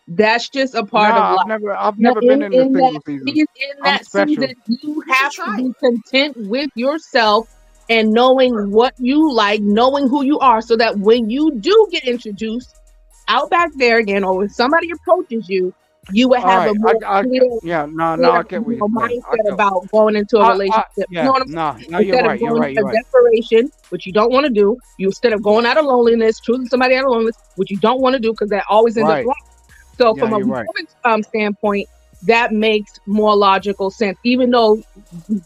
That's just a part of Nah, life. I've never been in a single season. In I'm that special. season, you should have try to be content with yourself and knowing what you like, knowing who you are, so that when you do get introduced out back there again, or when somebody approaches you, you will All have right, a more clear, yeah, no, I get what you you're know, saying. mindset about going into a relationship. Yeah, You know what I'm no, saying? no, you're Instead right, of you're going right, into desperation, which you don't want to do, instead of going out of loneliness, choosing somebody out of loneliness, which you don't want to do because that always ends up Right. wrong. So Yeah, from a you're right. woman's standpoint, that makes more logical sense. Even though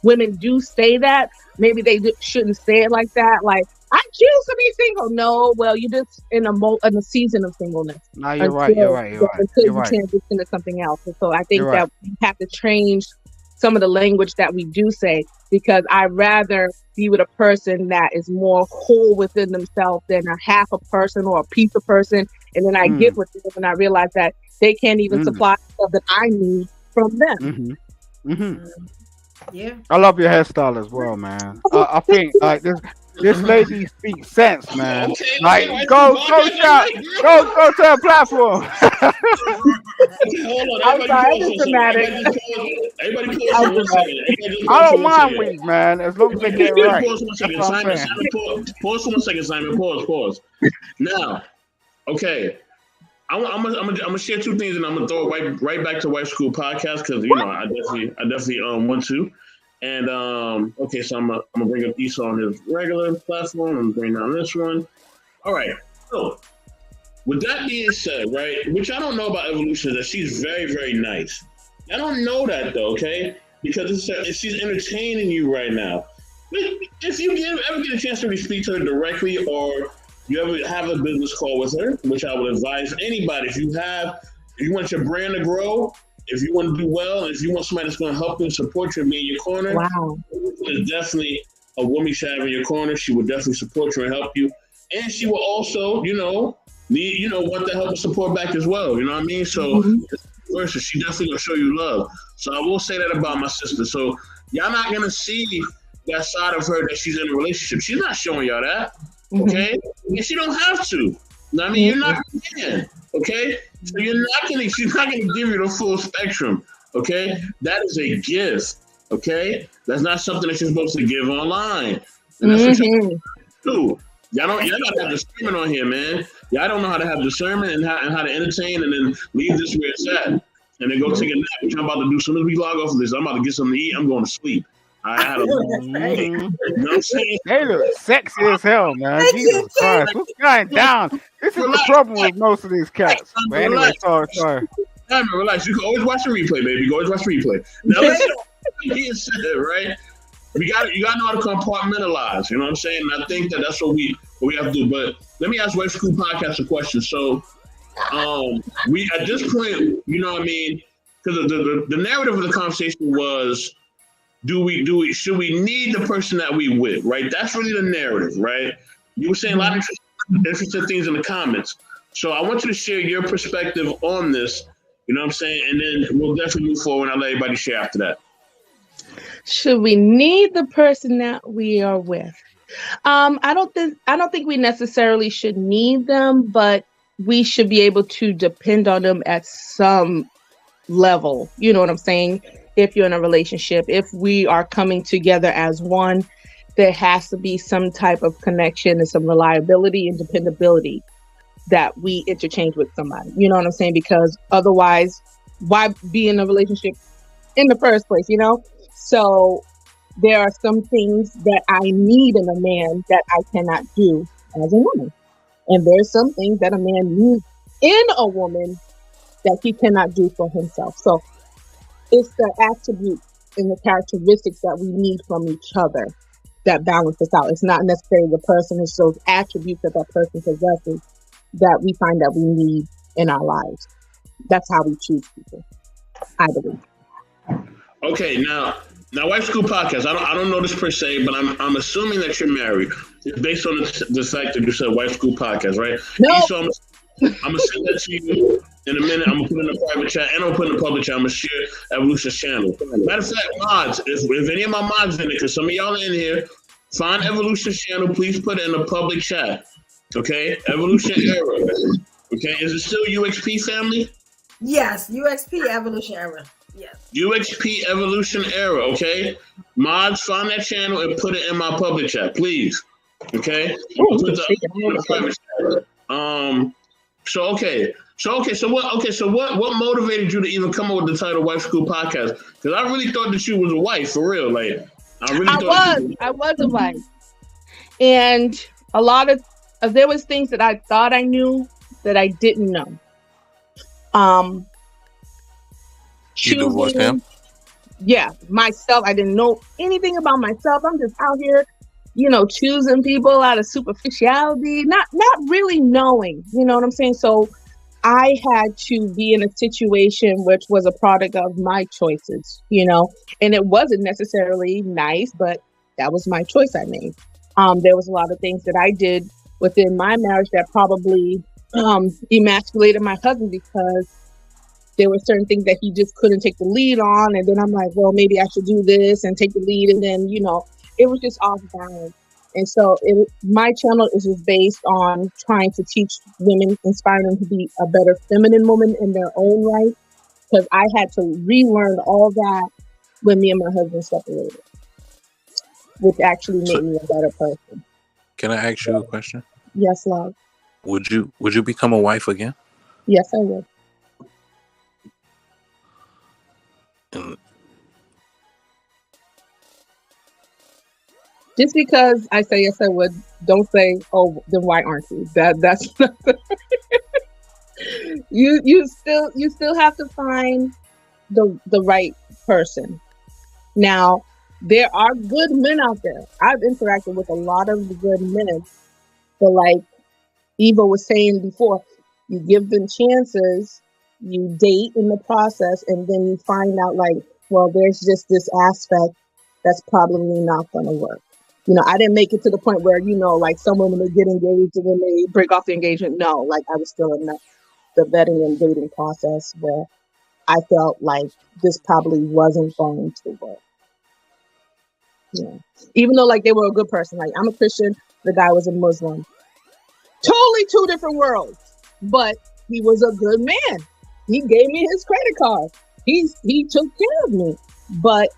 women do say that, maybe they shouldn't say it like that. Like, I choose to be single. No, well, you're just in a season of singleness. No, you're right, you're right. Until You're you right. transition to something else. And so I think You're that right. we have to change some of the language that we do say, because I'd rather be with a person that is more whole within themselves than a half a person or a piece of person. And then I get with them and I realize that they can't even supply stuff that I need from them. Yeah. I love your hairstyle as well, man. I think like this lady speaks sense, man. Like go to her platform. Hold on, I'm sorry, everybody it's dramatic. Everybody pause for 1 second. I don't mind weeds, man, as long as they get it right. Pause for 1 second. That's what I'm Simon, saying. pause for 1 second, Simon. Pause. Now, okay. I'm gonna share 2 things, and I'm gonna throw it right back to Wife School Podcast, because I definitely want to. And okay, so I'm gonna bring up Esau on his regular platform. I'm gonna bring down this one. All right. So with that being said, right, which I don't know about Evolution, that she's very, very nice. I don't know that though, okay? Because she's entertaining you right now. But if you ever get a chance to really speak to her directly, or you ever have a business call with her, which I would advise anybody, if you want your brand to grow, if you want to do well, and if you want somebody that's going to help you and support you and be in your corner, Wow. there's definitely a woman you should have in your corner. She will definitely support you and help you. And she will also, want the help and support back as well. You know what I mean? So, versa, she definitely going to show you love. So I will say that about my sister. So y'all not going to see that side of her that she's in a relationship. She's not showing y'all that. Okay? And she don't have to. You know what I mean? You're not going to. Okay? So she's not gonna give you the full spectrum. Okay? That is a gift. Okay? That's not something that you're supposed to give online. And that's what you do. Y'all gotta have discernment on here, man. Y'all don't know how to have discernment and how to entertain, and then leave this where it's at. And then go take a nap, which I'm about to do. As soon as we log off of this, I'm about to get something to eat. I'm going to sleep. I don't know. You know what I'm saying? They look sexy as hell, man. Jesus Christ, what's going down? This is the problem with most of these cats. But anyway, sorry. Hey, man, relax. You can always watch the replay, baby. You can always watch the replay. Now, listen, he said, right? You got to know how to compartmentalize. You know what I'm saying? And I think that's what we have to do. But let me ask Wife School Podcast a question. So, we at this point, you know what I mean? Because the narrative of the conversation was should we need the person that we with, right? That's really the narrative, right? You were saying a lot of interesting things in the comments. So I want you to share your perspective on this, you know what I'm saying? And then we'll definitely move forward and I'll let everybody share after that. Should we need the person that we are with? I don't think we necessarily should need them, but we should be able to depend on them at some level. You know what I'm saying? If you're in a relationship, if we are coming together as one, there has to be some type of connection and some reliability and dependability that we interchange with somebody. You know what I'm saying? Because otherwise, why be in a relationship in the first place, you know? So there are some things that I need in a man that I cannot do as a woman. And there's some things that a man needs in a woman that he cannot do for himself. So it's the attributes and the characteristics that we need from each other that balance us out. It's not necessarily the person, it's those attributes that person possesses that we find that we need in our lives. That's how we choose people, I believe. Okay, now Wife School Podcast. I don't know this per se, but I'm assuming that you're married based on the fact that you said Wife School Podcast, right? No. So I'm gonna send that to you in a minute. I'm gonna put it in a private chat and I'm gonna put it in a public chat. I'm gonna share Evolution's channel. Matter of fact, mods, if any of my mods in it, because some of y'all are in here, find Evolution's channel. Please put it in a public chat. Okay, Evolution Era. Okay, is it still UXP family? Yes, UXP Evolution Era. Yes. UXP Evolution Era, okay? Mods, find that channel and put it in my public chat, please. Okay? So what motivated you to even come up with the title Wife School Podcast? Because I really thought that you was a wife, for real. Like I was a wife. And a lot of there was things that I thought I knew that I didn't know. You divorced him? Yeah, myself. I didn't know anything about myself. I'm just out here, you know, choosing people out of superficiality, not really knowing, you know what I'm saying? So I had to be in a situation which was a product of my choices, you know, and it wasn't necessarily nice, but that was my choice I made. There was a lot of things that I did within my marriage that probably emasculated my husband because there were certain things that he just couldn't take the lead on. And then I'm like, well, maybe I should do this and take the lead. And then, you know, it was just off balance. And so my channel is just based on trying to teach women, inspire them to be a better feminine woman in their own right. Because I had to relearn all that when me and my husband separated, which actually made me a better person. Can I ask you a question? Yes, love. Would you become a wife again? Yes, I would. Just because I say yes, I would, don't say, oh, then why aren't you? That's you still have to find the right person. Now, there are good men out there. I've interacted with a lot of good men, but like Eva was saying before, you give them chances, you date in the process, and then you find out like, well, there's just this aspect that's probably not going to work. You know, I didn't make it to the point where, you know, like some women they get engaged and then they break off the engagement. No, like I was still in the vetting and dating process where I felt like this probably wasn't going to work. Yeah. Even though like they were a good person, like I'm a Christian, the guy was a Muslim. Totally two different worlds, but he was a good man. He gave me his credit card. He took care of me. But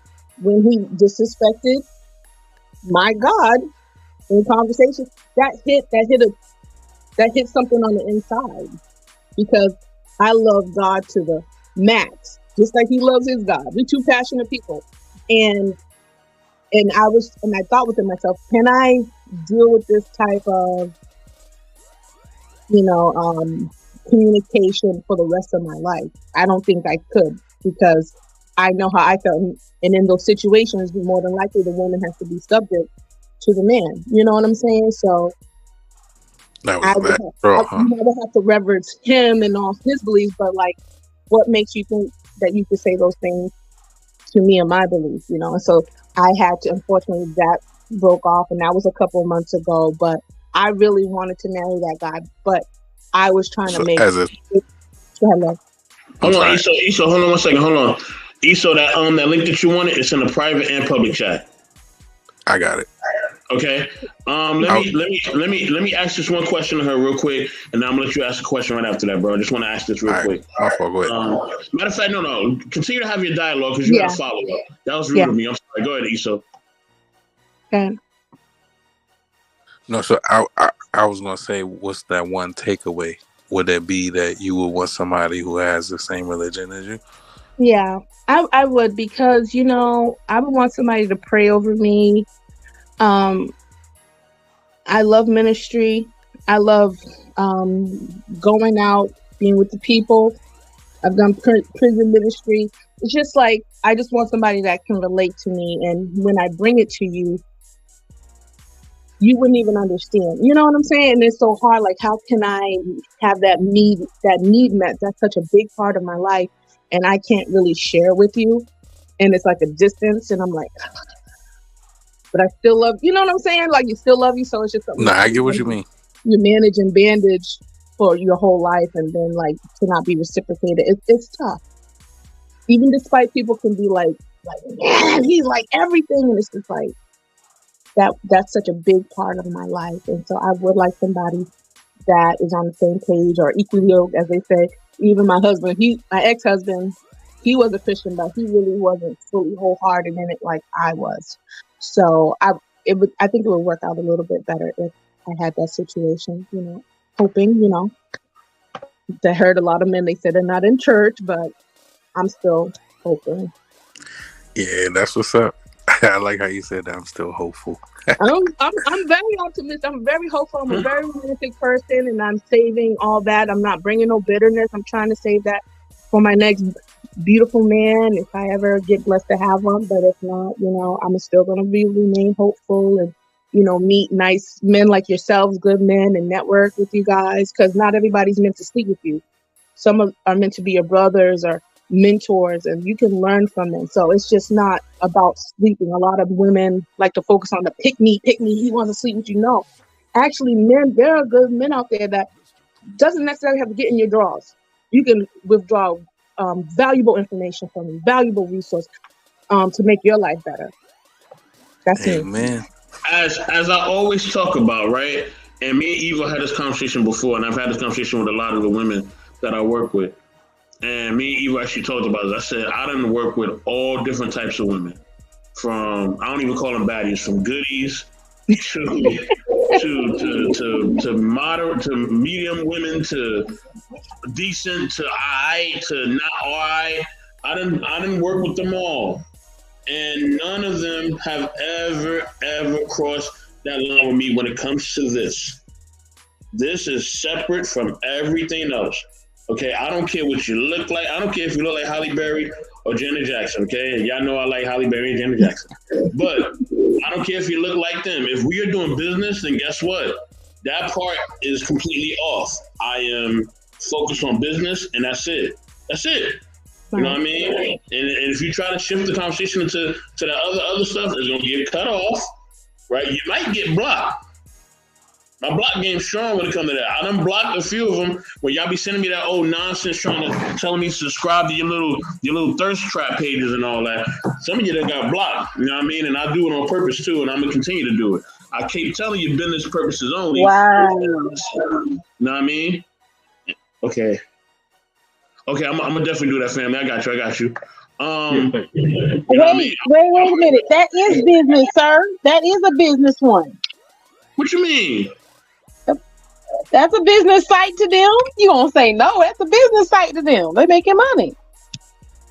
when he disrespected my God in conversation, that hit something on the inside, because I love God to the max, just like he loves his God. We're two passionate people. And I thought within myself, can I deal with this type of, you know, communication for the rest of my life? I don't think I could, because I know how I felt. And in those situations, more than likely the woman has to be subject to the man. You know what I'm saying? So I would have to reverence him and all his beliefs, but like, what makes you think that you could say those things to me and my belief, you know. And so I had to, unfortunately, that broke off, and that was a couple of months ago. But I really wanted to marry that guy, but I was trying to So make. as a, Hello. Hold on, sorry. Eso, hold on 1 second, hold on. Eso, that link that you wanted, it's in the private and public chat. I got it. Okay. Let me ask this one question to her real quick, and then I'm gonna let you ask a question right after that, bro. I just want to ask this real quick. My fault. Go ahead. Matter of fact, no. Continue to have your dialogue because you had a follow up. That was rude of me. I'm sorry. Go ahead, Eso. Okay. No, so I was gonna say, what's that one takeaway? Would it be that you would want somebody who has the same religion as you? Yeah, I would, because, you know, I would want somebody to pray over me. I love ministry. I love going out, being with the people. I've done prison ministry. It's just like, I just want somebody that can relate to me. And when I bring it to you, you wouldn't even understand. You know what I'm saying? And it's so hard. Like, how can I have that need met? That's such a big part of my life. And I can't really share with you. And it's like a distance. And I'm like, but I still love, you know what I'm saying? Like, you still love you. So it's just something. No, I get what you mean. You manage and bandage for your whole life, and then like to not be reciprocated. It's tough. Even despite people can be like, man, he's like everything. And it's just like, that's such a big part of my life. And so I would like somebody that is on the same page or equally yoked, as they say. Even my husband, my ex-husband, he was a Christian, but he really wasn't fully wholehearted in it like I was. So I think it would work out a little bit better if I had that situation, you know, hoping, you know. I heard a lot of men, they said they're not in church, but I'm still hoping. Yeah, that's what's up. I like how you said that. I'm still hopeful. I'm very optimistic. I'm very hopeful. I'm a very romantic person, and I'm saving all that. I'm not bringing no bitterness. I'm trying to save that for my next beautiful man, if I ever get blessed to have one. But if not, you know, I'm still going to remain hopeful and, you know, meet nice men like yourselves, good men, and network with you guys, because not everybody's meant to sleep with you. Some are meant to be your brothers or mentors, and you can learn from them. So it's just not about sleeping. A lot of women like to focus on the pick me, he wants to sleep with you. No, actually, men, there are good men out there that doesn't necessarily have to get in your drawers. You can withdraw valuable information from you, valuable resource to make your life better. That's it. Amen. As I always talk about, right? And me and Eva had this conversation before, and I've had this conversation with a lot of the women that I work with. And me and Eva actually talked about this. I said, I done work with all different types of women. From, I don't even call them baddies, from goodies to moderate, to medium women, to decent, to I, to not I. I done work with them all. And none of them have ever crossed that line with me when it comes to this. This is separate from everything else. Okay, I don't care what you look like. I don't care if you look like Halle Berry or Janet Jackson, okay? And y'all know I like Halle Berry and Janet Jackson. But I don't care if you look like them. If we are doing business, then guess what? That part is completely off. I am focused on business, and that's it. That's it. You know what I mean? And if you try to shift the conversation to the other stuff, it's going to get cut off, right? You might get blocked. My block game's strong when it comes to that. I done blocked a few of them where y'all be sending me that old nonsense telling me to subscribe to your little thirst trap pages and all that. Some of you that got blocked, you know what I mean? And I do it on purpose too, and I'm gonna continue to do it. I keep telling you business purposes only. Wow. You know what I mean? Okay, I'm gonna definitely do that, family. I got you. Wait a minute. That is business, sir. That is a business one. What you mean? That's a business site to them. You gonna say no? That's a business site to them. They making money.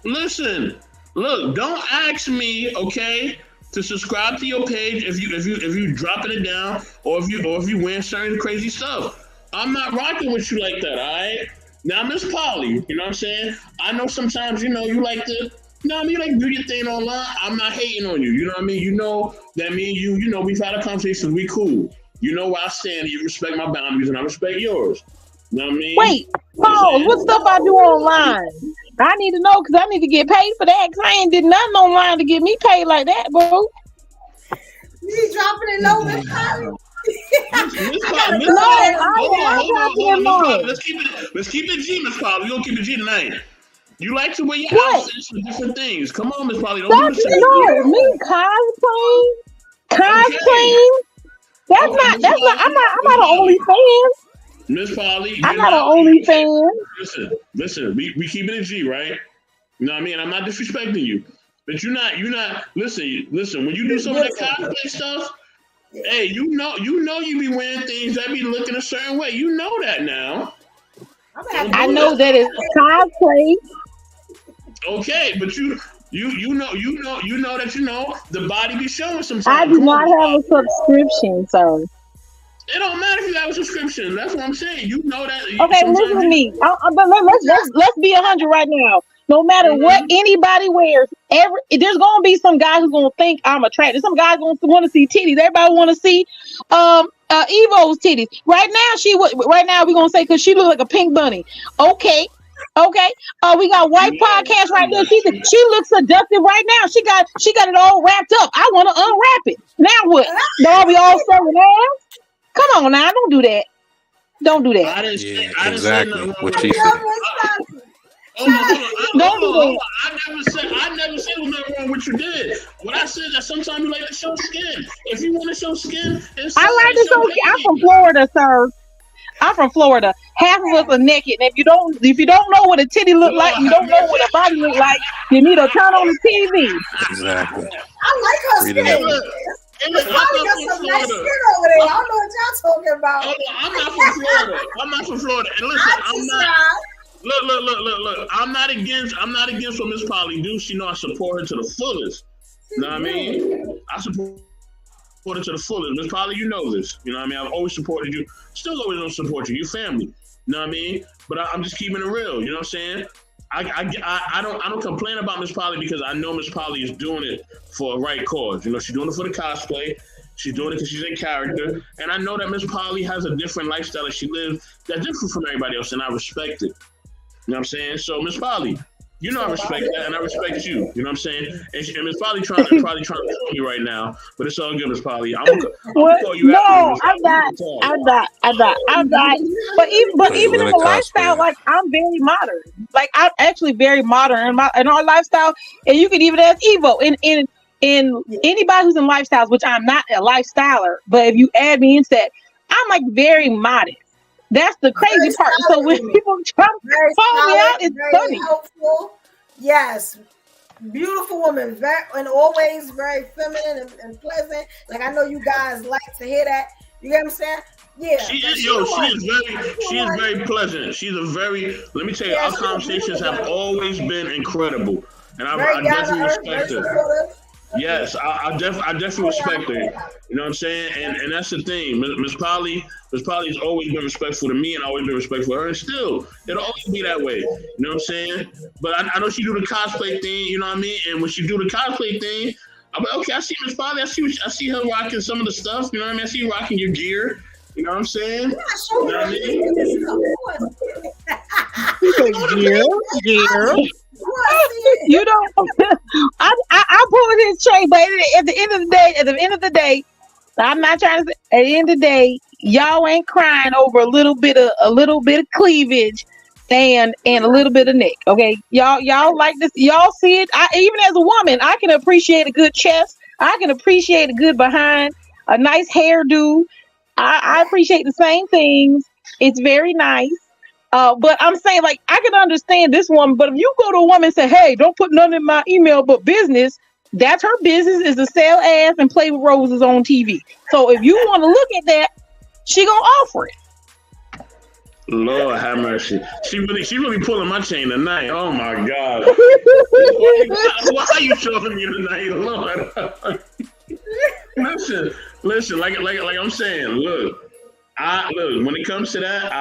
Listen, look, don't ask me, okay, to subscribe to your page if you dropping it down or if you wearing certain crazy stuff. I'm not rocking with you like that, all right? Now, Miss Polly, you know what I'm saying? I know sometimes, you know, you like to, you know what I mean, like do your thing online. I'm not hating on you, you know what I mean? You know that me and you know, we've had a conversation, we cool. You know where I stand, you respect my boundaries and I respect yours. You know what I mean? Wait, Paul, what stuff I do online? I need to know because I need to get paid for that. Because I ain't did nothing online to get me paid like that, bro. You dropping it low, Miss Polly? Let's keep it G, Miss Polly. We gonna keep it G tonight. You like to wear your outfits for different things. Come on, Miss Polly. Don't do the same thing. Me cosplaying. That's not. I'm not an OnlyFans. Miss Polly, I'm not an OnlyFans. Listen. We keep it a G, right? You know what I mean? I'm not disrespecting you, but you're not. Listen. When you do some of that cosplay stuff, hey, you know, you be wearing things that be looking a certain way. You know that now. I know that it's cosplay. Okay, but you know that the body be showing sometimes. I do not have a subscription, so. It don't matter if you have a subscription. That's what I'm saying. You know that. Okay, listen to me. But let's be 100 right now. No matter what anybody wears, there's gonna be some guy who's gonna think I'm attractive. Some guys gonna want to see titties. Everybody want to see Evo's titties. Right now we're gonna say because she looks like a pink bunny. Okay. We got white podcast right there. She looks seductive right now. She got it all wrapped up. I want to unwrap it. Now what? Now we all serving ass? Come on now, don't do that. Don't do that. I didn't say what she said. Don't do that. I never said there was nothing wrong with what you did. What I said is that sometimes you like to show skin. If you want to show skin, I like to show skin. I'm from Florida, sir. I'm from Florida. Half of us are naked. And if you don't know what a titty look like, you don't know what a body look like, you need to turn on the TV. Exactly. I like her skin. It's probably got some nice skin over there. I don't know what y'all talking about. I'm not from Florida. And listen, Look. I'm not against what Miss Polly do. She know I support her to the fullest. You know what I mean? I support her to the fullest. Miss Polly, you know this. You know what I mean? I've always supported you. Still always gonna support you. You family. You know what I mean? But I'm just keeping it real. You know what I'm saying? I don't complain about Miss Polly because I know Miss Polly is doing it for a right cause. You know, she's doing it for the cosplay. She's doing it because she's in character. And I know that Miss Polly has a different lifestyle that she lives that's different from everybody else, and I respect it. You know what I'm saying? So, Miss Polly, you know I respect that, and I respect you. You know what I'm saying? And Miss Polly trying to kill me right now, but it's all good, Miss Polly. I'm gonna call you no, I'm not. But even in the lifestyle, like I'm very modern. Like I'm actually very modern in our lifestyle, and you can even ask Evo in anybody who's in lifestyles, which I'm not a lifestyler. But if you add me into that, I'm like very modest. That's the crazy part. So when people try to call me out, it's funny. Helpful. Yes. Beautiful woman. And always very feminine and pleasant. Like I know you guys like to hear that. You get what I'm saying? Yeah. She is very pleasant. Let me tell you, our conversations have always been incredible. And I definitely respect her. Yes, I definitely respect her. You know what I'm saying? And that's the thing. Miss Polly has always been respectful to me and always been respectful to her. And still, it'll always be that way. You know what I'm saying? But I know she do the cosplay thing, you know what I mean? And when she do the cosplay thing, I'm like, okay, I see Miss Polly. I see her rocking some of the stuff. You know what I mean? I see you rocking your gear. You know what I'm saying? You know what I mean? Gear. You don't. I pull his tray, but at the end of the day, I'm not trying to say. At the end of the day, y'all ain't crying over a little bit of cleavage and a little bit of neck. Okay, y'all like this. Y'all see it. Even as a woman, I can appreciate a good chest. I can appreciate a good behind, a nice hairdo. I appreciate the same things. It's very nice. But I'm saying, like, I can understand this woman, but if you go to a woman and say, hey, don't put nothing in my email but business, that's her business is to sell ass and play with roses on TV. So if you want to look at that, she gonna offer it. Lord have mercy. She really pulling my chain tonight. Oh my God. Why are you showing me tonight, Lord? Listen, like I'm saying, look, when it comes to that,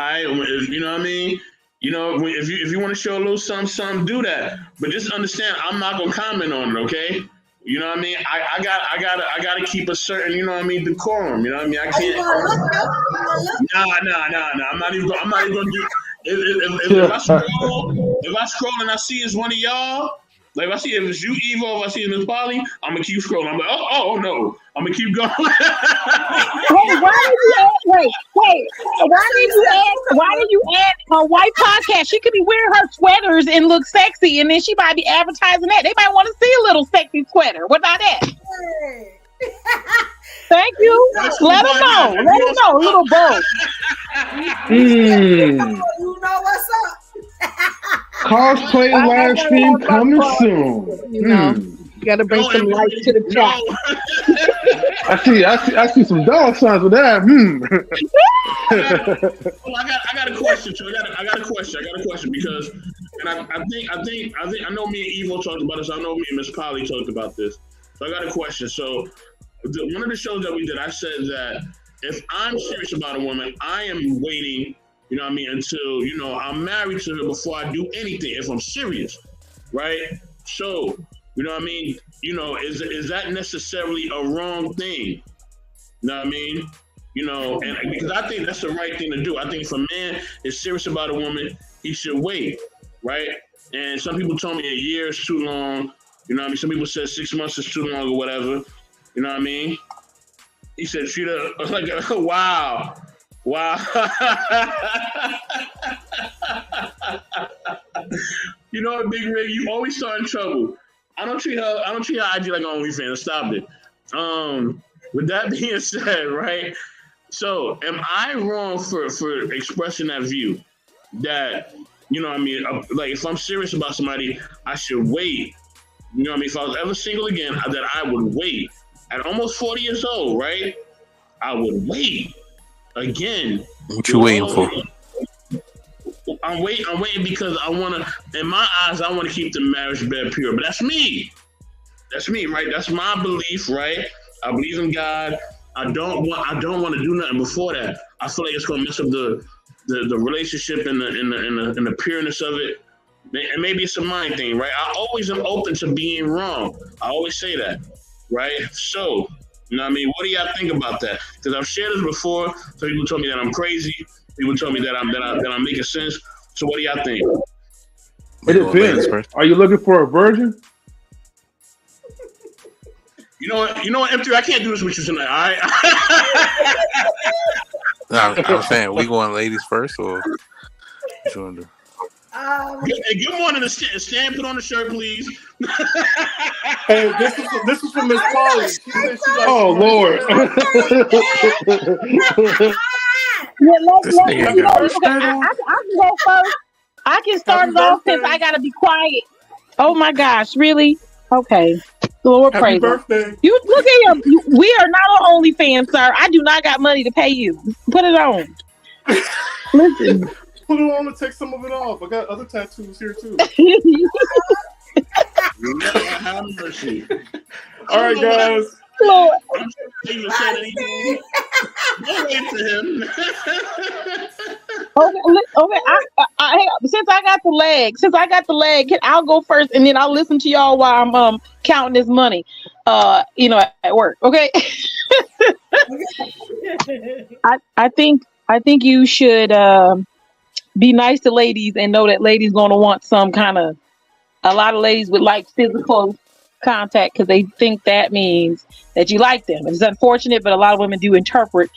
you know what I mean? You know, if you want to show a little something, do that. But just understand, I'm not gonna comment on it, okay? You know what I mean? I gotta keep a certain, you know what I mean, decorum. You know what I mean? I can't. Nah. I'm not even gonna do. If I scroll, if I scroll and I see it's one of y'all, like if I see if it's you, Evo, if I see it's Miss Polly, I'm gonna keep scrolling. I'm like, oh no, I'm gonna keep going. Wait, why did you add a white podcast? She could be wearing her sweaters and look sexy, and then she might be advertising that. They might want to see a little sexy sweater. What about that? Thank you. Let them know. Little bow. You know what's up. Cosplay live stream coming soon. You know, you got to bring some light to the chat. I see some dollar signs with that. Well, I got a question. So I got a question because, and I know me and Evo talked about this. I know me and Miss Polly talked about this. So I got a question. So one of the shows that we did, I said that if I'm serious about a woman, I am waiting, you know what I mean, until, you know, I'm married to her before I do anything, if I'm serious, right? So, you know what I mean? You know, is that necessarily a wrong thing? You know what I mean? You know, and because I think that's the right thing to do. I think if a man is serious about a woman, he should wait, right? And some people told me a year is too long. You know what I mean? Some people said 6 months is too long or whatever. You know what I mean? He said, treat her like a, wow. You know what, Big Rig? You always start in trouble. I don't treat her IG like OnlyFans. Stop it. With that being said, right? So, am I wrong for expressing that view that, you know what I mean, like if I'm serious about somebody, I should wait. You know what I mean? If I was ever single again, that I would wait. At almost 40 years old, right? I would wait again. What you waiting for? I'm waiting because I want to, in my eyes, I want to keep the marriage bed pure. But that's me. That's me, right? That's my belief, right? I believe in God. I don't want to do nothing before that. I feel like it's gonna mess up the relationship and the pureness of it. And maybe it's a mind thing, right? I always am open to being wrong. I always say that, right? So, you know what I mean? What do y'all think about that? Because I've shared this before. Some people told me that I'm crazy. People told me that I'm making sense. So what do y'all think? It depends. Are you looking for a virgin? You know what, M3, I can't do this with you tonight, all right? I'm saying, we going ladies first, or what you want to do? Good morning, Stan, put on the shirt, please. Hey, this is from Miss Polly. Oh, Lord. I can go first. I can start it off since I got to be quiet. Oh, my gosh, really? Okay. Lord Happy praise birthday. You look at him. We are not on OnlyFans, sir. I do not got money to pay you. Put it on. Listen. Put it on and take some of it off. I got other tattoos here too. Have mercy. All right, guys. Lord. Okay, Since I got the leg, I'll go first, and then I'll listen to y'all while I'm counting this money. At work. Okay. I think you should be nice to ladies and know that ladies gonna want some kind of. A lot of ladies would like physical contact because they think that means that you like them. It's unfortunate, but a lot of women do interpret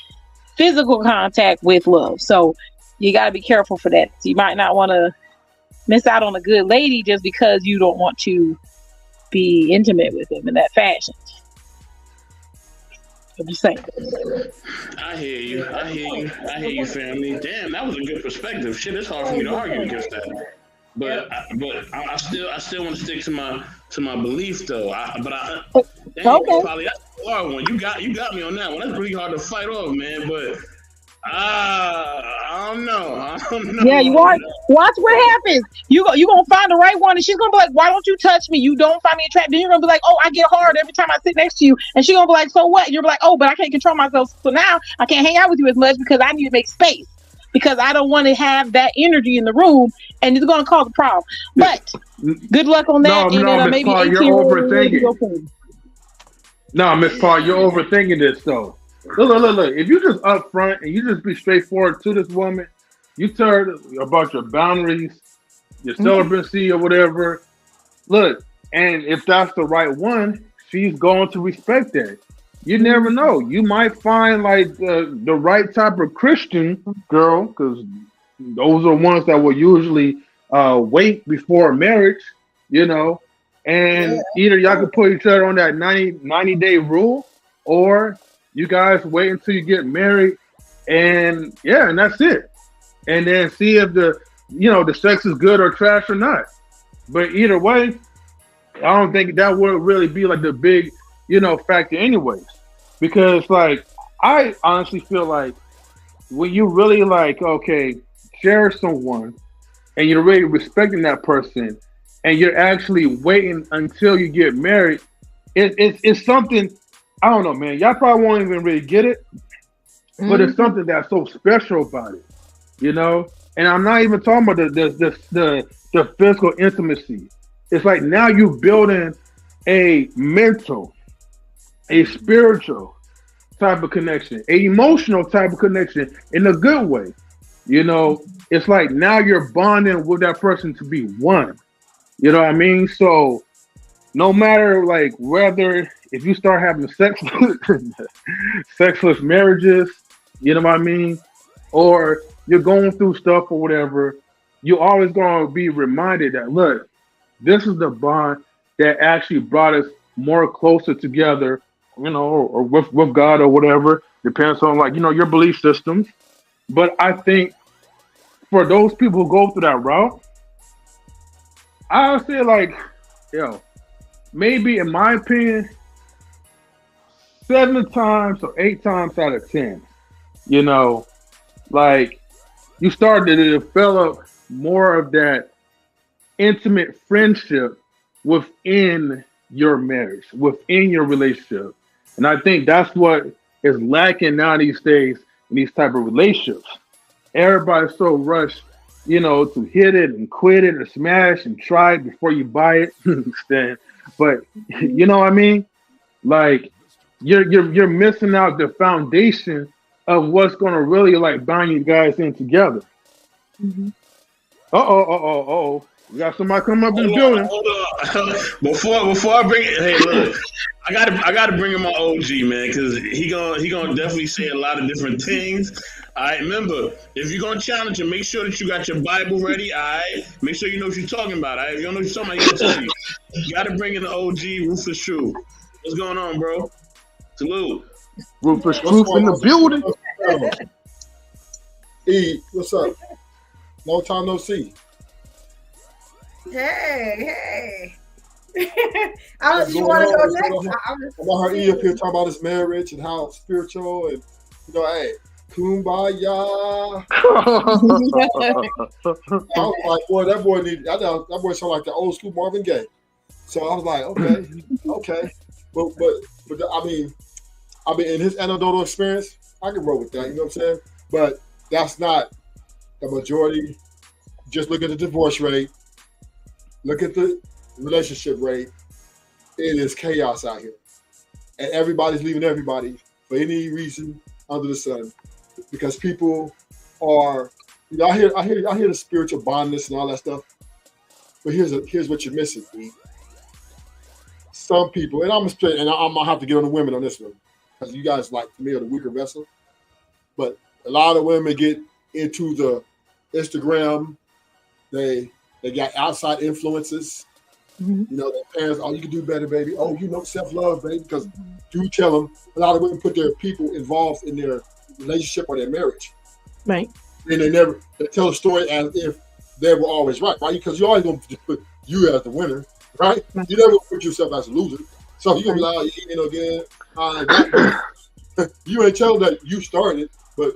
physical contact with love. So you got to be careful for that. So you might not want to miss out on a good lady just because you don't want to be intimate with them in that fashion. I'm just saying. I hear you, family. Damn, that was a good perspective. Shit, it's hard for me to argue against that. But I still want to stick to my belief though. Probably that's a hard one. You got me on that one. That's really hard to fight off, man. But I don't know. Yeah, you watch what happens. You gonna find the right one, and she's gonna be like, "Why don't you touch me? You don't find me attractive." Then you're gonna be like, "Oh, I get hard every time I sit next to you," and she's gonna be like, "So what?" You're like, "Oh, but I can't control myself, so now I can't hang out with you as much because I need to make space." Because I don't want to have that energy in the room, and it's going to cause a problem. But good luck on that. No, Miss Paul, you're overthinking. No, Miss Paul, you're overthinking this though. Look. If you just upfront and you just be straightforward to this woman, you tell her about your boundaries, your celibacy or whatever. Look, and if that's the right one, she's going to respect that. You never know. You might find like the right type of Christian girl, because those are ones that will usually wait before marriage, you know. And either y'all can put each other on that 90-day rule, or you guys wait until you get married, and yeah, and that's it. And then see if the sex is good or trash or not. But either way, I don't think that would really be like the big, factor anyways. Because like I honestly feel like when you really like, okay, cherish someone and you're really respecting that person and you're actually waiting until you get married, it's something, I don't know, man. Y'all probably won't even really get it, but it's something that's so special about it, And I'm not even talking about the physical intimacy. It's like now you're building a mental, a spiritual type of connection, a emotional type of connection in a good way. It's like now you're bonding with that person to be one. You know what I mean? So no matter like whether if you start having sexless marriages, you know what I mean? Or you're going through stuff or whatever, you're always going to be reminded that, look, this is the bond that actually brought us more closer together, or with God or whatever. Depends on like, your belief systems. But I think for those people who go through that route, I would say like, maybe in my opinion, 7 times or 8 times out of 10, like you start to develop more of that intimate friendship within your marriage, within your relationship. And I think that's what is lacking now these days in these type of relationships. Everybody's so rushed, to hit it and quit it or smash and try it before you buy it. But you know what I mean? Like you're missing out the foundation of what's gonna really like bind you guys in together. Mm-hmm. We got somebody come up in the building. Hold on. Before I bring it, hey, look, I gotta bring in my OG, man, because he gonna definitely say a lot of different things. All right, remember, if you're gonna challenge him, make sure that you got your Bible ready. All right, make sure you know what you're talking about. All right, if you don't know what you're talking about, you gotta bring in the OG Rufus True. What's going on, bro? Salute. Rufus True in the building. E, what's up? Long time no see. Hey. I don't. You want to go next? About her E up here talking about his marriage and how spiritual and hey, kumbaya. I was like, boy, that boy sound like the old school Marvin Gaye. So I was like, okay, but I mean, in his anecdotal experience, I can roll with that. You know what I'm saying? But that's not the majority. Just look at the divorce rate. Look at the relationship rate. It is chaos out here. And everybody's leaving everybody for any reason under the sun. Because people are, I hear the spiritual bondness and all that stuff. But here's what you're missing, E. Some people, and I'm gonna have to get on the women on this one, because you guys like me are the weaker vessel. But a lot of women get into the Instagram. They got outside influences. Mm-hmm. Their parents, you can do better, baby. Self-love, baby. Because you tell them, a lot of women put their people involved in their relationship or their marriage. Right. And they tell a story as if they were always right? Because you're always going to put you as the winner, right? You never put yourself as a loser. So you're going to be like, again. You ain't telling that you started, but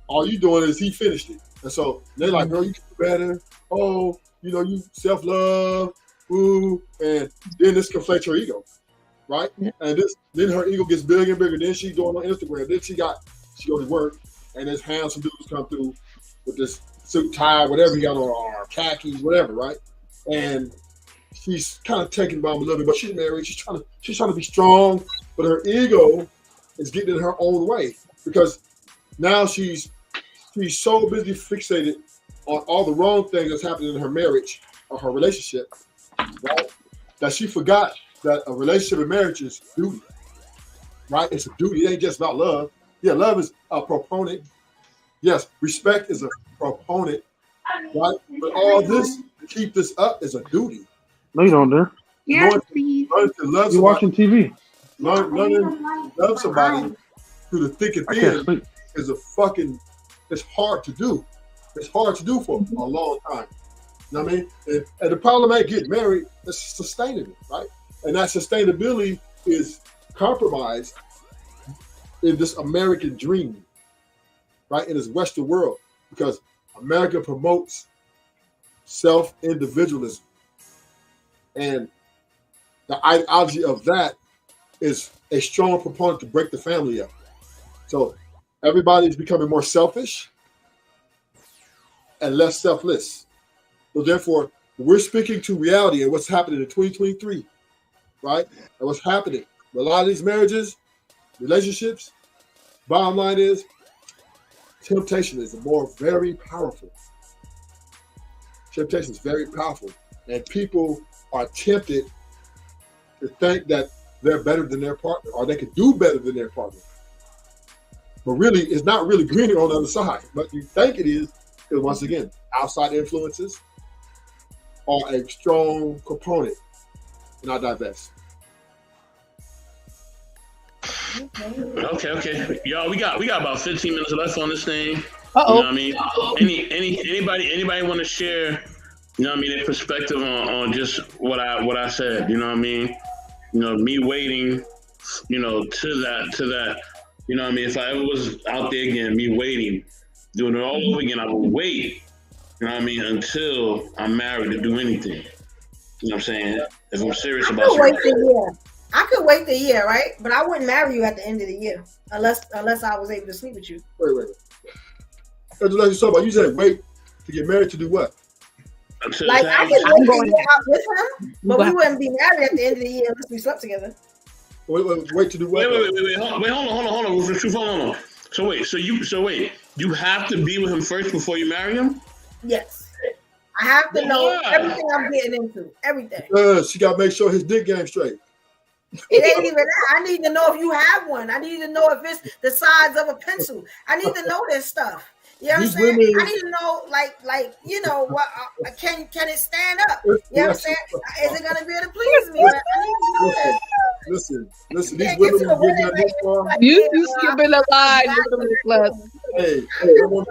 all you doing is he finished it. And so they're like, girl, you can do better. Oh, you self-love, ooh, and then this conflates her ego, right? Yeah. And then her ego gets bigger and bigger. Then she's going on Instagram. Then she goes to work, and this handsome dudes come through with this suit, tie, whatever he got on, or khakis, whatever, right? And she's kind of taken by him a little bit, but she's married. She's trying to be strong, but her ego is getting in her own way because now she's so busy fixated on all the wrong things that's happening in her marriage of her relationship, right? That she forgot that a relationship and marriage is duty, right? It's a duty. It ain't just about love. Yeah, love is a proponent. Yes, respect is a proponent, right? But all this to keep this up is a duty. No, you don't, there. Yes, please. Learn to love You're watching somebody. TV. Learning to love somebody through the thick and I can't thin sleep. is it's hard to do. It's hard to do for a long time. You know what I mean? And the problem ain't getting married, it's sustaining it, right? And that sustainability is compromised in this American dream, right? In this Western world, because America promotes self-individualism. And the ideology of that is a strong proponent to break the family up. So everybody's becoming more selfish and less selfless. So therefore, we're speaking to reality and what's happening in 2023, right? And what's happening. A lot of these marriages, relationships, bottom line is temptation is very powerful. Temptation is very powerful. And people are tempted to think that they're better than their partner or they can do better than their partner. But really, it's not really greener on the other side. But you think it is, because once again, outside influences are a strong component in our divest. Okay. Y'all, we got about 15 minutes left on this thing. Uh-oh. You know what I mean? Anybody want to share, you know what I mean, their perspective on just what I said, you know what I mean? You know, me waiting, you know, to that, you know what I mean? If I ever was out there again, me waiting, doing it all over again, I would wait, you know what I mean, until I'm married to do anything. You know what I'm saying? If I'm serious about something. I could wait the year, right? But I wouldn't marry you at the end of the year unless I was able to sleep with you. Wait. You said wait to get married to do what? Like I could wait the year out with him, but we wouldn't be married at the end of the year unless we slept together. Wait to do what? Wait, hold on. So you have to be with him first before you marry him? Yes. I have to know everything I'm getting into. Everything. She got to make sure his dick game straight. It ain't even that. I need to know if you have one. I need to know if it's the size of a pencil. I need to know this stuff. You know what I'm saying? I need to know, like, you know, what can it stand up? You know what I'm saying? Is it gonna be able to please me? I need to know this. Listen. These women are getting that new car. You skipping a line, Mr. Plus. Hey, they want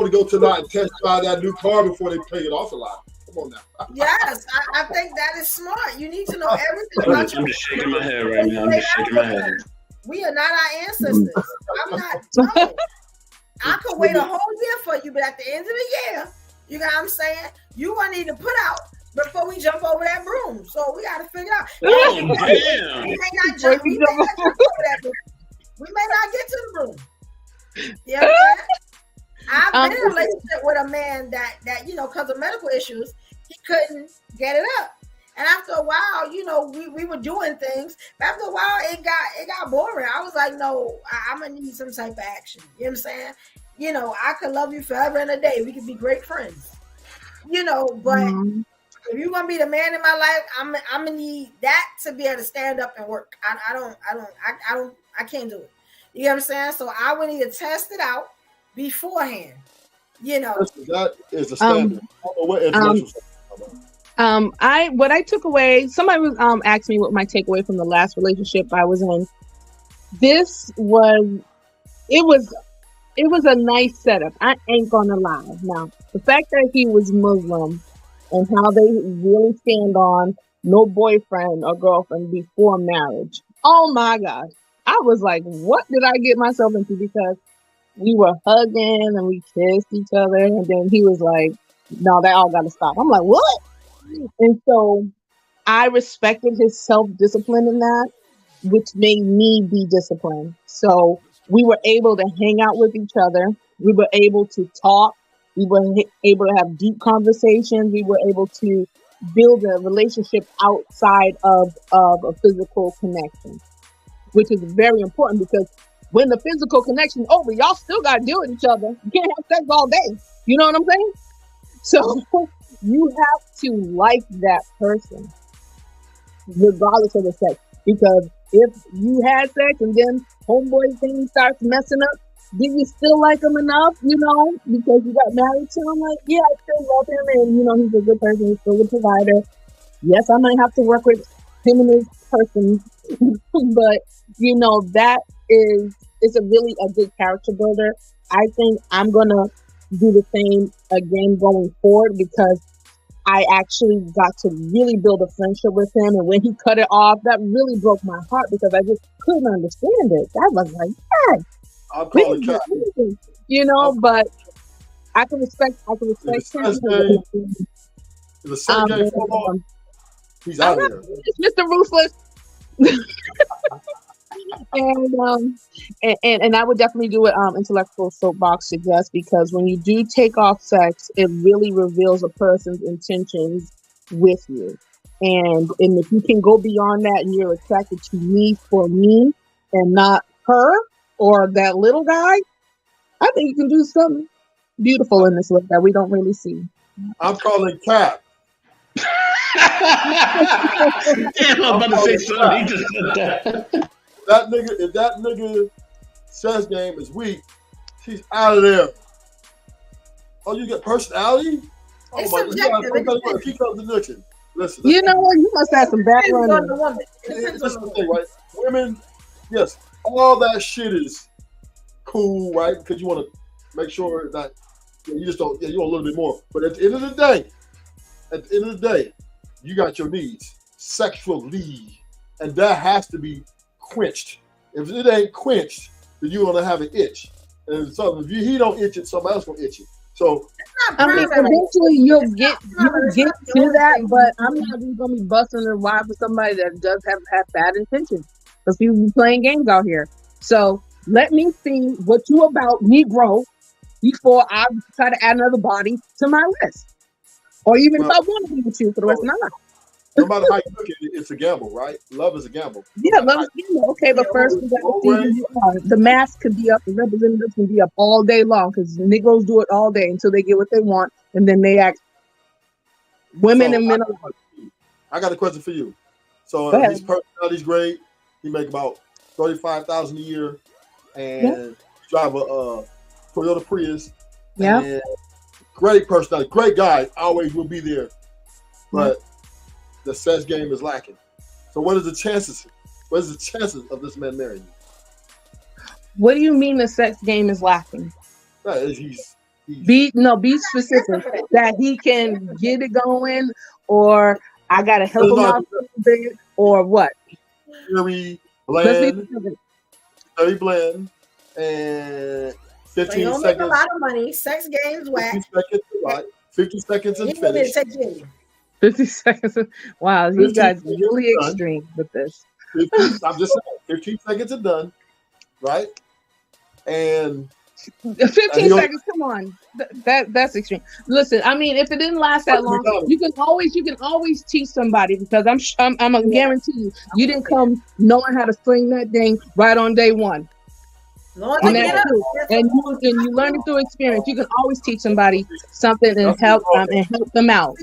to go tonight and test drive that new car before they take it off a lot. Come on now. Yes, I think that is smart. You need to know everything about I'm just shaking my head right now. We are not our ancestors. I'm not. No. I could wait a whole year for you, but at the end of the year, you know what I'm saying? You gonna need to put out before we jump over that broom. So we got to figure out. Oh, damn. We may not jump over that broom. We may not get to the broom. You know what I'm saying? I've been in a relationship with a man that you know, because of medical issues, he couldn't get it up. And after a while, you know, we were doing things. But after a while, it got boring. I was like, no, I'm gonna need some type of action. You know what I'm saying? You know, I could love you forever and a day. We could be great friends. You know, but if you're gonna be the man in my life, I'm gonna need that to be able to stand up and work. I can't do it. You know what I'm saying? So I would need to test it out beforehand. You know, that is a standard. I don't know what intellectual what I took away, somebody was asked me what my takeaway from the last relationship I was in. It was a nice setup. I ain't gonna lie. Now, the fact that he was Muslim and how they really stand on no boyfriend or girlfriend before marriage. Oh my gosh. I was like, what did I get myself into? Because we were hugging and we kissed each other, and then he was like, no, that all gotta stop. I'm like, what? And so I respected his self-discipline in that, which made me be disciplined. So we were able to hang out with each other. We were able to talk. We were able to have deep conversations. We were able to build a relationship outside of a physical connection, which is very important, because when the physical connection is over, y'all still got to deal with each other. You can't have sex all day. You know what I'm saying? So you have to like that person, regardless of the sex. Because if you had sex and then homeboy thing starts messing up, do you still like him enough, because you got married to him? Like, yeah, I still love him, and he's a good person, he's still a provider. Yes, I might have to work with him and his person, but that is a really a good character builder. I think I'm gonna do the same again going forward, because I actually got to really build a friendship with him, and when he cut it off, that really broke my heart because I just couldn't understand it. I was like, yeah, I'm calling Cap. but I can respect him. The sex game football, he's out of here. It's Mr. Ruthless. And I would definitely do what intellectual soapbox suggests, because when you do take off sex, it really reveals a person's intentions with you. And if you can go beyond that and you're attracted to me for me and not her or that little guy, I think you can do something beautiful in this life that we don't really see. I'm calling Cap. Yeah, I'm about to say something. He just said that. If that nigga sex game is weak, she's out of there. Oh, you get personality? Oh It's my subjective. God. Keep up the nixon. Listen. You know what? You must have some background. on the woman. Depends This is on the the thing, woman. right? Women, yes, all that shit is cool, right? Because you want to make sure that you just don't, you want a little bit more. But at the end of the day, you got your needs sexually, and that has to be quenched. If it ain't quenched, then you're gonna have an itch, and so if he don't itch it, somebody else gonna itch it. So I mean, eventually you'll get to that, but I'm not just gonna be busting a wide for somebody that does have bad intentions, because people be playing games out here. So let me see what you about, Negro, before I try to add another body to my list, or even if I want to be with you for the rest of my life. no matter how you look at it, it's a gamble, right? Love is a gamble. Yeah, love is gamble. Okay, but first we got to see who you are. The mask could be up, the representatives can be up all day long, because Negroes do it all day until they get what they want, and then they act. Women and men. I got a question for you. So his personality's great. He make about $35,000 a year, and drive a Toyota Prius. Yeah. And great personality, great guy. Always will be there, but the sex game is lacking. So what is the chances? What is the chances of this man marrying you? What do you mean the sex game is lacking? Be specific that he can get it going, or I gotta help him out a little bit, or what? Very bland, and 15 don't seconds. make a lot of money. Sex games, whack. 50 seconds and finish. 50 seconds. Wow, you guys really extreme with this. I'm just saying, 15 seconds and done, right? And 15 seconds. Come on, that's extreme. Listen, I mean, if it didn't last that long, you can always teach somebody, because I'm gonna guarantee you didn't come knowing how to sling that thing right on day one. And you learn it through experience. You can always teach somebody something and help them out.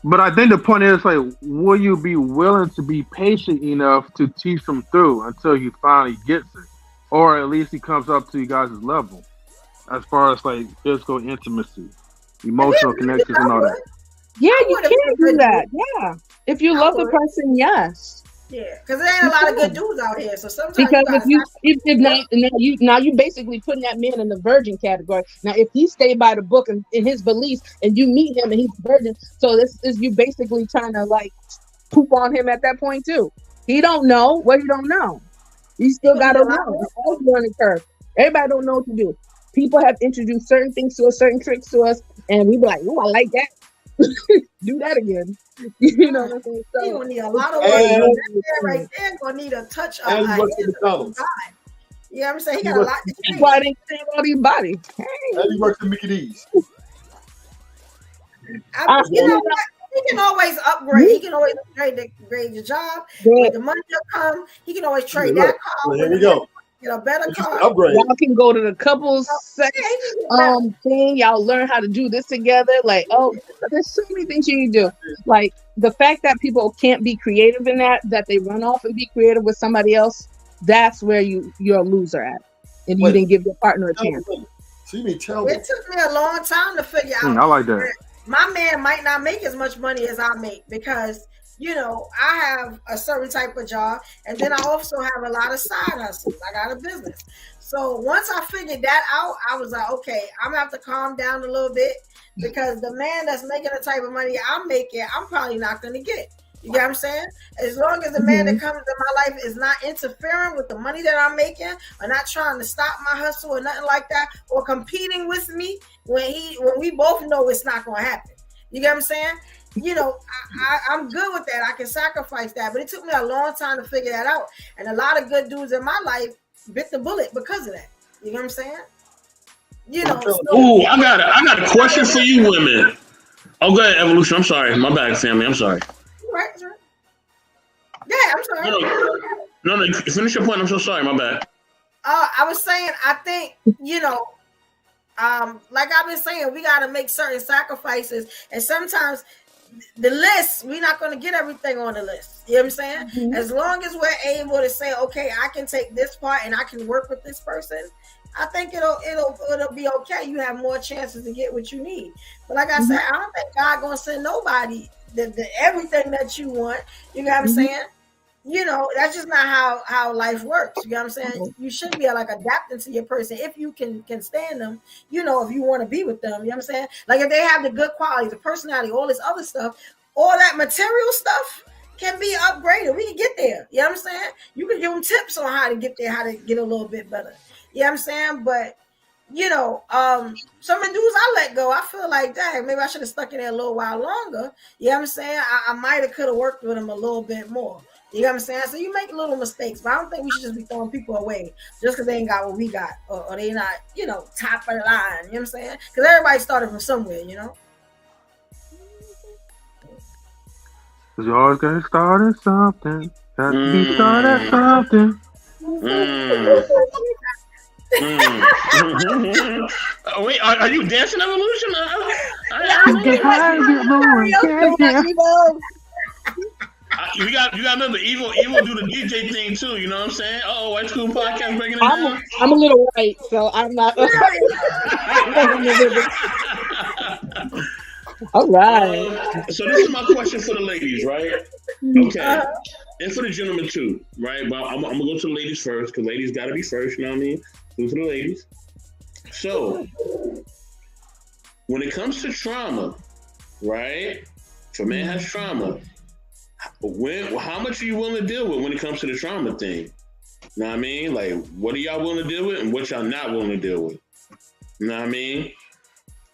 But I think the point is, like, will you be willing to be patient enough to teach him through until he finally gets it, or at least he comes up to you guys' level, as far as like physical intimacy, emotional connections, and all that. Yeah, you can do that. Yeah, if you love the person, yes. Yeah, because there ain't a lot of good dudes out here. So sometimes because you basically putting that man in the virgin category. Now, if he stayed by the book and in his beliefs, and you meet him and he's virgin, so this is you basically trying to like poop on him at that point too. He don't know what he don't know. You still gotta know. It's always learning curve. Everybody don't know what to do. People have introduced certain things to us, certain tricks to us, and we be like, "Oh, I like that." Do that again. You know what I'm saying? So, you're gonna need a lot of work. That right there gonna need a touch of God. You know what I'm saying? He got a lot to do. Why they say all these bodies? And he works at Mickey D's. You know what? He can always upgrade. He can always upgrade the job. When the money will come, he can always trade that car. Here we go. Get a better car. Upgrade. Y'all can go to the couples sex Yeah, he can get better. thing. Y'all learn how to do this together. Like, oh, there's so many things you can do. Like the fact that people can't be creative in that they run off and be creative with somebody else. That's where you're a loser at, and you Wait. didn't give your partner a chance. So you mean tell me? It took me a long time to figure out. I like that. My man might not make as much money as I make because, you know, I have a certain type of job, and then I also have a lot of side hustles. I got a business. So once I figured that out, I was like, okay, I'm gonna have to calm down a little bit because the man that's making the type of money I'm making, I'm probably not gonna get. You get what I'm saying? As long as the man that comes into my life is not interfering with the money that I'm making, or not trying to stop my hustle or nothing like that, or competing with me when we both know it's not gonna happen. You get what I'm saying? You know, I'm good with that. I can sacrifice that, but it took me a long time to figure that out. And a lot of good dudes in my life bit the bullet because of that. You know what I'm saying? You know. Ooh, I got a question for you, women. Oh, go ahead, Evolution. I'm sorry. My bad, family. I'm sorry. Right. Yeah, I'm sorry. No, finish your point. I'm so sorry. My bad. I was saying, I think, you know, like I've been saying, we got to make certain sacrifices, and sometimes the list, we're not going to get everything on the list. You know what I'm saying? Mm-hmm. As long as we're able to say, okay, I can take this part and I can work with this person, I think it'll be okay. You have more chances to get what you need. But like I said, I don't think God gonna send nobody the everything that you want. You know what I'm saying? You know, that's just not how life works. You know what I'm saying? You should be like adapting to your person if you can stand them, you know, if you want to be with them. You know what I'm saying? Like if they have the good qualities, the personality, all this other stuff, all that material stuff can be upgraded. We can get there. You know what I'm saying? You can give them tips on how to get there, how to get a little bit better. You know what I'm saying? But, you know, some of the dudes I let go, I feel like, dang, maybe I should have stuck in there a little while longer. You know what I'm saying? I might have could have worked with them a little bit more. You know what I'm saying? So you make little mistakes, but I don't think we should just be throwing people away just because they ain't got what we got, or they not, you know, top of the line. You know what I'm saying? Because everybody started from somewhere, you know? You always got to start at something. Got to be started at something. Oh, wait, are you dancing, Evolution? You got to remember, Evil do the DJ thing too. You know what I'm saying? Oh, White School Podcast breaking it down. I'm a little white, so I'm not. All right. So this is my question for the ladies, right? Okay. And for the gentlemen too, right? But I'm gonna go to the ladies first because ladies gotta be first. You know what I mean? Go to the ladies. So when it comes to trauma, right? If a man has trauma, how much are you willing to deal with when it comes to the trauma thing? You know what I mean? Like, what are y'all willing to deal with and what y'all not willing to deal with? You know what I mean?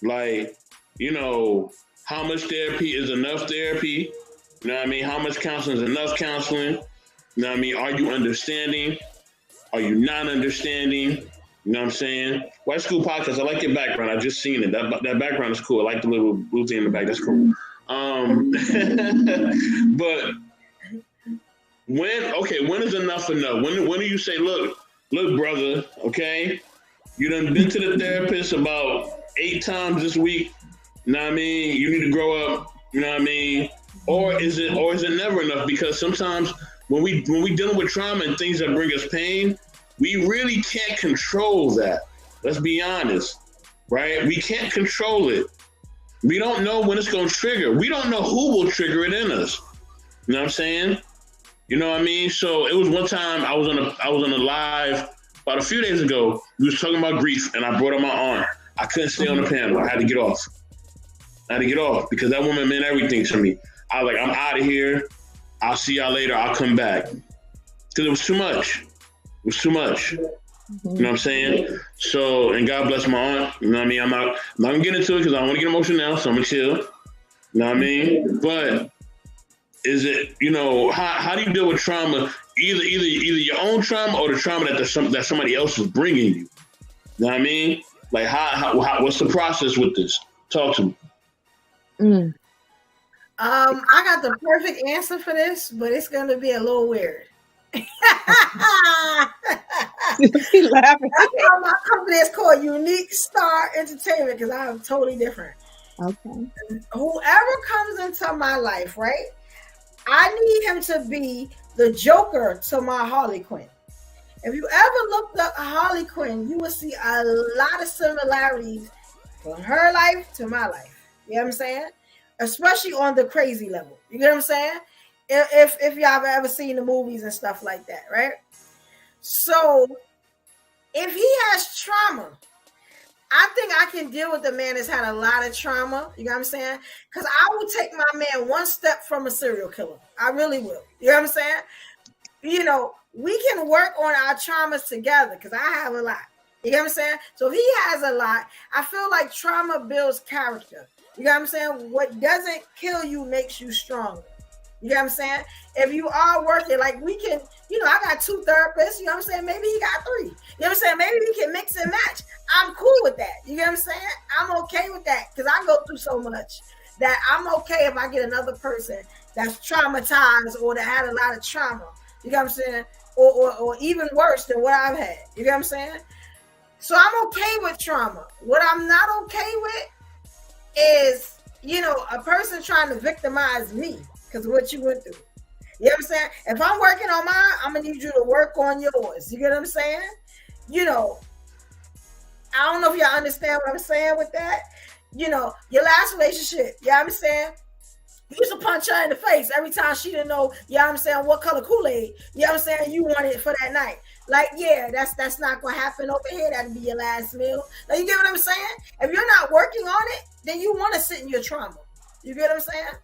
Like, you know, how much therapy is enough therapy? You know what I mean? How much counseling is enough counseling? You know what I mean? Are you understanding? Are you not understanding? You know what I'm saying? White School Podcast, I like your background. I just seen it. That background is cool. I like the little blue thing in the back. That's cool. But when is enough enough? When do you say, look, brother, okay, you done been to the therapist about 8 times this week. You know what I mean? You need to grow up. You know what I mean? Or is it never enough? Because sometimes when we dealing with trauma and things that bring us pain, we really can't control that. Let's be honest, right? We can't control it. We don't know when it's going to trigger. We don't know who will trigger it in us. You know what I'm saying? You know what I mean? So it was one time I was on a live about a few days ago. We was talking about grief, and I brought up my aunt. I couldn't stay on the panel. I had to get off. Because that woman meant everything to me. I was like, I'm out of here. I'll see y'all later. I'll come back. Because it was too much. You know what I'm saying? So, and God bless my aunt. You know what I mean? I'm not going to get into it because I don't want to get emotional now, so I'm going to chill. You know what I mean? But is it, you know, how do you deal with trauma? Either your own trauma or the trauma that somebody else is bringing you. You know what I mean? Like, how what's the process with this? Talk to me. I got the perfect answer for this, but it's going to be a little weird. She laughing. That's why my company is called Unique Star Entertainment because I'm totally different. Okay. Whoever comes into my life, right? I need him to be the Joker to my Harley Quinn. If you ever looked up Harley Quinn, you will see a lot of similarities from her life to my life. You know what I'm saying? Especially on the crazy level. You get what I'm saying? If y'all have ever seen the movies and stuff like that, right? So if he has trauma, I think I can deal with a man that's had a lot of trauma. You know what I'm saying? Because I will take my man one step from a serial killer. I really will. You know what I'm saying? You know, we can work on our traumas together because I have a lot. You know what I'm saying? So if he has a lot, I feel like trauma builds character. You know what I'm saying? What doesn't kill you makes you stronger. You know what I'm saying? If you are working, like we can, you know, I got 2 therapists, you know what I'm saying? Maybe he got 3. You know what I'm saying? Maybe we can mix and match. I'm cool with that. You know what I'm saying? I'm okay with that because I go through so much that I'm okay if I get another person that's traumatized or that had a lot of trauma. You know what I'm saying? Or even worse than what I've had. You know what I'm saying? So I'm okay with trauma. What I'm not okay with is, you know, a person trying to victimize me because of what you went through. You know what I'm saying? If I'm working on mine, I'm going to need you to work on yours. You get what I'm saying? You know, I don't know if y'all understand what I'm saying with that. You know, your last relationship, you know what I'm saying? You used to punch her in the face every time she didn't know, you know what I'm saying, what color Kool-Aid, you know what I'm saying, you wanted it for that night. Like, yeah, that's not going to happen over here. That'll be your last meal. Like, you get what I'm saying? If you're not working on it, then you want to sit in your trauma. You get what I'm saying?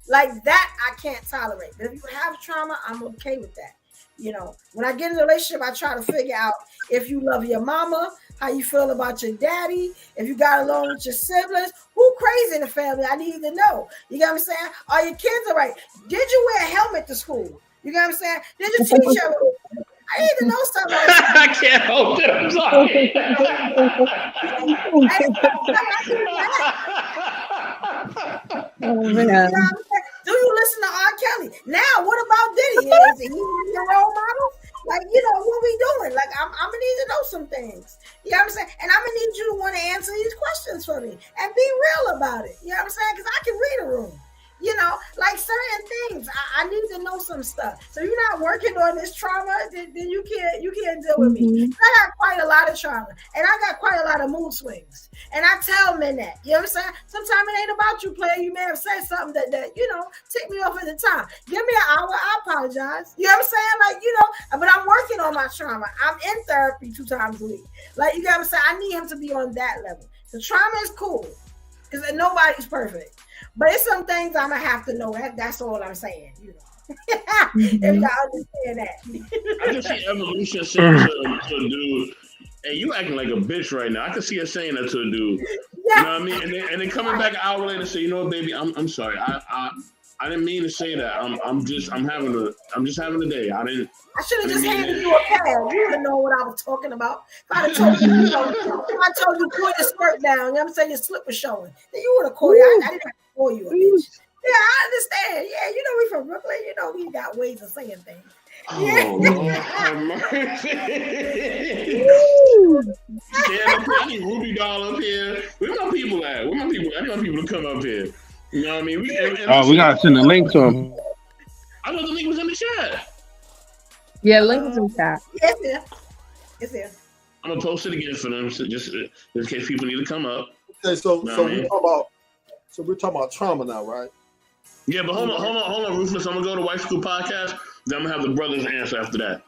Like that, I can't tolerate. But if you have trauma, I'm okay with that. You know, when I get in a relationship, I try to figure out if you love your mama, how you feel about your daddy, if you got along with your siblings, who crazy in the family, I need to know. You get what I'm saying? Are your kids all right? Did you wear a helmet to school? You get what I'm saying? Did your teacher? I need to know something. I can't hold it. I'm sorry. Oh You man. know what I'm saying? Do you listen to R. Kelly? Now, what about Diddy? Is he your role model? Like, you know, what we doing? Like, I'm gonna need to know some things. You know what I'm saying? And I'm gonna need you to want to answer these questions for me and be real about it. You know what I'm saying? Because I can read a room. You know, like certain things, I need to know some stuff. So you're not working on this trauma, then you can't deal with me. I got quite a lot of trauma, and I got quite a lot of mood swings. And I tell men that, you know what I'm saying? Sometimes it ain't about you, player. You may have said something that you know, tick me off at the time. Give me an hour, I apologize. You know what I'm saying? Like, you know, but I'm working on my trauma. I'm in therapy 2 times a week. Like, you know what I'm saying? I need him to be on that level. The trauma is cool because nobody's perfect. But it's some things I'm gonna have to know. That's all I'm saying, you know. If y'all understand that. I can see Evolution saying to a dude, "Hey, you acting like a bitch right now." I can see her saying that to a dude. Yeah. You know what I mean? And then coming back an hour later and say, "You know what, baby, I'm sorry. I didn't mean to say that. I'm just having a day. I should have just handed you a pad. You would have known what I was talking about. If I'd have told you, if I told you pull your skirt down, you know what I'm saying, your slip was showing, then you would have called it. I didn't have to call you a bitch. Yeah, I understand. Yeah, you know we from Brooklyn. You know we got ways of saying things. Oh, Lord have mercy. I need Ruby Doll up here. Where my people at? Where my people? I need my people to come up here. You know what I mean? We gotta send a link to them. I thought the link was in the chat. Yeah, link is in the chat. It's there. I'm gonna post it again for them, so just in case people need to come up. Okay, so we're talking about trauma now, right? Yeah, but hold on, Rufus. I'm gonna go to White School Podcast. Then I'm gonna have the brothers answer after that.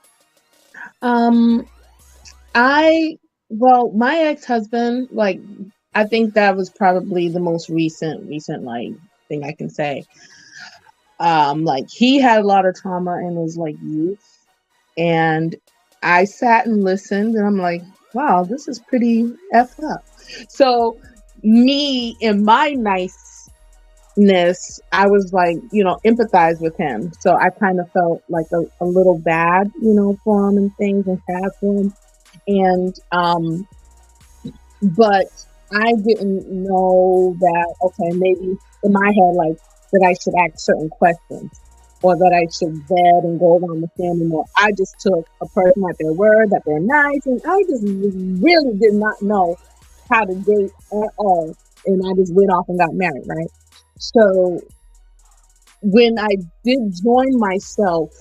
My ex-husband, like, I think that was probably the most recent like thing I can say. Like, he had a lot of trauma in his like youth, and I sat and listened, and I'm like, wow, this is pretty effed up. So me in my niceness, I was like, you know, empathize with him. So I kind of felt like a little bad, you know, for him and things, and sad for him. And but I didn't know that, okay, maybe in my head, like, that I should ask certain questions. or that I should vet and go around the family more. I just took a person at their word, that they're nice, and I just really did not know how to date at all. And I just went off and got married, right? So when I did join myself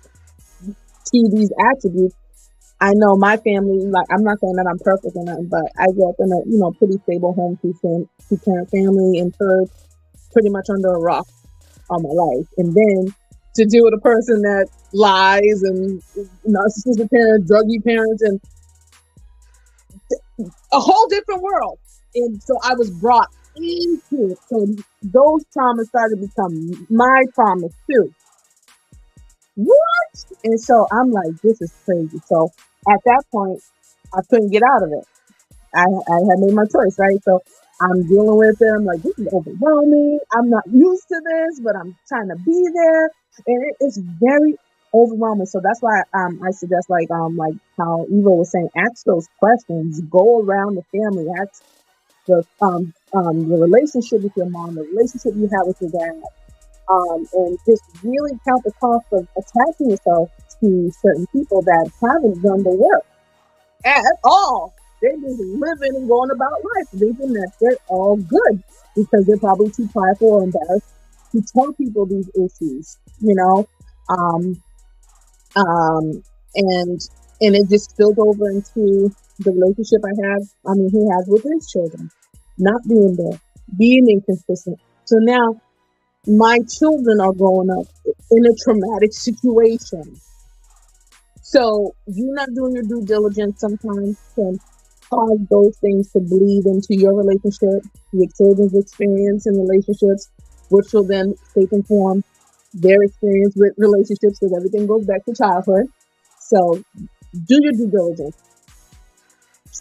to these attributes, I know my family, like, I'm not saying that I'm perfect or nothing, but I grew up in a, pretty stable home, two-parent family, and church, pretty much under a rock all my life. And then to deal with a person that lies and narcissistic parents, druggy parents, and a whole different world. And so I was brought into it. So those traumas started to become my traumas too. What? And so I'm like, this is crazy. So at that point, I couldn't get out of it. I had made my choice, right? So I'm dealing with it. I'm like, this is overwhelming. I'm not used to this, but I'm trying to be there. And it's very overwhelming. So that's why I suggest like how Eva was saying, ask those questions. Go around the family. Ask the relationship with your mom, the relationship you have with your dad. And just really count the cost of attaching yourself to certain people that haven't done the work at all. They're just living and going about life, thinking that they're all good because they're probably too prideful or embarrassed to tell people these issues, and it just spilled over into the relationship he has with his children, not being there, being inconsistent. So now my children are growing up in a traumatic situation. So you not doing your due diligence sometimes can cause those things to bleed into your relationship, your children's experience in relationships, which will then shape and form their experience with relationships, because everything goes back to childhood. So do your due diligence.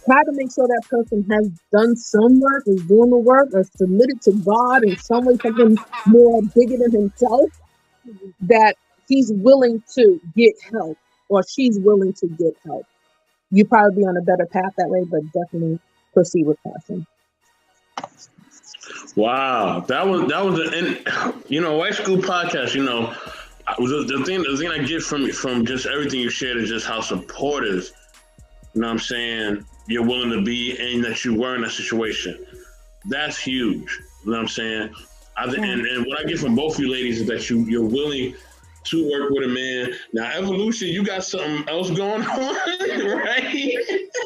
Try to make sure that person has done some work, is doing the work, or submitted to God in some way, something more bigger than himself, that he's willing to get help or she's willing to get help. You probably be on a better path that way, but definitely proceed with caution. Wow, that was White School Podcast. The thing I get from just everything you shared is just how supportive, what I'm saying, you're willing to be, and that you were in that situation. That's huge. You know what I'm saying? And what I get from both of you ladies is that you're willing to work with a man. Now, Evolution, you got something else going on, right? It's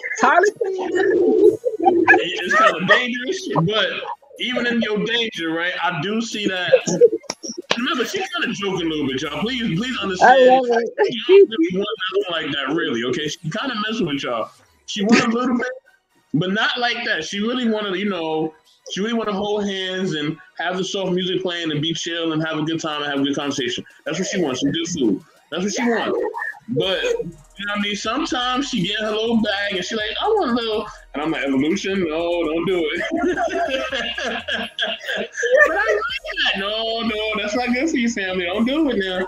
kind of dangerous, but even in your danger, right? I do see that. Remember, she's kind of joking a little bit, y'all. Please understand. I love it. Y'all really want nothing like that, really. Okay, she kind of messing with y'all. She wanted a little bit, but not like that. She really wanted, she really wanted to hold hands and have the soft music playing and be chill and have a good time and have a good conversation. That's what she wants. Some good food. That's what she wants. But sometimes she get her little bag and she like, I want a little, and I'm like, Evolution, no, don't do it. But I like that. No, that's not good for your family. Don't do it now. You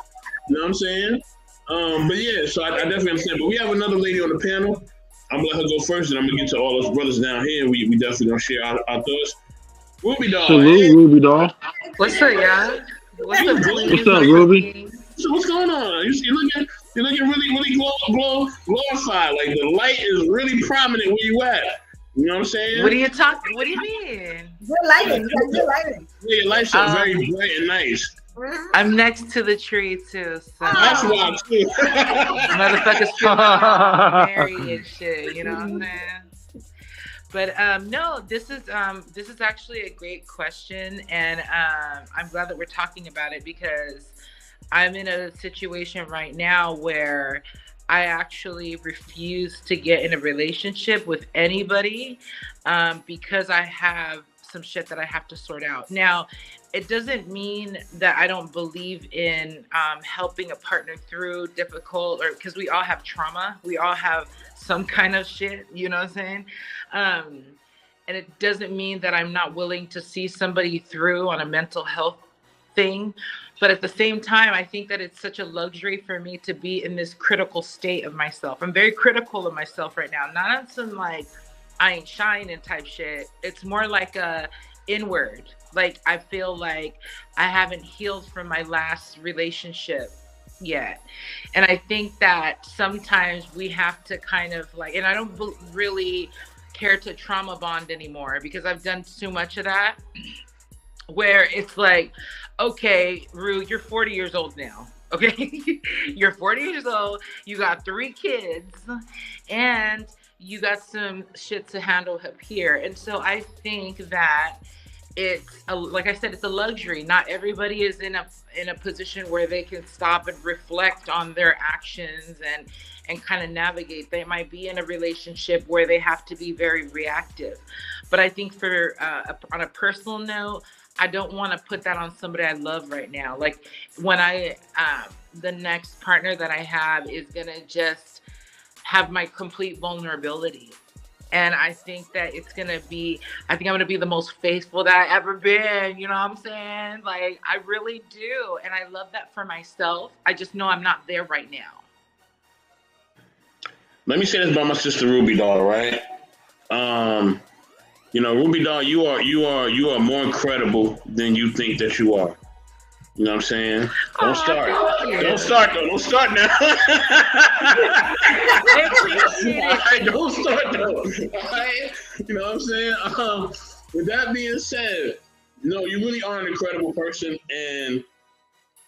know what I'm saying? But yeah, so I definitely understand. But we have another lady on the panel. I'm gonna let her go first, and I'm gonna get to all those brothers down here. We definitely gonna share our thoughts. Ruby Doll. Ruby Doll. What's up, y'all? What's up, What's up, Ruby? So what's going on? You're looking really glorified. Like the light is really prominent where you at. You know what I'm saying? What are you talking? What do you mean? Good lighting. Good lighting. Yeah, your lights are very bright and nice. I'm next to the tree too, so that's why too. motherfuckers feel like married and shit. You know what I'm saying? But no, this is actually a great question, and I'm glad that we're talking about it because I'm in a situation right now where I actually refuse to get in a relationship with anybody because I have some shit that I have to sort out. Now, it doesn't mean that I don't believe in helping a partner through difficult, or because we all have trauma. We all have some kind of shit, you know what I'm saying? And it doesn't mean that I'm not willing to see somebody through on a mental health thing. But at the same time, I think that it's such a luxury for me to be in this critical state of myself. I'm very critical of myself right now. Not on some like I ain't shining type shit. It's more like a inward. Like I feel like I haven't healed from my last relationship yet. And I think that sometimes we have to kind of like, and I don't really care to trauma bond anymore because I've done too much of that, where it's like, okay, Rue, you're 40 years old now. Okay. You're 40 years old. You got 3 kids and you got some shit to handle up here. And so I think that like I said, it's a luxury. Not everybody is in a position where they can stop and reflect on their actions and kind of navigate. They might be in a relationship where they have to be very reactive. But I think for on a personal note, I don't want to put that on somebody I love right now. Like when the next partner that I have is gonna just have my complete vulnerability. And I think that I'm going to be the most faithful that I ever been. You know what I'm saying? Like, I really do. And I love that for myself. I just know I'm not there right now. Let me say this about my sister Ruby Doll, right? Ruby Doll, you are more incredible than you think that you are. You know what I'm saying? Don't start. Don't start though. Don't start now. I appreciate it. All right, don't start though. All right? You know what I'm saying? With that being said, no, you really are an incredible person, and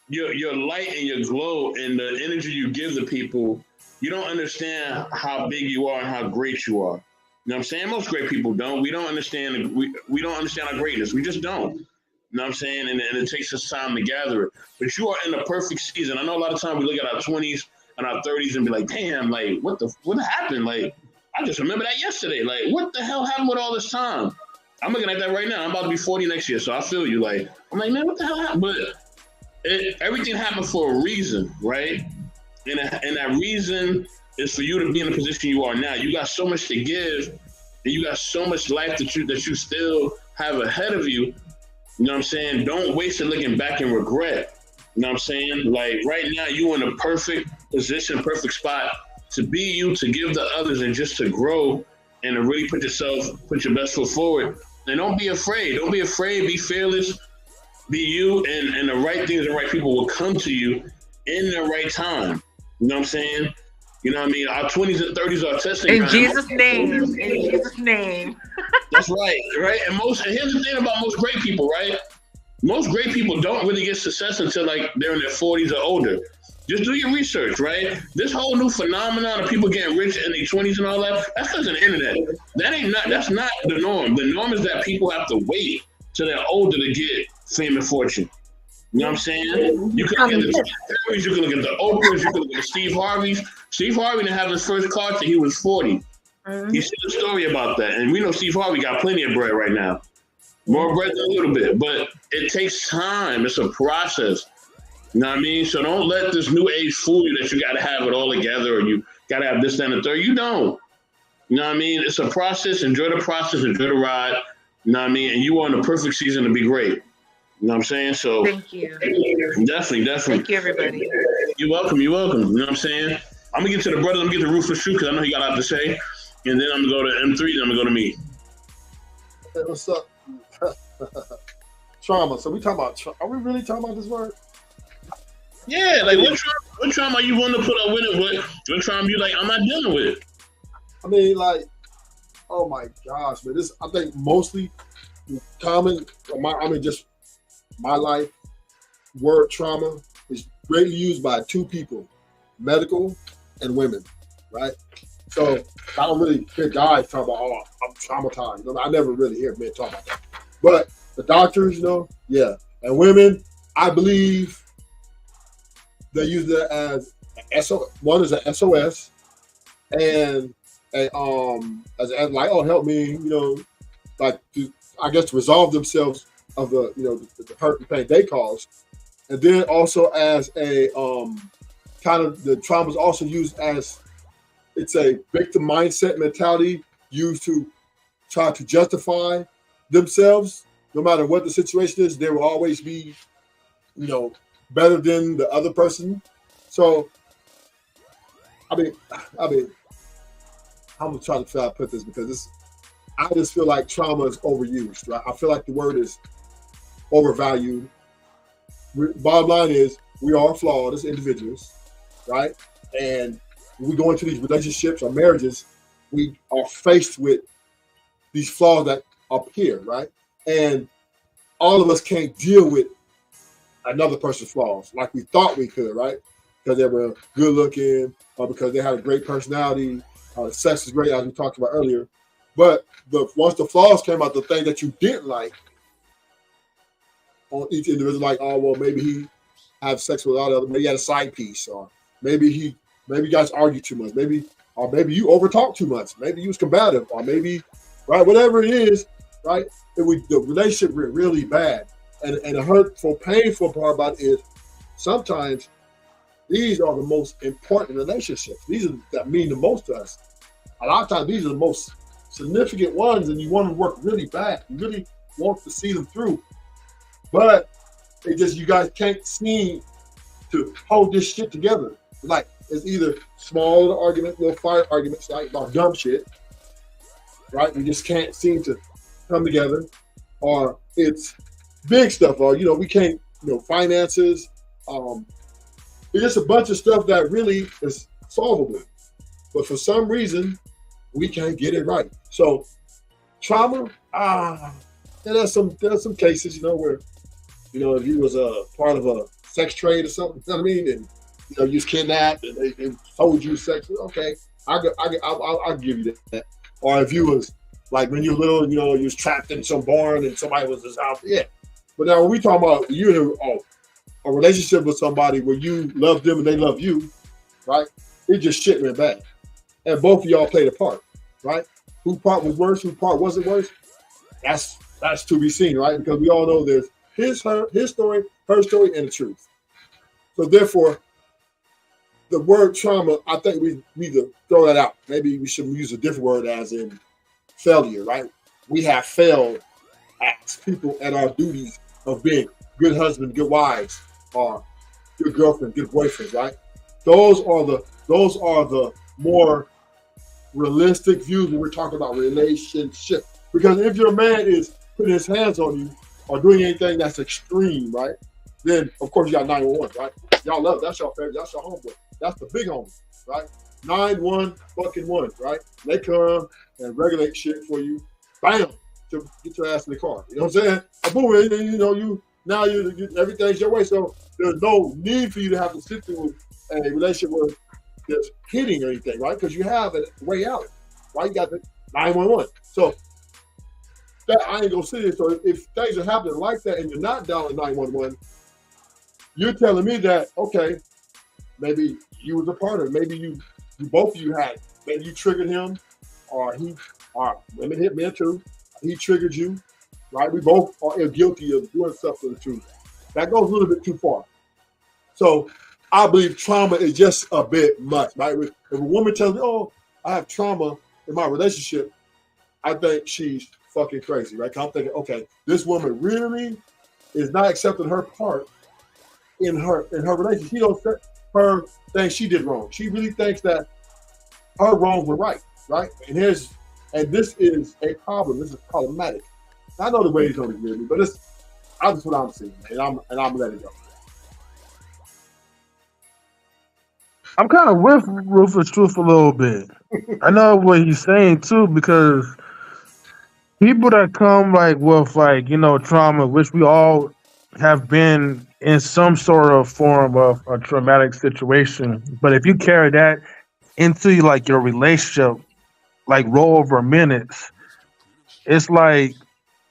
your light and your glow and the energy you give the people, you don't understand how big you are and how great you are. You know what I'm saying? Most great people don't. We don't understand. We don't understand our greatness. We just don't. You know what I'm saying? And it takes us time to gather it. But you are in the perfect season. I know a lot of times we look at our 20s and our 30s and be like, damn, like, what happened? Like, I just remember that yesterday. Like, what the hell happened with all this time? I'm looking at that right now. I'm about to be 40 next year, so I feel you. Like, I'm like, man, what the hell happened? But everything happened for a reason, right? And that reason is for you to be in the position you are now. You got so much to give, and you got so much life that you still have ahead of you. You know what I'm saying? Don't waste it looking back and regret. You know what I'm saying? Like right now, you in a perfect position, perfect spot to be you, to give to others, and just to grow and to really put your best foot forward. And don't be afraid. Don't be afraid. Be fearless. Be you, and the right things and right people will come to you in the right time. You know what I'm saying? You know what I mean? Our 20s and 30s are testing. In Jesus' name. In Jesus' name. That's right, right? And here's the thing about most great people, right? Most great people don't really get success until like they're in their 40s or older. Just do your research, right? This whole new phenomenon of people getting rich in their 20s and all that, that's because of the internet. That's not the norm. The norm is that people have to wait till they're older to get fame and fortune. You know what I'm saying? You can look at the Terrys, you can look at the Oprahs, you can look at the Steve Harveys. Steve Harvey didn't have his first car till he was 40. He said a story about that. And we know Steve Harvey got plenty of bread right now. More bread than a little bit. But it takes time. It's a process. You know what I mean? So don't let this new age fool you that you got to have it all together or you got to have this, that, and the third. You don't. You know what I mean? It's a process. Enjoy the process. Enjoy the ride. You know what I mean? And you are in the perfect season to be great. You know what I'm saying? So thank you. Definitely. Thank you, everybody. You're welcome. You're welcome. You know what I'm saying? I'm going to get to the brother. I'm going to get to Rufus Shoe because I know he got a lot to say. And then I'm going to go to M3. Then I'm going to go to me. Hey, what's up? Trauma. So we talking about, are we really talking about this word? Yeah, like what trauma you want to put up with it? What trauma you like, I'm not dealing with it? I mean, like, oh my gosh, man. This, I think mostly common, just my life, word trauma is greatly used by two people, medical and women, right? So I don't really hear guys talk about, oh, I'm traumatized. I never really hear men talk about that. But the doctors, yeah. And women, I believe they use it as one is an SOS and as like, oh, help me, like to, I guess to resolve themselves of the the hurt and pain they cause. And then also as a kind of the trauma is also used as it's a victim mindset mentality used to try to justify themselves. No matter what the situation is, they will always be, better than the other person. So, I mean, I'm trying to figure out how to put this because I just feel like trauma is overused, right? I feel like the word is overvalued. Bottom line is, we are flawed as individuals, right? And when we go into these relationships or marriages, we are faced with these flaws that appear, right? And all of us can't deal with another person's flaws like we thought we could, right? Because they were good looking or because they had a great personality. The sex is great, as we talked about earlier. But once the flaws came out, the thing that you didn't like on each individual, like, oh, well, maybe he had sex with all the other, maybe he had a side piece, or maybe you guys argue too much, maybe you overtalk too much, maybe you was combative, or maybe, right, whatever it is, right, the relationship went really bad. And the hurtful, painful part about it is sometimes these are the most important relationships. These are that mean the most to us. A lot of times these are the most significant ones, and you want to work really bad. You really want to see them through. But it just, you guys can't seem to hold this shit together. Like, it's either small little arguments, little fight arguments, like about dumb shit, right? You just can't seem to come together, or it's big stuff, or we can't, finances. It's just a bunch of stuff that really is solvable, but for some reason we can't get it right. So trauma, there's some cases, where if you was a part of a sex trade or something, you know what I mean, and you was kidnapped and they told you sex, okay, I'll give you that. Or if you was like when you were little, you was trapped in some barn and somebody was just out, yeah. But now when we talk about you in a relationship with somebody where you love them and they love you, right? It just shit went bad, and both of y'all played a part, right? Who part was worse? Who part wasn't worse? That's to be seen, right? Because we all know there's his story, her story, and the truth. So therefore, the word trauma, I think we need to throw that out. Maybe we should use a different word, as in failure, right? We have failed as people at our duties of being good husbands, good wives, or good girlfriend, good boyfriend, right? Those are the more realistic views when we're talking about relationship. Because if your man is putting his hands on you or doing anything that's extreme, right, then of course you got 911, right? Y'all love it. That's your favorite. That's your homeboy. That's the big homie, right? 911, right? They come and regulate shit for you. Bam, to get your ass in the car. You know what I'm saying? Boom, now everything's your way. So there's no need for you to have to sit through a relationship where there's hitting or anything, right? Because you have a way out, right? You got the 911. So that I ain't gonna sit here. So if things are happening like that and you're not dialing 911, you're telling me that, okay, maybe you was a part of it. Maybe you both of you had, maybe you triggered him, or women hit men too. He triggered you, right? We both are guilty of doing stuff to the truth. That goes a little bit too far. So I believe trauma is just a bit much, right? If a woman tells me, oh, I have trauma in my relationship, I think she's fucking crazy, right? 'Cause I'm thinking, okay, this woman really is not accepting her part in her relationship. She don't her things she did wrong. She really thinks that her wrongs were right? And this is a problem. This is problematic. I know the way he's gonna hear me, but that's what I'm seeing, and I'm letting it go. I'm kind of with Rufus Truth a little bit. I know what he's saying too, because people that come with trauma, which we all have been in some sort of form of a traumatic situation. But if you carry that into your relationship, roll over minutes, it's like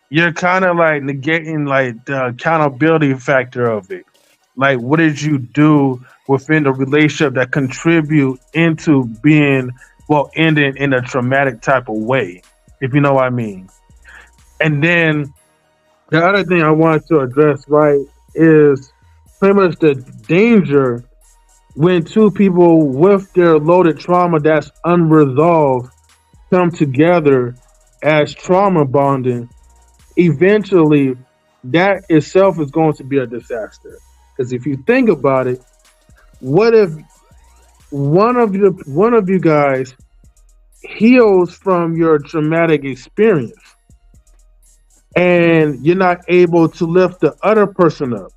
you're kind of negating the accountability factor of it. Like, what did you do within the relationship that contribute into being ending in a traumatic type of way, if you know what I mean? And then the other thing I wanted to address, right, is pretty much the danger when two people with their loaded trauma that's unresolved come together as trauma bonding. Eventually, that itself is going to be a disaster. Because if you think about it, what if one of you guys heals from your traumatic experience and you're not able to lift the other person up?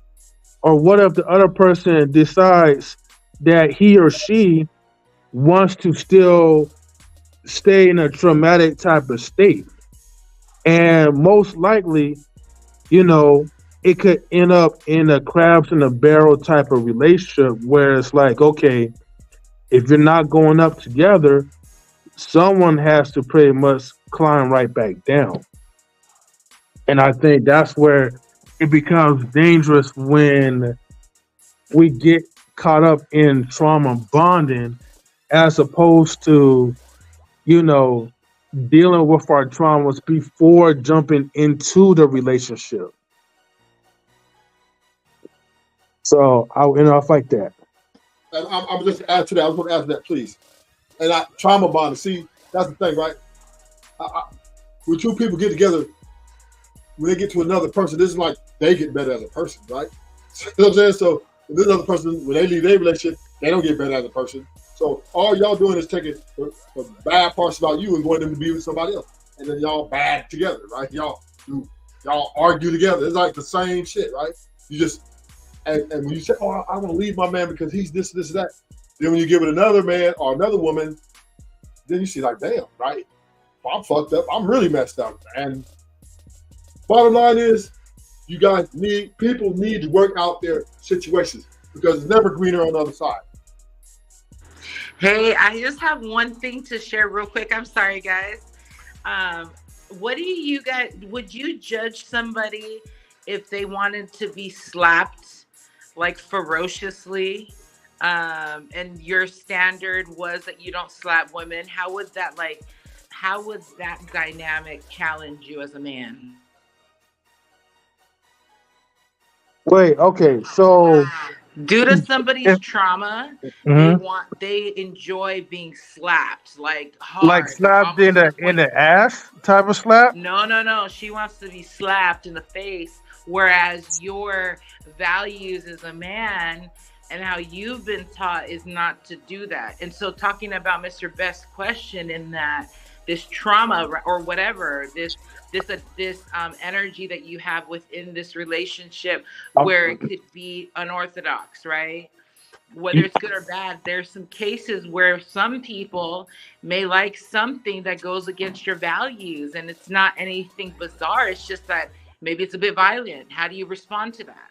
Or what if the other person decides that he or she wants to still stay in a traumatic type of state? And most likely, you know, it could end up in a crabs in a barrel type of relationship where it's like, okay, if you're not going up together, someone has to pretty much climb right back down. And I think that's where it becomes dangerous when we get caught up in trauma bonding as opposed to, you know, dealing with our traumas before jumping into the relationship. So I'll end off like that. And I'm just add to that. I was going to add to that, please. And trauma bonding. See, that's the thing, right? When two people get together, when they get to another person, this is like they get better as a person, right? You know what I'm saying? So this other person, when they leave their relationship, they don't get better as a person. So all y'all doing is taking the bad parts about you and wanting them to be with somebody else, and then y'all bad together, right? Y'all argue together. It's like the same shit, right? You just and when you say, "Oh, I want to leave my man because he's this, that," then when you give it another man or another woman, then you see like, damn, right? Well, I'm fucked up. I'm really messed up. And bottom line is, you guys people need to work out their situations because it's never greener on the other side. Hey, I just have one thing to share real quick. I'm sorry, guys. What do you guys, would you judge somebody if they wanted to be slapped like ferociously? And your standard was that you don't slap women? How would that dynamic challenge you as a man? Wait, okay, so Due to somebody's trauma, mhm, they enjoy being slapped like like hard, slapped almost in to the the point. ass type of slap. No. She wants to be slapped in the face, whereas your values as a man and how you've been taught is not to do that. And so, talking about Mr. Best's question in that this trauma or whatever this energy that you have within this relationship, where it could be unorthodox, right? Whether it's good or bad, there's some cases where some people may like something that goes against your values, and it's not anything bizarre. It's just that maybe it's a bit violent. How do you respond to that?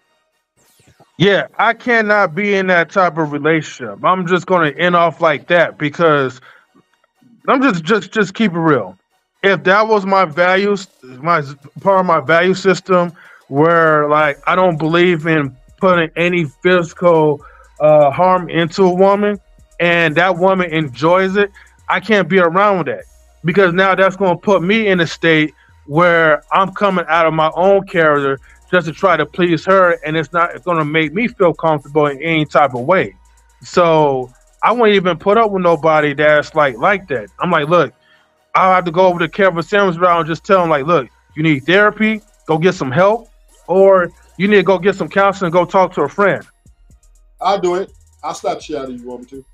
Yeah, I cannot be in that type of relationship. I'm just going to end off like that because I'm just keep it real. If that was my values, my part of my value system, where like I don't believe in putting any physical harm into a woman, and that woman enjoys it, I can't be around with that because now that's going to put me in a state where I'm coming out of my own character just to try to please her, and it's not going to make me feel comfortable in any type of way. So I won't even put up with nobody that's like that. I'm like, look, I'll have to go over to Kevin Samuels round and just tell him like, look, you need therapy, go get some help, or you need to go get some counseling, go talk to a friend. I'll do it. I'll slap the shit out of you. You want me to?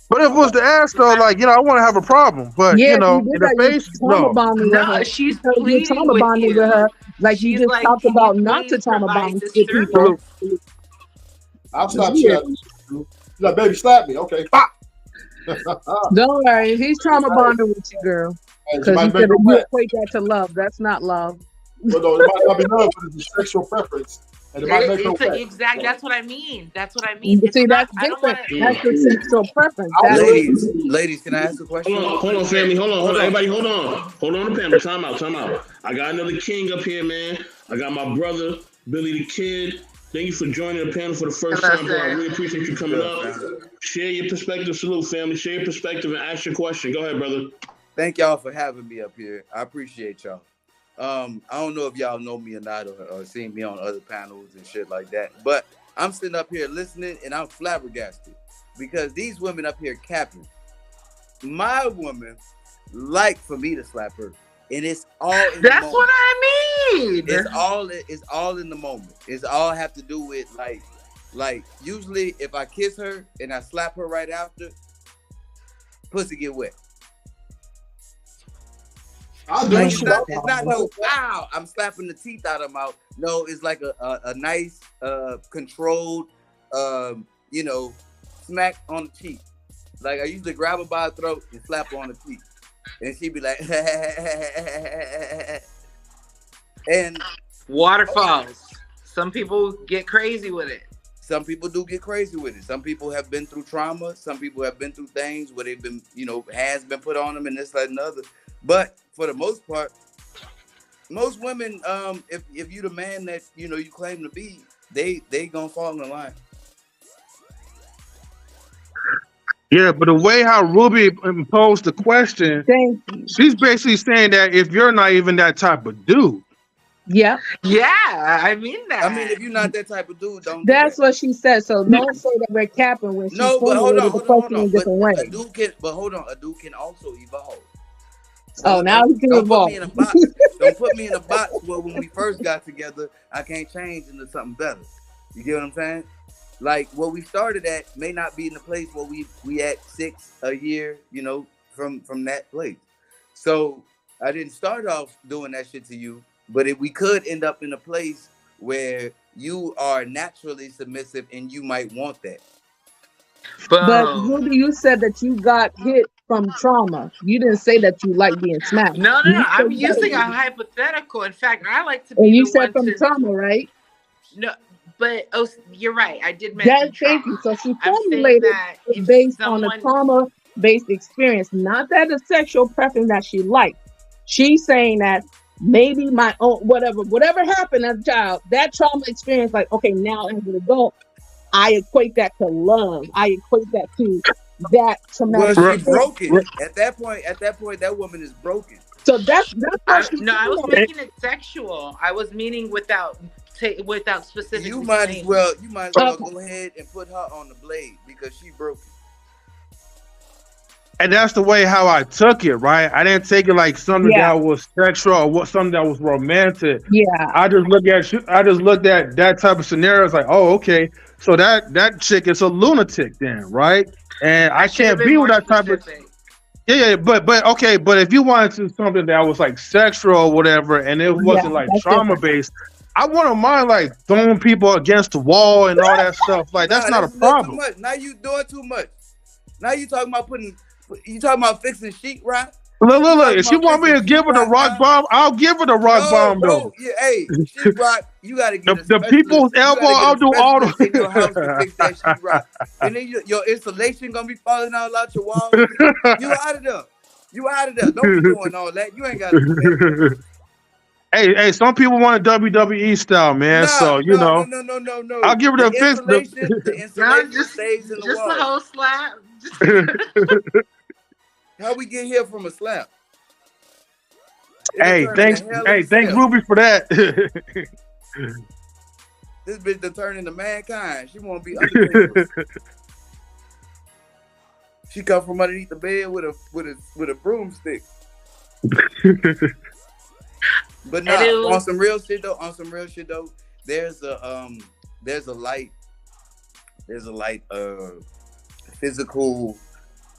But if it was the ass though, like, I want to have a problem. But Yeah, in you did the that. face, You trauma no. bonding with her. She's You're pleading trauma with bonding with you. her. Like you She's just like, talked can you about not to please trauma provide bond this with people. service? I'll slap the shit out of you. You're like, baby, slap me. Okay. Pop. Don't worry, he's trauma bonding with you, girl. Hey, Because you said you equate that to love. That's not love. Well, no, it might not be love, but it's a sexual preference. And it might make her wet. Exact. That's what I mean. That's what I mean. See, that's I don't different. want to. That's your sexual preference. Ladies, can I ask a question? Hold on, family. Hold on. Everybody, hold on. Hold on to Pamela. Time out. I got another king up here, man. I got my brother, Billy the Kid. Thank you for joining the panel for the first time, bro. I really appreciate you coming up. Share your perspective. Salute, family. Share your perspective and ask your question. Go ahead, brother. Thank y'all for having me up here. I appreciate y'all. I don't know if y'all know me or not, or seen me on other panels and shit like that, but I'm sitting up here listening and I'm flabbergasted because these women up here capping. My woman like for me to slap her, and it's all in the moment. That's what I mean. It's all in the moment. It's all have to do with like usually if I kiss her and I slap her right after, pussy get wet. I'll do Like, it. it's not no wow. I'm slapping the teeth out of her mouth. No, it's like a nice, controlled, you know, smack on the cheek. Like I usually grab her by the throat and slap her on the cheek, and she'd be like, and Waterfalls. Some people get crazy with it. some people do get crazy with it. Some people have been through trauma. Some people have been through things where they've been, you know, hands been put on them and this, that, and the other. But for the most part, most women, if you the man that you know you claim to be, they gonna fall in the line. Yeah, but the way how Ruby imposed the question, Thank you. she's basically saying that if you're not even that type of dude, Yeah, Yeah, I mean that. I mean, if you're not that type of dude, don't. that's do that. what she said. So don't say that we're capping when she No, but hold on, formulated the hold on, hold question in a on. But different a way. dude can, but hold on, a dude can also evolve. Oh, now he can Don't put evolve. me in a box. Don't put me in a box where when we first got together, I can't change into something better. You get what I'm saying? Like where we started at may not be in the place where we at 6 a year, you know, from that place. So I didn't start off doing that shit to you, but if we could end up in a place where you are naturally submissive and you might want that. But Boom. Ruby, you said that you got hit from trauma. You didn't say that you like being smacked. No. You I'm said using a that- hypothetical. In fact, I like to and be you the said one from to. trauma, right? No, but you're right. I did mention That's thank you. trauma. So she I'm saying formulated that it if based on a someone. trauma-based experience, not that a sexual preference that she liked. She's saying that maybe my own whatever happened as a child, that trauma experience, like okay, now as an adult, I equate that to love. I equate that to that Well, traumatic she Right, experience. broken. At that point, that woman is broken. So that's what she's No, I was saying. making it sexual. I was meaning without specifically You might as saying. well Okay. go ahead and put her on the blade because she broken. and that's the way how I took it, right? I didn't take it like something Yeah, that was sexual or something that was romantic. yeah. I just looked at that type of scenario. It's like, oh, okay, so that chick is a lunatic then, right? And I I should have can't been be with more that type of. specific. Yeah, but okay, but if you wanted to something that was like sexual or whatever, and it Yeah, wasn't like that's trauma different. based, I wouldn't mind like throwing people against the wall and all that stuff. Like that's Nah, not a that's a little too problem. much. Now you doing too much. Now you talking about fixing sheetrock. Look, You talking if she about want me to fixing give her the sheetrock rock now? bomb, I'll give her the rock bomb though. No, yeah, hey, sheetrock, you gotta get a The people's specialist. You elbow, gotta I'll get a do all specialist in your house to fix that sheetrock. the. And then your insulation gonna be falling out your walls. You out of there. You out of there. Don't be doing all that. You ain't gotta do that. Hey, some people want a WWE style, man. So you know, No. I'll give her The the fix. insulation No, stays in the just the wall. whole slap. How we get here from a slap? Hey, thanks Ruby for that. This bitch done turned into mankind. She won't be Undertaker. She come from underneath the bed with a broomstick. But nah, on some real shit though, there's a light physical,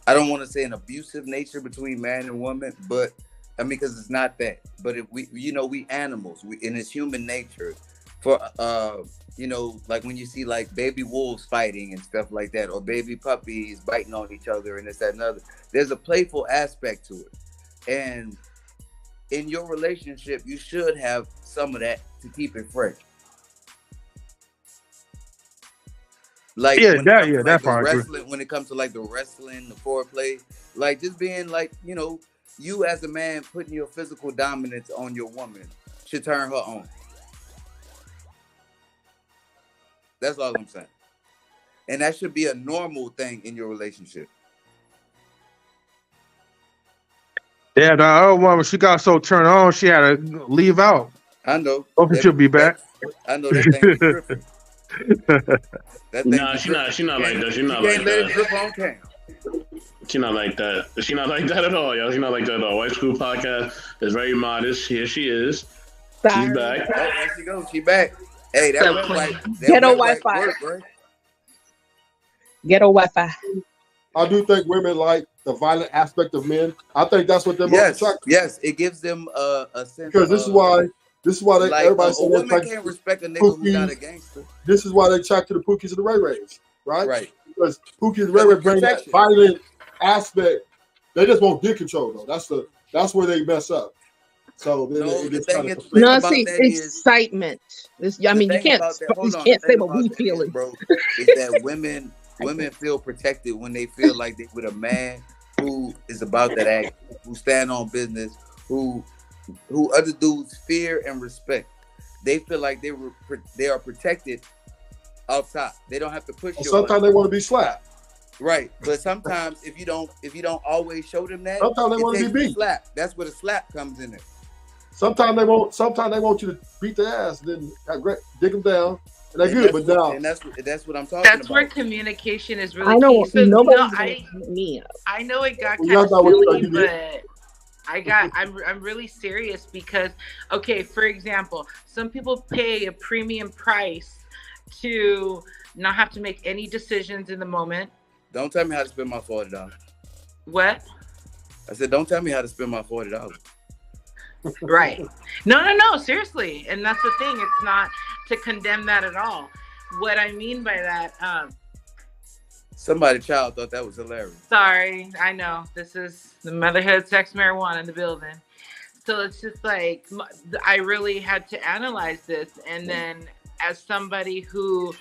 I don't want to say an abusive nature between man and woman, but I mean, because it's not that. But if we animals, and it's human nature for like when you see like baby wolves fighting and stuff like that, or baby puppies biting on each other and this, that, and other. There's a playful aspect to it. And in your relationship, you should have some of that to keep it fresh. Like that part. When it comes to like the wrestling, the foreplay, like just being like, you as a man putting your physical dominance on your woman should turn her on. That's all I'm saying. And that should be a normal thing in your relationship. Yeah, the other one, she got so turned on, she had to leave out. I know. Hopefully she'll be back. I know that thing be tripping. Nah, she not like that. She not like can't let it that. drip on cam. She not like that. She not like that at all, yo. She not like that at all. White School Podcast is very modest. Here she is. She's back. Oh, there she goes. She back. Hey, that went like Ghetto Wi-Fi. Right? Ghetto Wi-Fi. I do think women like the violent aspect of men. I think that's what they're most attracted to. Yes, it gives them a sense. Because this is why This is why they, Like everybody a say woman like can't respect a nigga who's not a Pookies. gangster. This is why they track to the Pookies and the Ray Rays, right? Right. Because Pookies and Because Ray of Ray bring that protection. violent aspect. They just want dick control though. That's where they mess up. So then No, it the gets thing kind is, of the thing No, about see, that is, excitement. This, I the mean, you thing can't about that, hold on, say the thing what we about that is, feeling. bro, is that women feel protected when they feel like they with a man who is about that act, who stand on business, who other dudes fear and respect. They feel like they are protected up top. They don't have to push And your sometimes button. they want to be slapped. Right, but sometimes if you don't always show them that, Sometimes they it want to takes be the beat. slap. That's where the slap comes in there. Sometimes they want you to beat their ass, then dig them down, and they're good. But now That's what I'm talking That's about. where communication is I really key. know So nobody's gonna beat me up. I know it got Well, kind y'all of know what silly, you did. but I'm really serious because, okay, for example, some people pay a premium price to not have to make any decisions in the moment. Don't tell me how to spend my $40. What? I said, don't tell me how to spend my $40. Right. No, seriously. And that's the thing. It's not to condemn that at all. What I mean by that, Somebody's child thought that was hilarious. sorry, I know this is the motherhood sex marijuana in the building. So it's just like, I really had to analyze this. And then as somebody who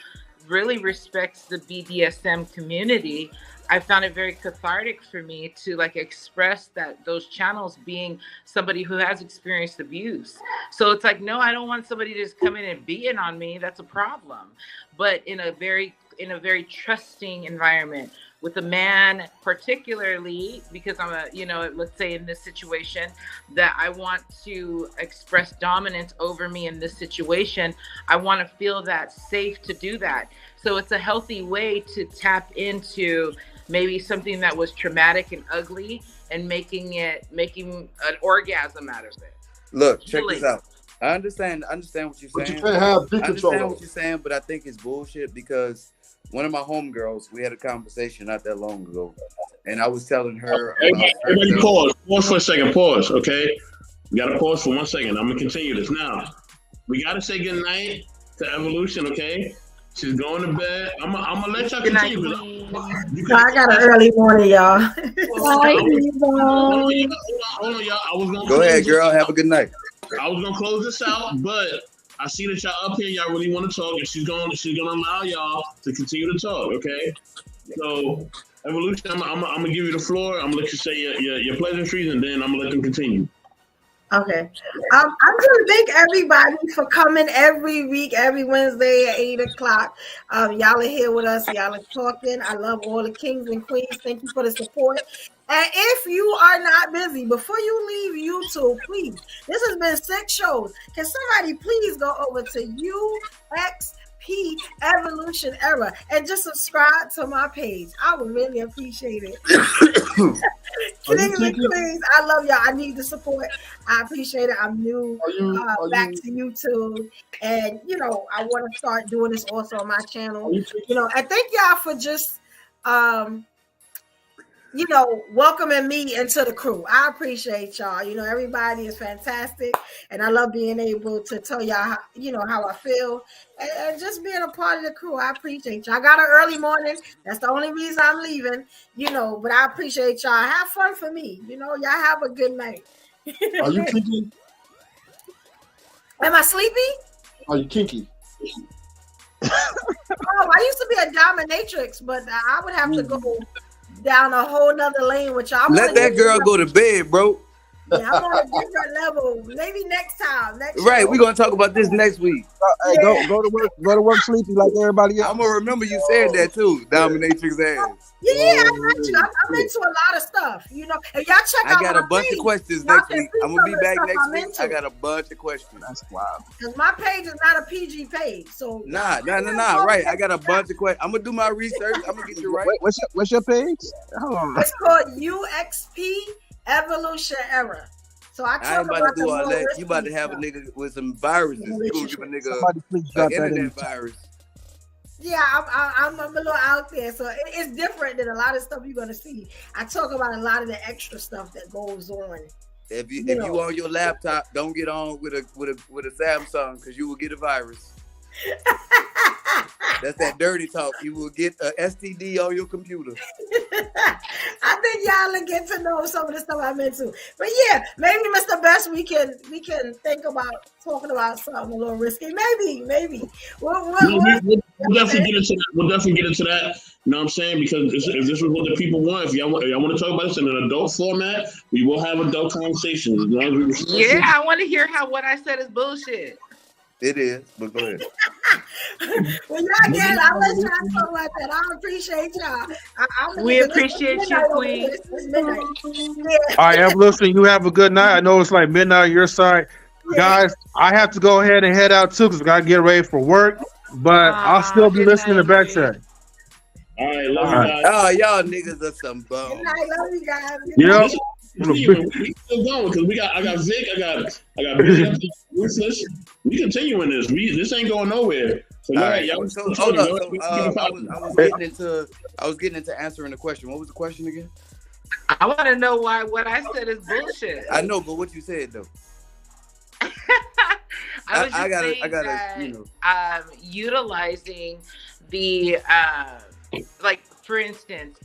really respects the BDSM community, I found it very cathartic for me to like express that those channels, being somebody who has experienced abuse. So it's like, no, I don't want somebody to just come in and beat it on me. That's a problem. But in a very trusting environment with a man, particularly because I'm let's say in this situation that I want to express dominance over me in this situation, I want to feel that safe to do that. So it's a healthy way to tap into maybe something that was traumatic and ugly and making an orgasm out of it. Look, check this out. I understand what you're saying. But you can't have dick I control. understand what you're saying, but I think it's bullshit because one of my homegirls, we had a conversation not that long ago, and I was telling her about Everybody pause for a second, pause, okay? We gotta pause for 1 second. I'm gonna continue this now. We gotta say good night to Evolution, okay? She's going to bed. I'm gonna let y'all continue. I got an early morning, y'all. Hold on, y'all. I was gonna Go ahead, girl. Have a good night. I was gonna close this out, but I see that y'all up here. Y'all really want to talk, and she's gonna allow y'all to continue to talk. Okay. So, Evolution, I'm gonna give you the floor. I'm gonna let you say your pleasantries, and then I'm gonna let them continue. Okay. I just want to thank everybody for coming every week, every Wednesday at 8 o'clock. Y'all are here with us. Y'all are talking. I love all the kings and queens. Thank you for the support. And if you are not busy, before you leave YouTube, please, this has been 6 shows. Can somebody please go over to UXP Evolution Era and just subscribe to my page? I would really appreciate it. Kings and queens, I love y'all. I need the support. I appreciate it. I'm new back to YouTube, and I want to start doing this also on my channel. And thank y'all for just welcoming me into the crew. I appreciate y'all. Everybody is fantastic, and I love being able to tell y'all how I feel, and just being a part of the crew. I appreciate y'all. I got an early morning. That's the only reason I'm leaving. But I appreciate y'all. Have fun for me. Y'all have a good night. Are you kinky? Am I sleepy? Are you kinky? I used to be a dominatrix, but I would have to go down a whole nother lane with y'all. Let that girl go to bed, bro. Yeah, I'm on a different level. Maybe next time. Right, we're gonna talk about this next week. Hey, go to work sleepy like everybody else. I'm gonna remember you said that too. Dominatrix ass. Yeah, I got you. I'm into a lot of stuff. And y'all check out. I got a bunch of questions next week. I'm gonna be back next week. I got a bunch of questions. That's wild. Because my page is not a PG page, so Nah. Right, I got a bunch of questions. I'm gonna do my research. I'm gonna get you right. What's your page? Hold on. It's called UXP Evolution Era. So I ain't about to do all that. You about to have a nigga with some viruses. You gonna give a nigga an internet virus. Yeah, I'm a little out there, so it's different than a lot of stuff you're gonna see. I talk about a lot of the extra stuff that goes on If you You know. on your laptop, don't get on with a Samsung because you will get a virus. That's that dirty talk. You will get a STD on your computer. I think y'all will get to know some of the stuff I'm into. But yeah, maybe Mr. Best, we can think about talking about something a little risky. Maybe. We'll definitely get into that. We'll definitely get into that. You know what I'm saying? Because if this is what the people want, if y'all want to talk about this in an adult format, we will have adult conversations. Yeah, I want to hear how what I said is bullshit. It is, but go ahead. Well, y'all get it. I'll let y'all talk about that. I appreciate y'all. We appreciate you, Queen. All right, Evolution, you have a good night. I know it's like midnight on your side. Guys, I have to go ahead and head out too because I got to get ready for work. But I'll still be listening to Backchat. All right, love you guys. Oh, y'all niggas are some bums. Good night, love you guys. Yep. We still going because I got Vic, I got Billy, we continuing this. This ain't going nowhere. So All yeah, right, y'all. so hold up. I was getting into answering the question. What was the question again? I want to know why what I said is bullshit. I know, but what you said though. I gotta, utilizing the like, for instance,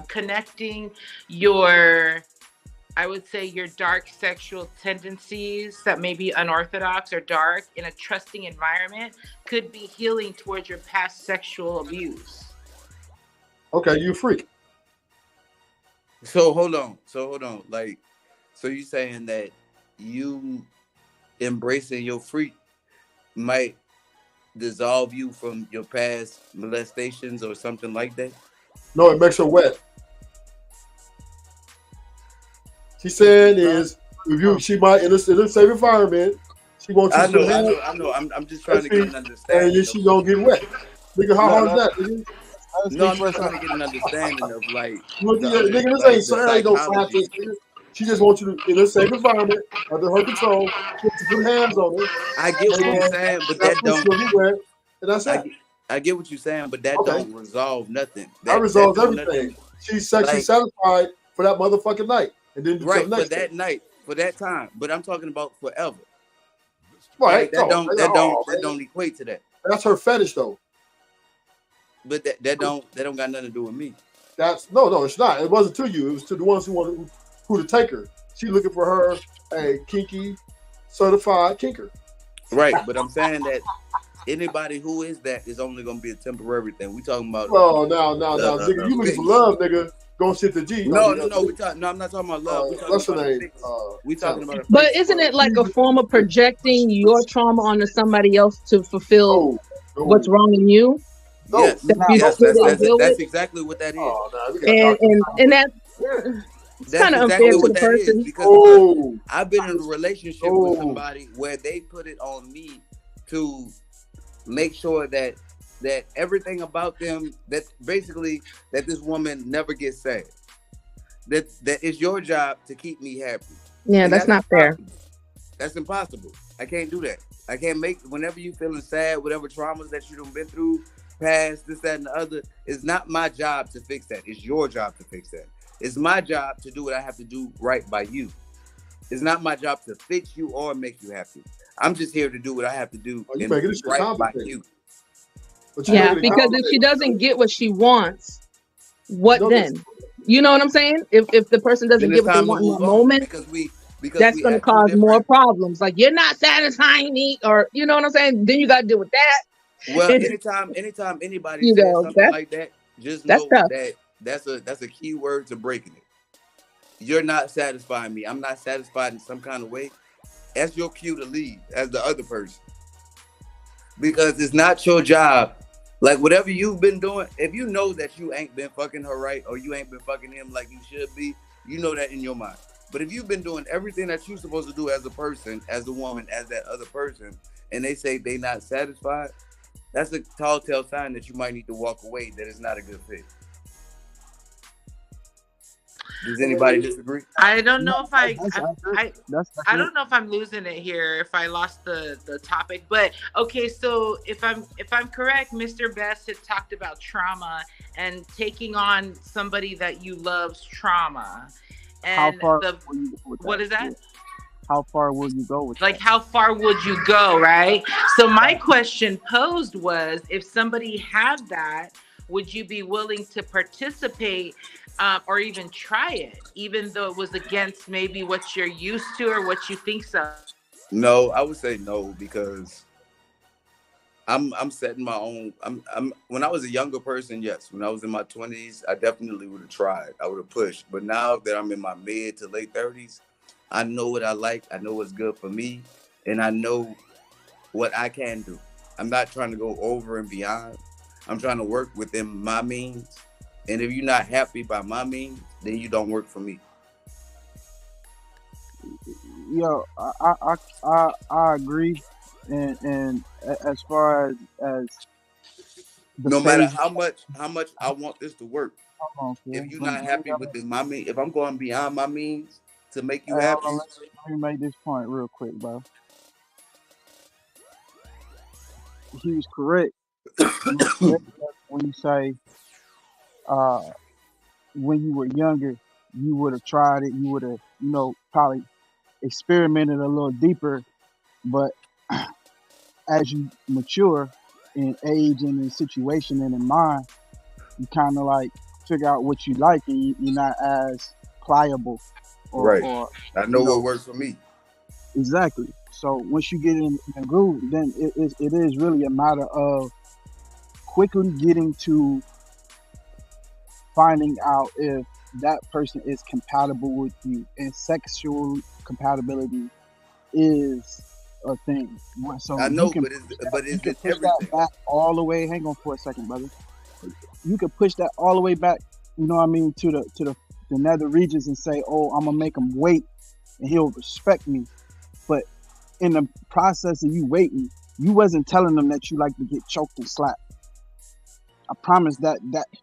connecting your, I would say, your dark sexual tendencies that may be unorthodox or dark in a trusting environment could be healing towards your past sexual abuse. Okay, you a freak. So hold on. Like, so you saying that you embracing your freak might dissolve you from your past molestations or something like that? No, it makes her wet. She's saying is she might in a safe environment. She wants you to. I know. I'm just trying to get an understanding. And then she gonna get wet. Nigga, how hard is that? Nigga? No, I'm just trying to get an understanding of like. Nigga, this ain't no scientist. She just wants you to in a safe environment under her control. She wants you to put hands on her. I get what you're saying, but that don't. And that's it. I get what you're saying, but that don't resolve nothing. That resolves everything. She's sexually satisfied for that motherfucking night, and then right for that night, for that time. But I'm talking about forever. Right? Like, that don't equate to that. That's her fetish, though. But that don't got nothing to do with me. That's no, it's not. It wasn't to you. It was to the ones who to take her. She looking for her a kinky, certified kinker. Right, but I'm saying that anybody who is that is only gonna be a temporary thing. We talking about. No, nigga, you looking for love, nigga. Go sit the G. No, I'm not talking about love. What's her name? We talking about. But isn't it like a form of projecting your trauma onto somebody else to fulfill what's wrong in you? Yes, that's exactly what that is. And that's kind of unfair to the person. Because I've been in a relationship with somebody where they put it on me to make sure that everything about them, that basically that this woman never gets sad. That it's your job to keep me happy. Yeah, that's not fair. That's impossible. I can't do that. I can't make, whenever you feeling sad, whatever traumas that you done been through, past, this, that, and the other, it's not my job to fix that. It's your job to fix that. It's my job to do what I have to do right by you. It's not my job to fix you or make you happy. I'm just here to do what I have to do and right by you. Yeah, because if she doesn't get what she wants, what then? You know what I'm saying? If the person doesn't get what they want in that moment, that's going to cause more problems. Like, you're not satisfying me, or you know what I'm saying? Then you got to deal with that. Well, anytime anybody says something like that, just know that's a key word to breaking it. You're not satisfying me. I'm not satisfied in some kind of way. That's your cue to leave as the other person. Because it's not your job. Like, whatever you've been doing, if you know that you ain't been fucking her right, or you ain't been fucking him like you should be, you know that in your mind. But if you've been doing everything that you're supposed to do as a person, as a woman, as that other person, and they say they not satisfied, that's a tall tale sign that you might need to walk away, that it's not a good fit. Does anybody disagree? I don't know if I don't know if I'm losing it here, if I lost the topic, but okay, so if I'm correct, Mr. Best had talked about trauma and taking on somebody that you love's trauma. How And far the will you go with what that? is that? Yeah. How far will you go with Like that? how far would you go, right? So my question posed was, if somebody had that, would you be willing to participate, or even try it, even though it was against maybe what you're used to or what you think so? No, I would say no because I'm setting my own. I'm when I was a younger person, yes. When I was in my 20s, I definitely would have tried. I would have pushed. But now that I'm in my mid to late 30s, I know what I like. I know what's good for me, and I know what I can do. I'm not trying to go over and beyond. I'm trying to work within my means. And if you're not happy by my means, then you don't work for me. Yo, I agree, and as far as the No matter phase, how much I want this to work, hold on, if Phil. you're not happy within my means, if I'm going beyond my means to make you Hey, hold happy, on. Let me make this point real quick, bro. He was correct. You were correct when you say, uh, when you were younger, you would have tried it. You would have, probably experimented a little deeper. But as you mature in age and in situation and in mind, you kind of like figure out what you like, and you're not as pliable, or, right? or I know you what know, works for me. exactly. So once you get in the groove, then it is really a matter of quickly getting to finding out if that person is compatible with you, and sexual compatibility is a thing. So I you know, can but you is can it push that everything? back all the way. Hang on for a second, brother. You can push that all the way back. You know what I mean, to the nether regions, and say, "Oh, I'm gonna make him wait, and he'll respect me." But in the process of you waiting, you wasn't telling them that you like to get choked and slapped. I promise that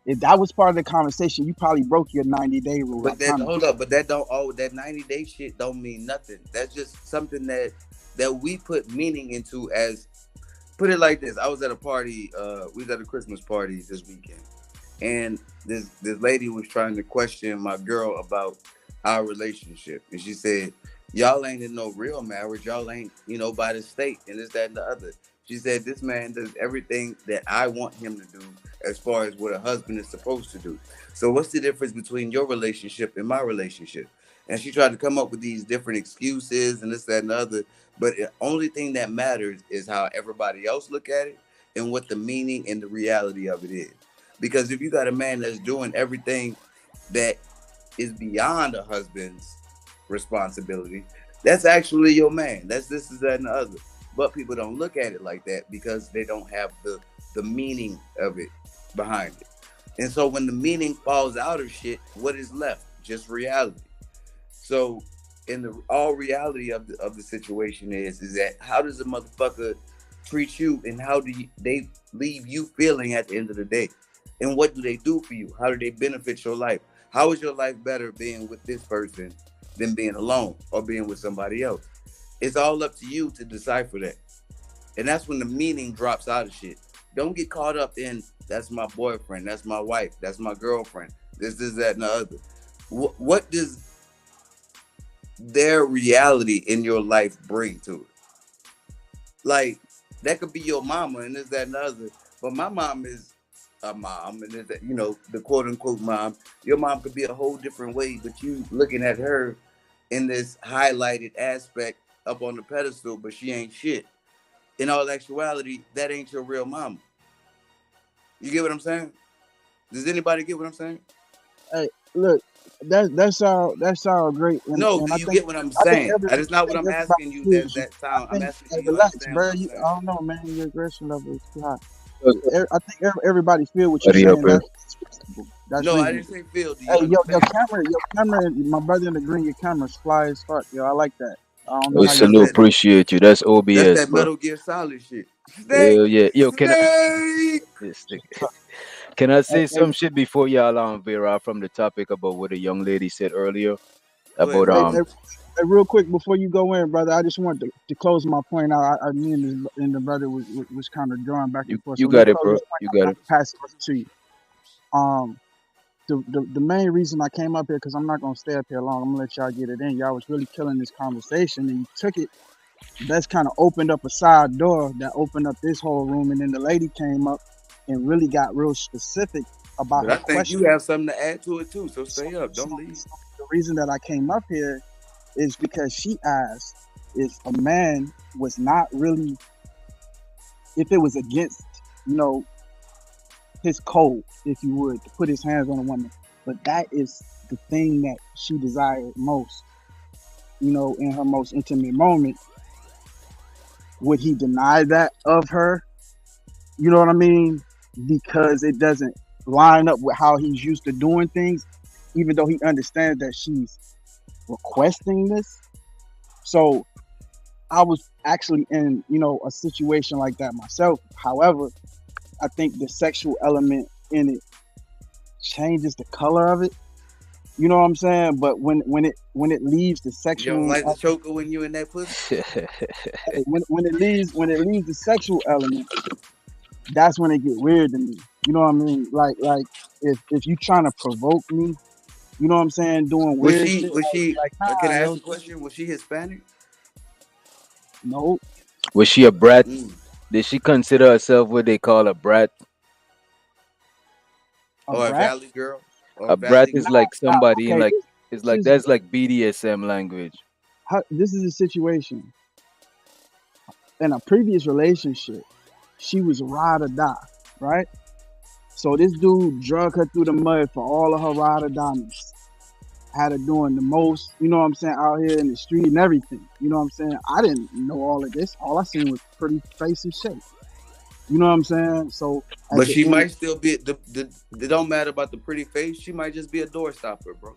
if that was part of the conversation, you probably broke your 90-day rule. I But that promise. hold up, but that don't all that 90-day shit don't mean nothing. That's just something that we put meaning into. As put it like this, I was at a party, we was at a Christmas party this weekend, and this lady was trying to question my girl about our relationship, and she said, "Y'all ain't in no real marriage. Y'all ain't, by the state, and this, that, and the other." She said, "This man does everything that I want him to do, as far as what a husband is supposed to do. So what's the difference between your relationship and my relationship?" And she tried to come up with these different excuses and this, that, and the other. But the only thing that matters is how everybody else look at it and what the meaning and the reality of it is. Because if you got a man that's doing everything that is beyond a husband's responsibility, that's actually your man. That's this, is that, and the other. But people don't look at it like that because they don't have the meaning of it behind it. And so when the meaning falls out of shit, what is left? Just reality. So in the all reality of the situation is that how does a motherfucker treat you, and how they leave you feeling at the end of the day? And what do they do for you? How do they benefit your life? How is your life better being with this person than being alone or being with somebody else? It's all up to you to decipher that. And that's when the meaning drops out of shit. Don't get caught up in that's my boyfriend, that's my wife, that's my girlfriend, this, that, and the other. What does their reality in your life bring to it? Like, that could be your mama and this, that, and the other. But my mom is a mom, and the quote unquote mom. Your mom could be a whole different way, but you looking at her in this highlighted aspect up on the pedestal, but she ain't shit. In all actuality, that ain't your real mama. You get what I'm saying? Does anybody get what I'm saying? Hey, look, that sound great, and No, and do I you think get what I'm I think saying? every That is I not what think I'm everybody asking you. hears you. That I sound. I'm think, asking, hey, do you relax, understand what bro. I'm I saying? don't know, man. Your aggression level is too high. So, I think everybody feel what you're buddy up saying. here. That's reasonable. That's No, I didn't reasonable. say Phil. Do you Hey, yo, understand? your camera, my brother in the green, your camera's fly as fuck. Yo, I like that. I don't know We how you That's do salute, that. that. appreciate you. That's That's OBS, that bro. Metal Gear Solid shit. Snake, Hell yeah. Yo, snake. this nigga- can I Hey, say hey, some shit before y'all veer off from the topic about what a young lady said earlier Go ahead, about hey, bro. hey, hey, real quick before you go in, brother, I just want to close my point out. Me and the brother was kind of drawing back and forth. you So let me got it, close bro. this point You out, and got I it. can pass it to you. Um, the main reason I came up here, because I'm not gonna stay up here long. I'm gonna let y'all get it in. Y'all was really killing this conversation, and you took it. That's kind of opened up a side door that opened up this whole room, and then the lady came up and really got real specific about But her I think you question. have something to add to it too. So So, stay up. so, Don't leave. so the reason that I came up here is because she asked if a man was not really, if it was against, you know, his code, if you would, to put his hands on a woman. But that is the thing that she desired most, you know, in her most intimate moment. Would he deny that of her? You know what I mean? Because it doesn't line up with how he's used to doing things, even though he understands that she's requesting this. So I was actually in, you know, a situation like that myself. However, I think the sexual element in it changes the color of it. You know what I'm saying? But when it leaves the You don't sexual like the choker when you in that pussy? when it leaves the sexual element, that's when it get weird to me. You know what I mean? Like if you trying to provoke me, you know what I'm saying, doing Was weird she? shit Was she? like Can I nah, ask yo, a question? Was she Hispanic? no, Was she a brat? Mm. Did she consider herself what they call a brat? a Or a brat. valley girl? Or a A brat valley is girl? like somebody in Okay, like, this, it's this like is that's like BDSM language. this is a situation. In a previous relationship, she was ride or die, right? So this dude drug her through the mud for all of her ride or diamonds. Had her doing the most, you know what I'm saying, out here in the street and everything. You know what I'm saying? I didn't know all of this. All I seen was pretty face and shape. You know what I'm saying? So at But the she end, might still be it don't matter about the pretty face. She might just be a door stopper, bro.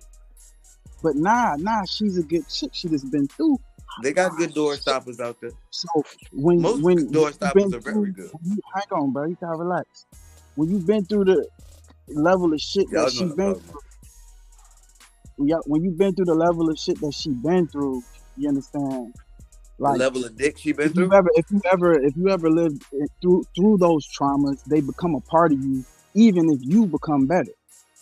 but nah, she's a good chick. She just been through They a lot got of good door shit. stoppers out there. So when Most when door you've stoppers been are very through, good. hang on, bro, you gotta relax. When you've been through the level of shit that Y'all know she what I'm been talking about. when you've been through the level of shit that she been through, you understand? The Like level of dick she been if you've through. ever if you ever lived through those traumas, they become a part of you. Even if you become better,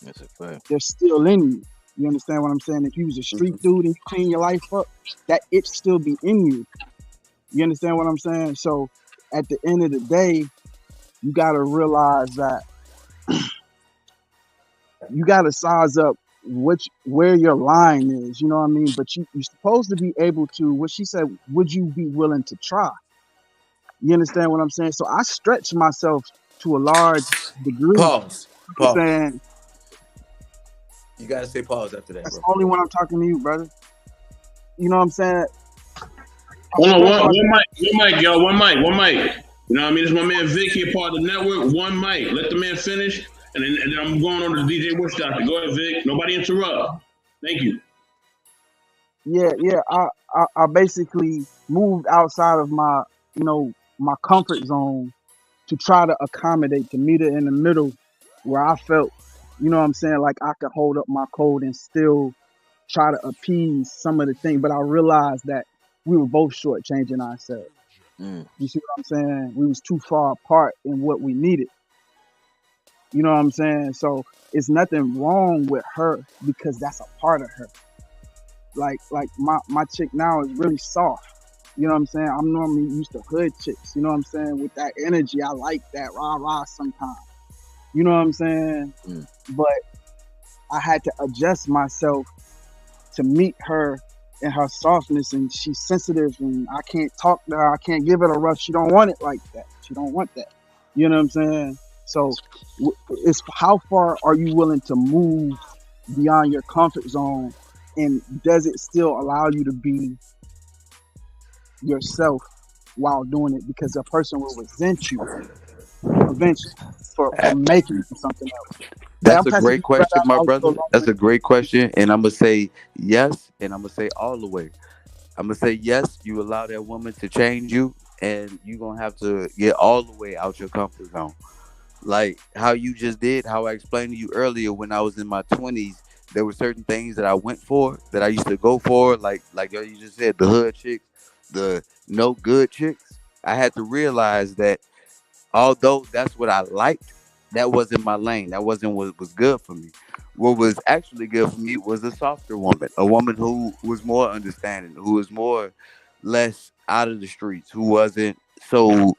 That's a fact. they're still in you. You understand what I'm saying? If you was a street dude and you clean your life up, that it still be in you. You understand what I'm saying? So at the end of the day, you gotta realize that you gotta size up where your line is. You know what I mean? But you're supposed to be able to. What she said, would you be willing to try? You understand what I'm saying? So I stretch myself to a large degree. Pause. I'm Pause. saying You gotta say pause after that, that's bro. only when I'm talking to you, brother. You know what I'm saying? I Hold on, stretch one myself. mic, y'all. One mic. You know what I mean? This is my man Vic here, part of the network. One mic. Let the man finish, and then I'm going on to the DJ Wish Doctor. Go ahead, Vic. Nobody interrupt. Thank you. Yeah. I basically moved outside of my, my comfort zone to try to accommodate, to meet her in the middle where I felt, you know what I'm saying, like I could hold up my code and still try to appease some of the things. But I realized that we were both shortchanging ourselves. Mm. You see what I'm saying? We was too far apart in what we needed. You know what I'm saying? So it's nothing wrong with her because that's a part of her. Like my chick now is really soft. You know what I'm saying? I'm normally used to hood chicks. You know what I'm saying? With that energy, I like that rah rah sometimes. You know what I'm saying? Mm. But I had to adjust myself to meet her in her softness, and she's sensitive, and I can't talk to her. I can't give it a rough. She don't want it like that. She don't want that. You know what I'm saying? So it's how far are you willing to move beyond your comfort zone, and does it still allow you to be yourself while doing it? Because a person will resent you eventually for making something else. Hey, I'm That's a passing great you, brother. question, my I was so brother. long That's a winded. great question, and I'm gonna say yes, and I'm gonna say all the way. I'm gonna say yes. You allow that woman to change you, and you're gonna have to get all the way out your comfort zone. Like how you just did, how I explained to you earlier. When I was in my 20s, there were certain things that I went for, that I used to go for, like you just said, the hood chicks, the no good chicks. I had to realize that although that's what I liked, that wasn't my lane. That wasn't what was good for me. what was actually good for me was a softer woman, a woman who was more understanding, who was more less out of the streets, who wasn't so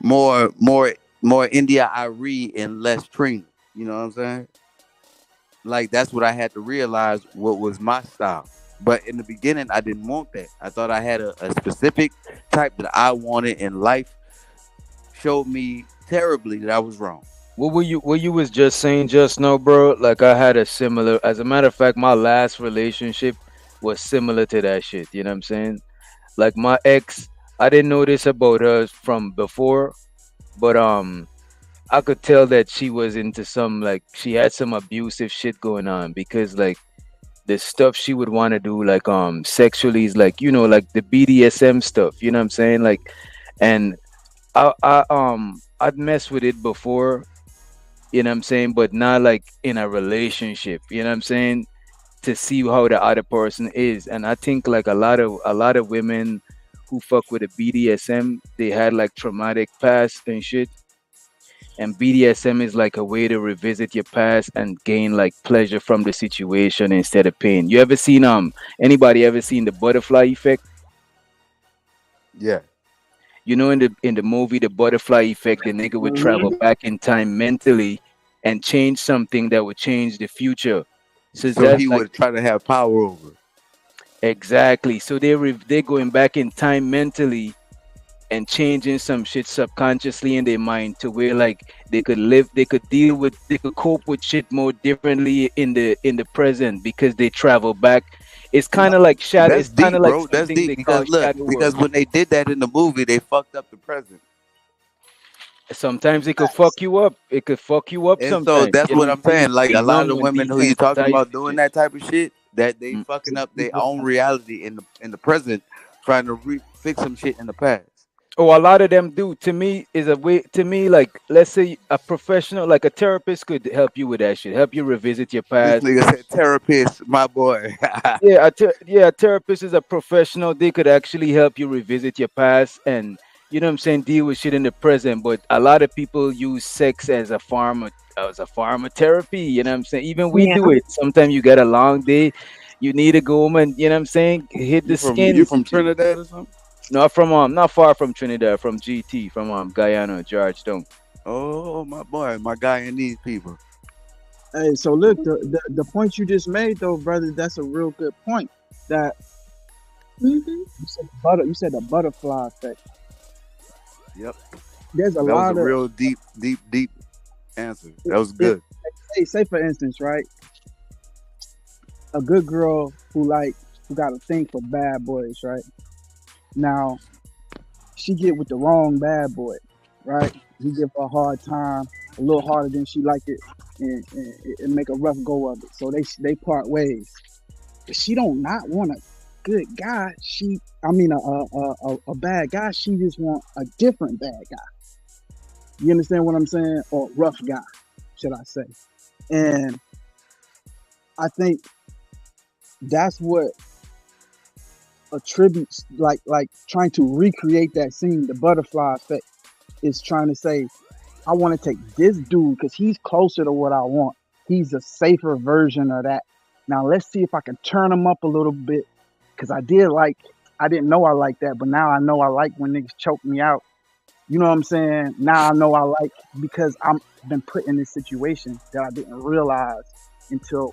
more India Irie and less Trina. You know what I'm saying? Like that's what I had to realize what was my style. But in the beginning, I didn't want that. I thought I had a specific type that I wanted, and life showed me terribly that I was wrong. What you was just saying just now, bro? Like I had a similar. As a matter of fact, my last relationship was similar to that shit. You know what I'm saying? Like my ex, I didn't know this about her from before, but I could tell that she was into some, like, she had some abusive shit going on, because like the stuff she would want to do, like sexually, is like, like the BDSM stuff. You know what I'm saying? Like, and I'd mess with it before. You know what I'm saying? But not like in a relationship. You know what I'm saying? To see how the other person is. And I think like a lot of women who fuck with the BDSM, they had like traumatic past and shit. And BDSM is like a way to revisit your past and gain like pleasure from the situation instead of pain. You ever seen anybody ever seen the butterfly effect? Yeah. In the movie The Butterfly Effect, the nigga would travel back in time mentally and change something that would change the future. So So that's he like would try to have power over. exactly. So they're going back in time mentally and changing some shit subconsciously in their mind to where like they could cope with shit more differently in the present because they travel back. It's kind of like shadow. That's It's kind deep, of like bro. That's something deep they call because look, shadow work. because when they did that in the movie, they fucked up the present. Sometimes it could fuck you up. It could fuck you up And so sometimes. that's You know what what I'm I'm saying? saying. Like You're a lot young of and women who you talking desensitized about and doing shit. that type of shit, that they Mm. fucking up their own reality in the present, trying to fix some shit in the past. Oh, a lot of them do. To me, is a way. To me, like let's say a professional, like a therapist, could help you with that shit. Help you revisit your This past. nigga said therapist, my boy. Yeah, a therapist is a professional. They could actually help you revisit your past and, you know what I'm saying, deal with shit in the present. But a lot of people use sex as a form of therapy. You know what I'm saying? Even we Yeah. do it. Sometimes you get a long day, you need to go home and, you know what I'm saying, hit the You skins from and shit. Trinidad or something? Not far from Trinidad, from GT, from Guyana, Georgetown. Oh, my boy, my guy and these people. Hey, so look, the point you just made though, brother, that's a real good point. That you said the butterfly effect. Yep. There's a That was a lot of real deep answer. That was it, good. say for instance, right? A good girl who got a thing for bad boys, right? Now she get with the wrong bad boy, right? He give her a hard time, a little harder than she like it, and make a rough go of it. So they part ways. But she don't not want a good guy. A bad guy. She just want a different bad guy. You understand what I'm saying? Or rough guy, should I say? And I think that's what attributes like trying to recreate that scene, the butterfly effect, is trying to say, I want to take this dude because he's closer to what I want. He's a safer version of that. Now let's see if I can turn him up a little bit. Cause I didn't know I liked that, but now I know I like when niggas choke me out. You know what I'm saying? Now I know I like because I'm been put in this situation that I didn't realize until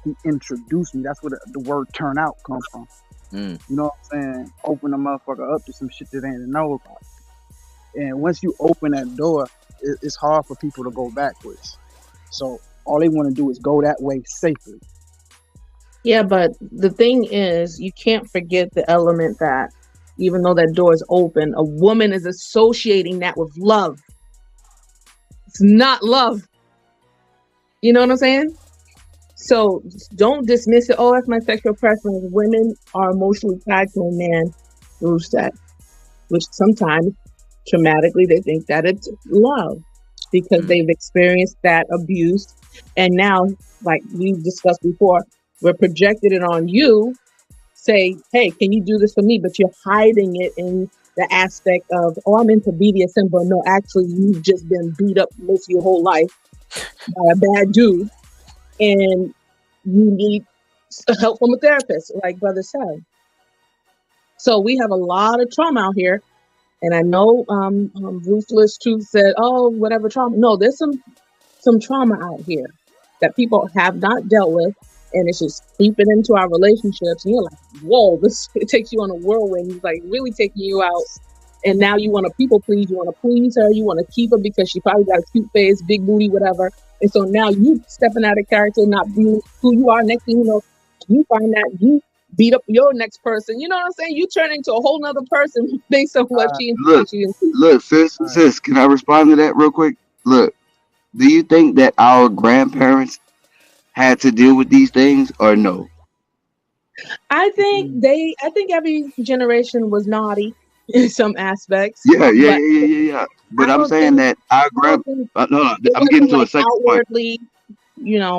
he introduced me. That's where the word turn out come from. Mm. You know what I'm saying? Open the motherfucker up to some shit that they didn't know about. And once you open that door, it's hard for people to go backwards. So all they want to do is go that way safely. Yeah, but the thing is, you can't forget the element that even though that door is open, a woman is associating that with love. It's not love. You know what I'm saying? So don't dismiss it. Oh, that's my sexual preference. Women are emotionally tied to a man through sex, which sometimes traumatically they think that it's love because they've experienced that abuse. And now, like we discussed before, we're projected it on you. Say, hey, can you do this for me? But you're hiding it in the aspect of, oh, I'm into BDSM, but no, actually, you've just been beat up most of your whole life. by a bad dude, and you need help from a therapist, like brother said. So we have a lot of trauma out here, and I know Ruthless Truth said, "Oh, whatever trauma." No, there's some trauma out here that people have not dealt with, and it's just creeping into our relationships. And you're like, "Whoa!" This it takes you on a whirlwind. It's like really taking you out. And now you want to people please. You want to please her. You want to keep her because she probably got a cute face, big booty, whatever. And so now you stepping out of character, not being who you are. Next thing you know, you find that you beat up your next person. You know what I'm saying? You turn into a whole nother person based on what she Look, introduced you into. look, sis, can I respond to that real quick? Look, do you think that our grandparents had to deal with these things or no? I think every generation was naughty in some aspects, but Yeah. But I I'm don't saying think that our I don't think no, it I'm getting wasn't to a like second point. outwardly,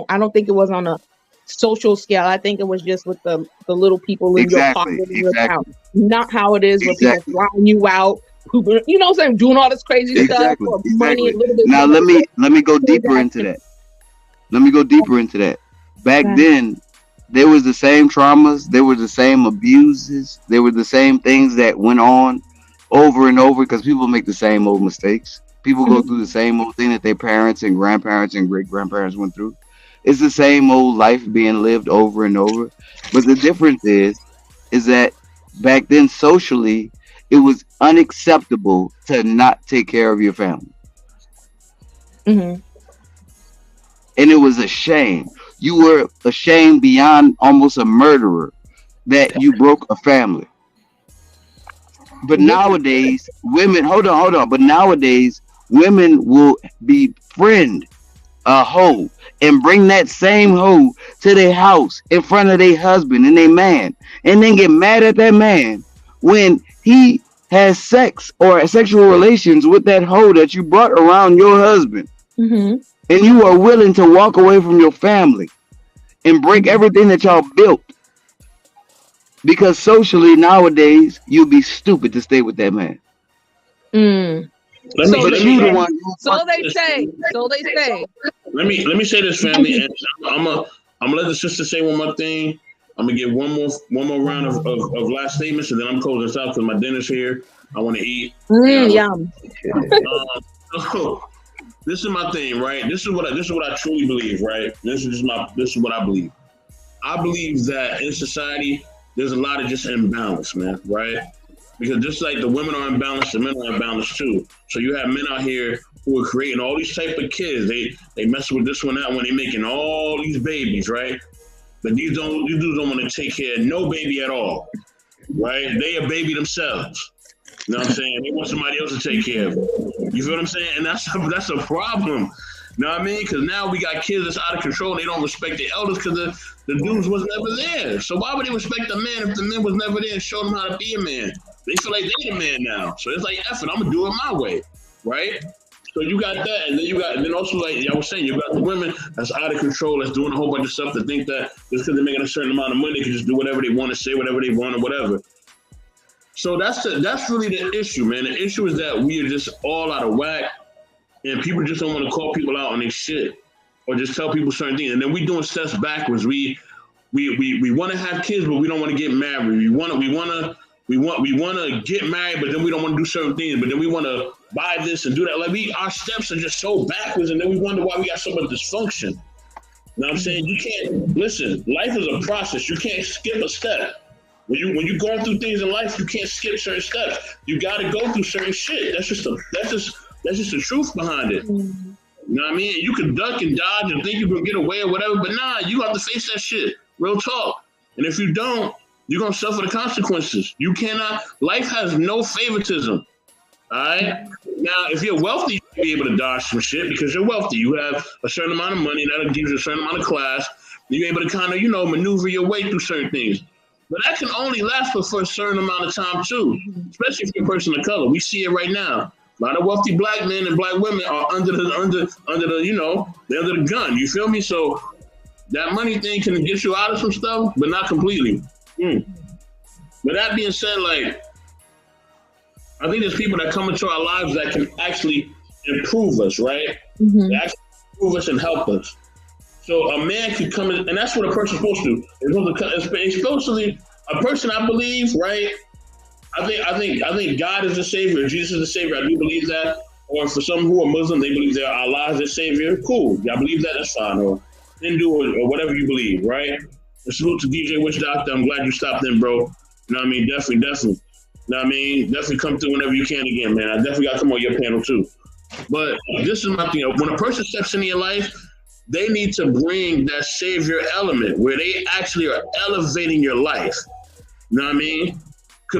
I don't think it was on a social scale. I think it was just with the little people in your Exactly, pocket in your town. exactly, Not how it is where people exactly, flying you out, people, you know what I'm saying, doing all this crazy stuff exactly, for money exactly. and a little bit Now of let me go deeper into transaction. that. Let me go deeper into that. Back Okay. then, there was the same traumas, there were the same abuses, there were the same things that went on over and over because people make the same old mistakes. People go Mhm. through the same old thing that their parents and grandparents and great grandparents went through. It's the same old life being lived over and over. But the difference is that back then socially, it was unacceptable to not take care of your family. Mhm. And it was a shame. You were ashamed beyond almost a murderer that you broke a family. But This is nowadays, women, hold on. But nowadays, women will befriend a hoe and bring that same hoe to their house in front of their husband and their man, and then get mad at that man when he has sex or sexual relations with that hoe that you brought around your husband, Mhm. and you are willing to walk away from your family and break Mhm. everything that y'all built because socially nowadays you'd be stupid to stay with that man. Mm. Let me So let But they you the say. one. So they say. So they say. let me say this, family, and I'm gonna let the sister say one more thing. I'm gonna get one more round of last statements, and then I'm closing this out because my dinner's here. I want to eat, and I want. Yum. So this is my thing, right? This is what I truly believe, right? This is what I believe. I believe that in society there's a lot of just imbalance, man, right? Because just like the women are imbalanced, the men are imbalanced too. So you have men out here who are creating all these type of kids. They mess with this one, that one. They making all these babies, right? But these dudes don't want to take care of no baby at all, right? They a baby themselves. You know what I'm saying? They want somebody else to take care of them. You feel what I'm saying? And that's a problem. You know what I mean? Because now we got kids that's out of control. And they don't respect their elders because the dudes was never there. So why would they respect the man if the man was never there and show them how to be a man? They feel like they the man now. So it's like, F it, I'm gonna do it my way, right? So you got that, and then also like y'all was saying, you got the women that's out of control, that's doing a whole bunch of stuff that think that just because they're making a certain amount of money, they can just do whatever they want to say, whatever they want, or whatever. So that's really the issue, man. The issue is that we are just all out of whack, and people just don't want to call people out on their shit or just tell people certain things. And then we doing steps backwards. We want to have kids, but we don't want to get married. We want to get married, but then we don't want to do certain things. But then we want to buy this and do that. Like our steps are just so backwards, and then we wonder why we got so much dysfunction. You know what I'm saying? You can't listen. Life is a process. You can't skip a step. When you're going through things in life, you can't skip certain steps. You got to go through certain shit. That's just the truth behind it. You know what I mean? You can duck and dodge and think you can get away or whatever, but nah, you have to face that shit. Real talk. And if you don't, you're gonna suffer the consequences. You cannot. Life has no favoritism. All right. Now, if you're wealthy, you'll be able to dodge some shit because you're wealthy. You have a certain amount of money that'll give you a certain amount of class. You're able to kind of, maneuver your way through certain things. But that can only last for a certain amount of time too, especially if you're a person of color. We see it right now. A lot of wealthy black men and black women are under the they're under the gun. You feel me? So that money thing can get you out of some stuff, but not completely. But that being said, like, I think there's people that come into our lives that can actually improve us, right? Mhm. They actually improve us and help us. So a man could come in, and that's what a person's supposed to do. It's supposed to be a person. I believe, right? I think God is the savior. Jesus is the savior. I do believe that. Or for some who are Muslim, they believe that Allah is the savior. Cool. Y'all believe that? That's fine. Or Hindu or whatever you believe, right? And salute to DJ Witch Doctor. I'm glad you stopped in, bro. You know what I mean? Definitely. You know what I mean? Definitely come through whenever you can again, man. I definitely got to come on your panel too. But this is my thing. When a person steps into your life, they need to bring that savior element where they actually are elevating your life. You know what I mean?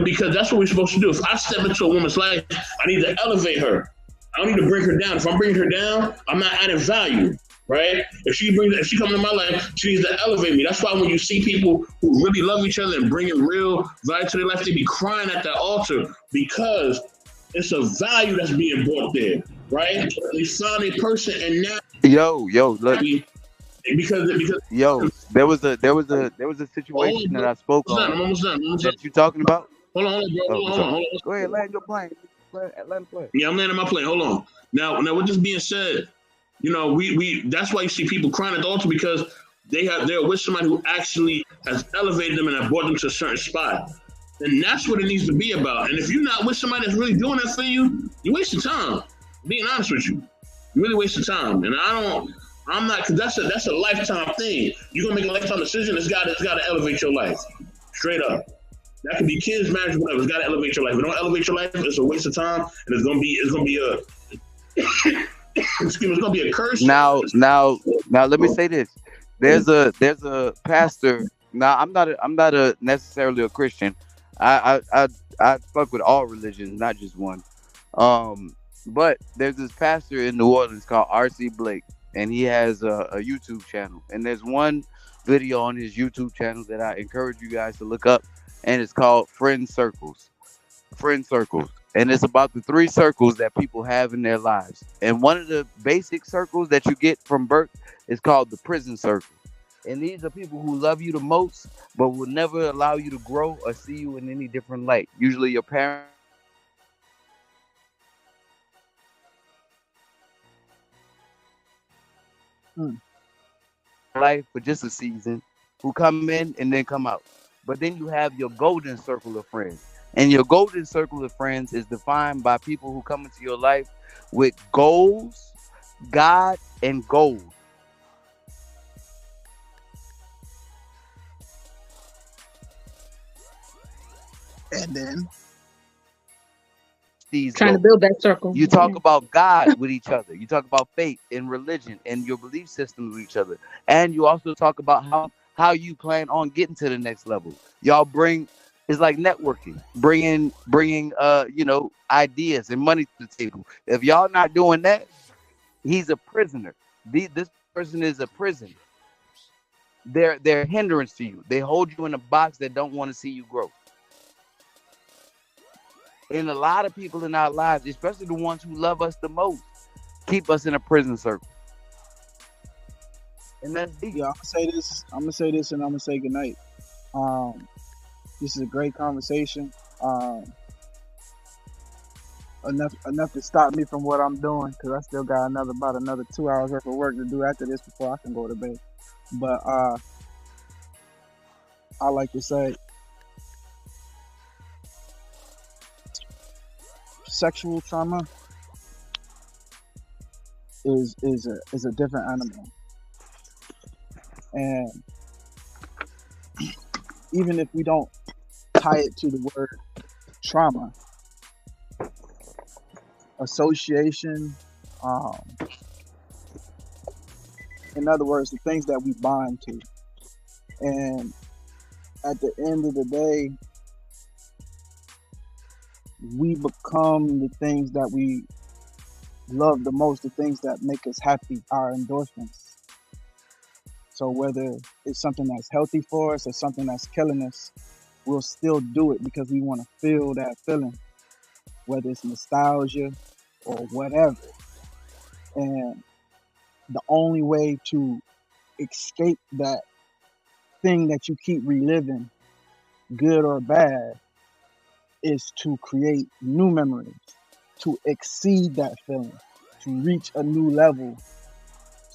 Because that's what we're supposed to do. If I step into a woman's life, I need to elevate her. I don't need to bring her down. If I'm bringing her down, I'm not adding value, right? If she comes into my life, she needs to elevate me. That's why when you see people who really love each other and bringing real value to their life, they be crying at that altar because it's a value that's being brought there, right? They found a person, and now Yo, look. Because there was a situation that I spoke on. I'm almost done. That you talking about? Hold on, bro. Hold on. Go ahead, land your plane. Land the plane. Yeah, I'm landing my plane. Hold on. Now, with this being said, you know, we that's why you see people crying at the altar because they're with somebody who actually has elevated them and have brought them to a certain spot. And that's what it needs to be about. And if you're not with somebody that's really doing that for you, you're wasting time. Being honest with you, you're really wasting time. And I'm not, because that's a lifetime thing. You're gonna make a lifetime decision. It's got to elevate your life, straight up. That could be kids, marriage, whatever. It's got to elevate your life. If it don't elevate your life, it's a waste of time, and it's gonna be a excuse me, it's gonna be a curse. Now, let me say this. There's a pastor. Now, I'm not a necessarily a Christian. I fuck with all religions, not just one. But there's this pastor in New Orleans called R.C. Blake, and he has a YouTube channel. And there's one video on his YouTube channel that I encourage you guys to look up, and it's called Friend Circles. And it's about the 3 circles that people have in their lives. And one of the basic circles that you get from birth is called the prison circle. And these are people who love you the most, but will never allow you to grow or see you in any different light. Usually your parents. Life for just a season, who come in and then come out. But then you have your golden circle of friends. And your golden circle of friends is defined by people who come into your life with goals, God, and gold. And then trying to build that circle. You talk about God with each other. You talk about faith and religion and your belief system with each other. And you also talk about how you plan on getting to the next level. Y'all it's like networking, bringing ideas and money to the table. If y'all not doing that, he's a prisoner. This person is a prison. They're a hindrance to you. They hold you in a box that don't want to see you grow. And a lot of people in our lives, especially the ones who love us the most, keep us in a prison circle. And that's deep. Yeah, I'm gonna say this and I'm gonna say goodnight. This is a great conversation. Enough to stop me from what I'm doing, because I still got about another 2 hours worth of work to do after this before I can go to bed. But I like to say sexual trauma is a different animal. And even if we don't tie it to the word trauma, association, in other words, the things that we bond to. And at the end of the day, we become the things that we love the most, the things that make us happy, our endorphins. So whether it's something that's healthy for us or something that's killing us, we'll still do it because we want to feel that feeling, whether it's nostalgia or whatever. And the only way to escape that thing that you keep reliving, good or bad, is to create new memories, to exceed that feeling, to reach a new level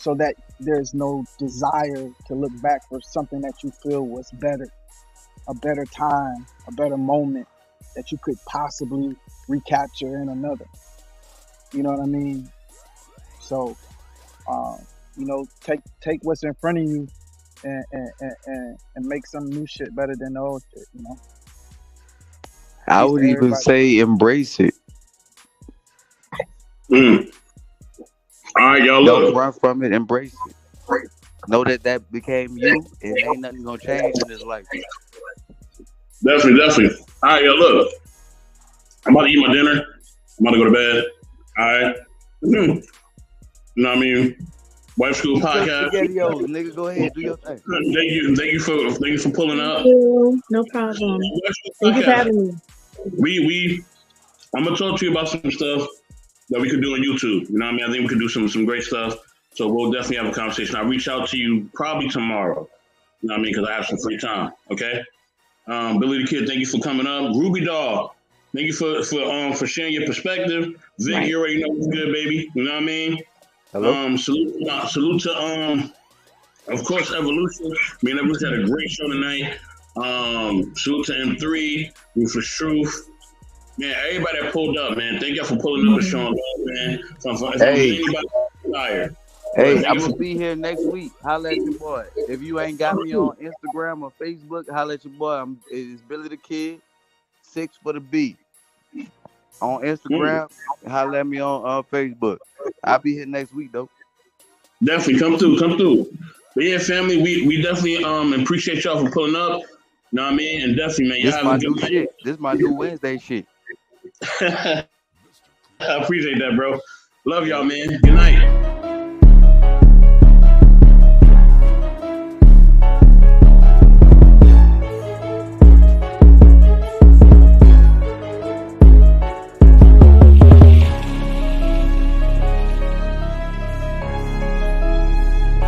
so that there's no desire to look back for something that you feel was better, a better time, a better moment that you could possibly recapture in another. You know what I mean? So, take what's in front of you and make some new shit better than the old shit. I Peace would to even everybody. say embrace it. All right, y'all. Don't Look, run from it. Embrace it. Know that became you, and ain't nothing gonna change in this life. definitely. All right, y'all. Look, I'm about to eat my dinner. I'm about to go to bed. All right. You know what I mean? Wife School Eat them Podcast. spaghettios, nigga. Go ahead, do your thing. Thank you for pulling Thank up. you. No problem. Wife School Thank you for Podcast. having me. I'm gonna talk to you about some stuff that we could do on YouTube. You know what I mean? I think we could do some great stuff. So we'll definitely have a conversation. I'll reach out to you probably tomorrow. You know what I mean? Because I have some free time. Okay. Billy the Kid, thank you for coming up. Ruby Dog, thank you for sharing your perspective. Vic, you already know what's good, baby. You know what I mean? Hello. Salute to of course, Evolution. Me and Evolution had a great show tonight. Salute to M3, Ruthless Truth. Man, everybody that pulled up, man. Thank y'all for pulling up and showing love, man. If Hey. anybody tired. Hey, I'm gonna be here next week. Holla at your boy. If you ain't got me on Instagram or Facebook, holla at your boy. It's Billy the Kid, 6 for the B. On Instagram, holla at me on Facebook. I'll be here next week though. Definitely come through. But yeah, family, we definitely appreciate y'all for pulling up. Know what I mean? And definitely, man, y'all This have my a good new night. shit. This my new Wednesday shit. I appreciate that, bro. Love y'all, man. Good night.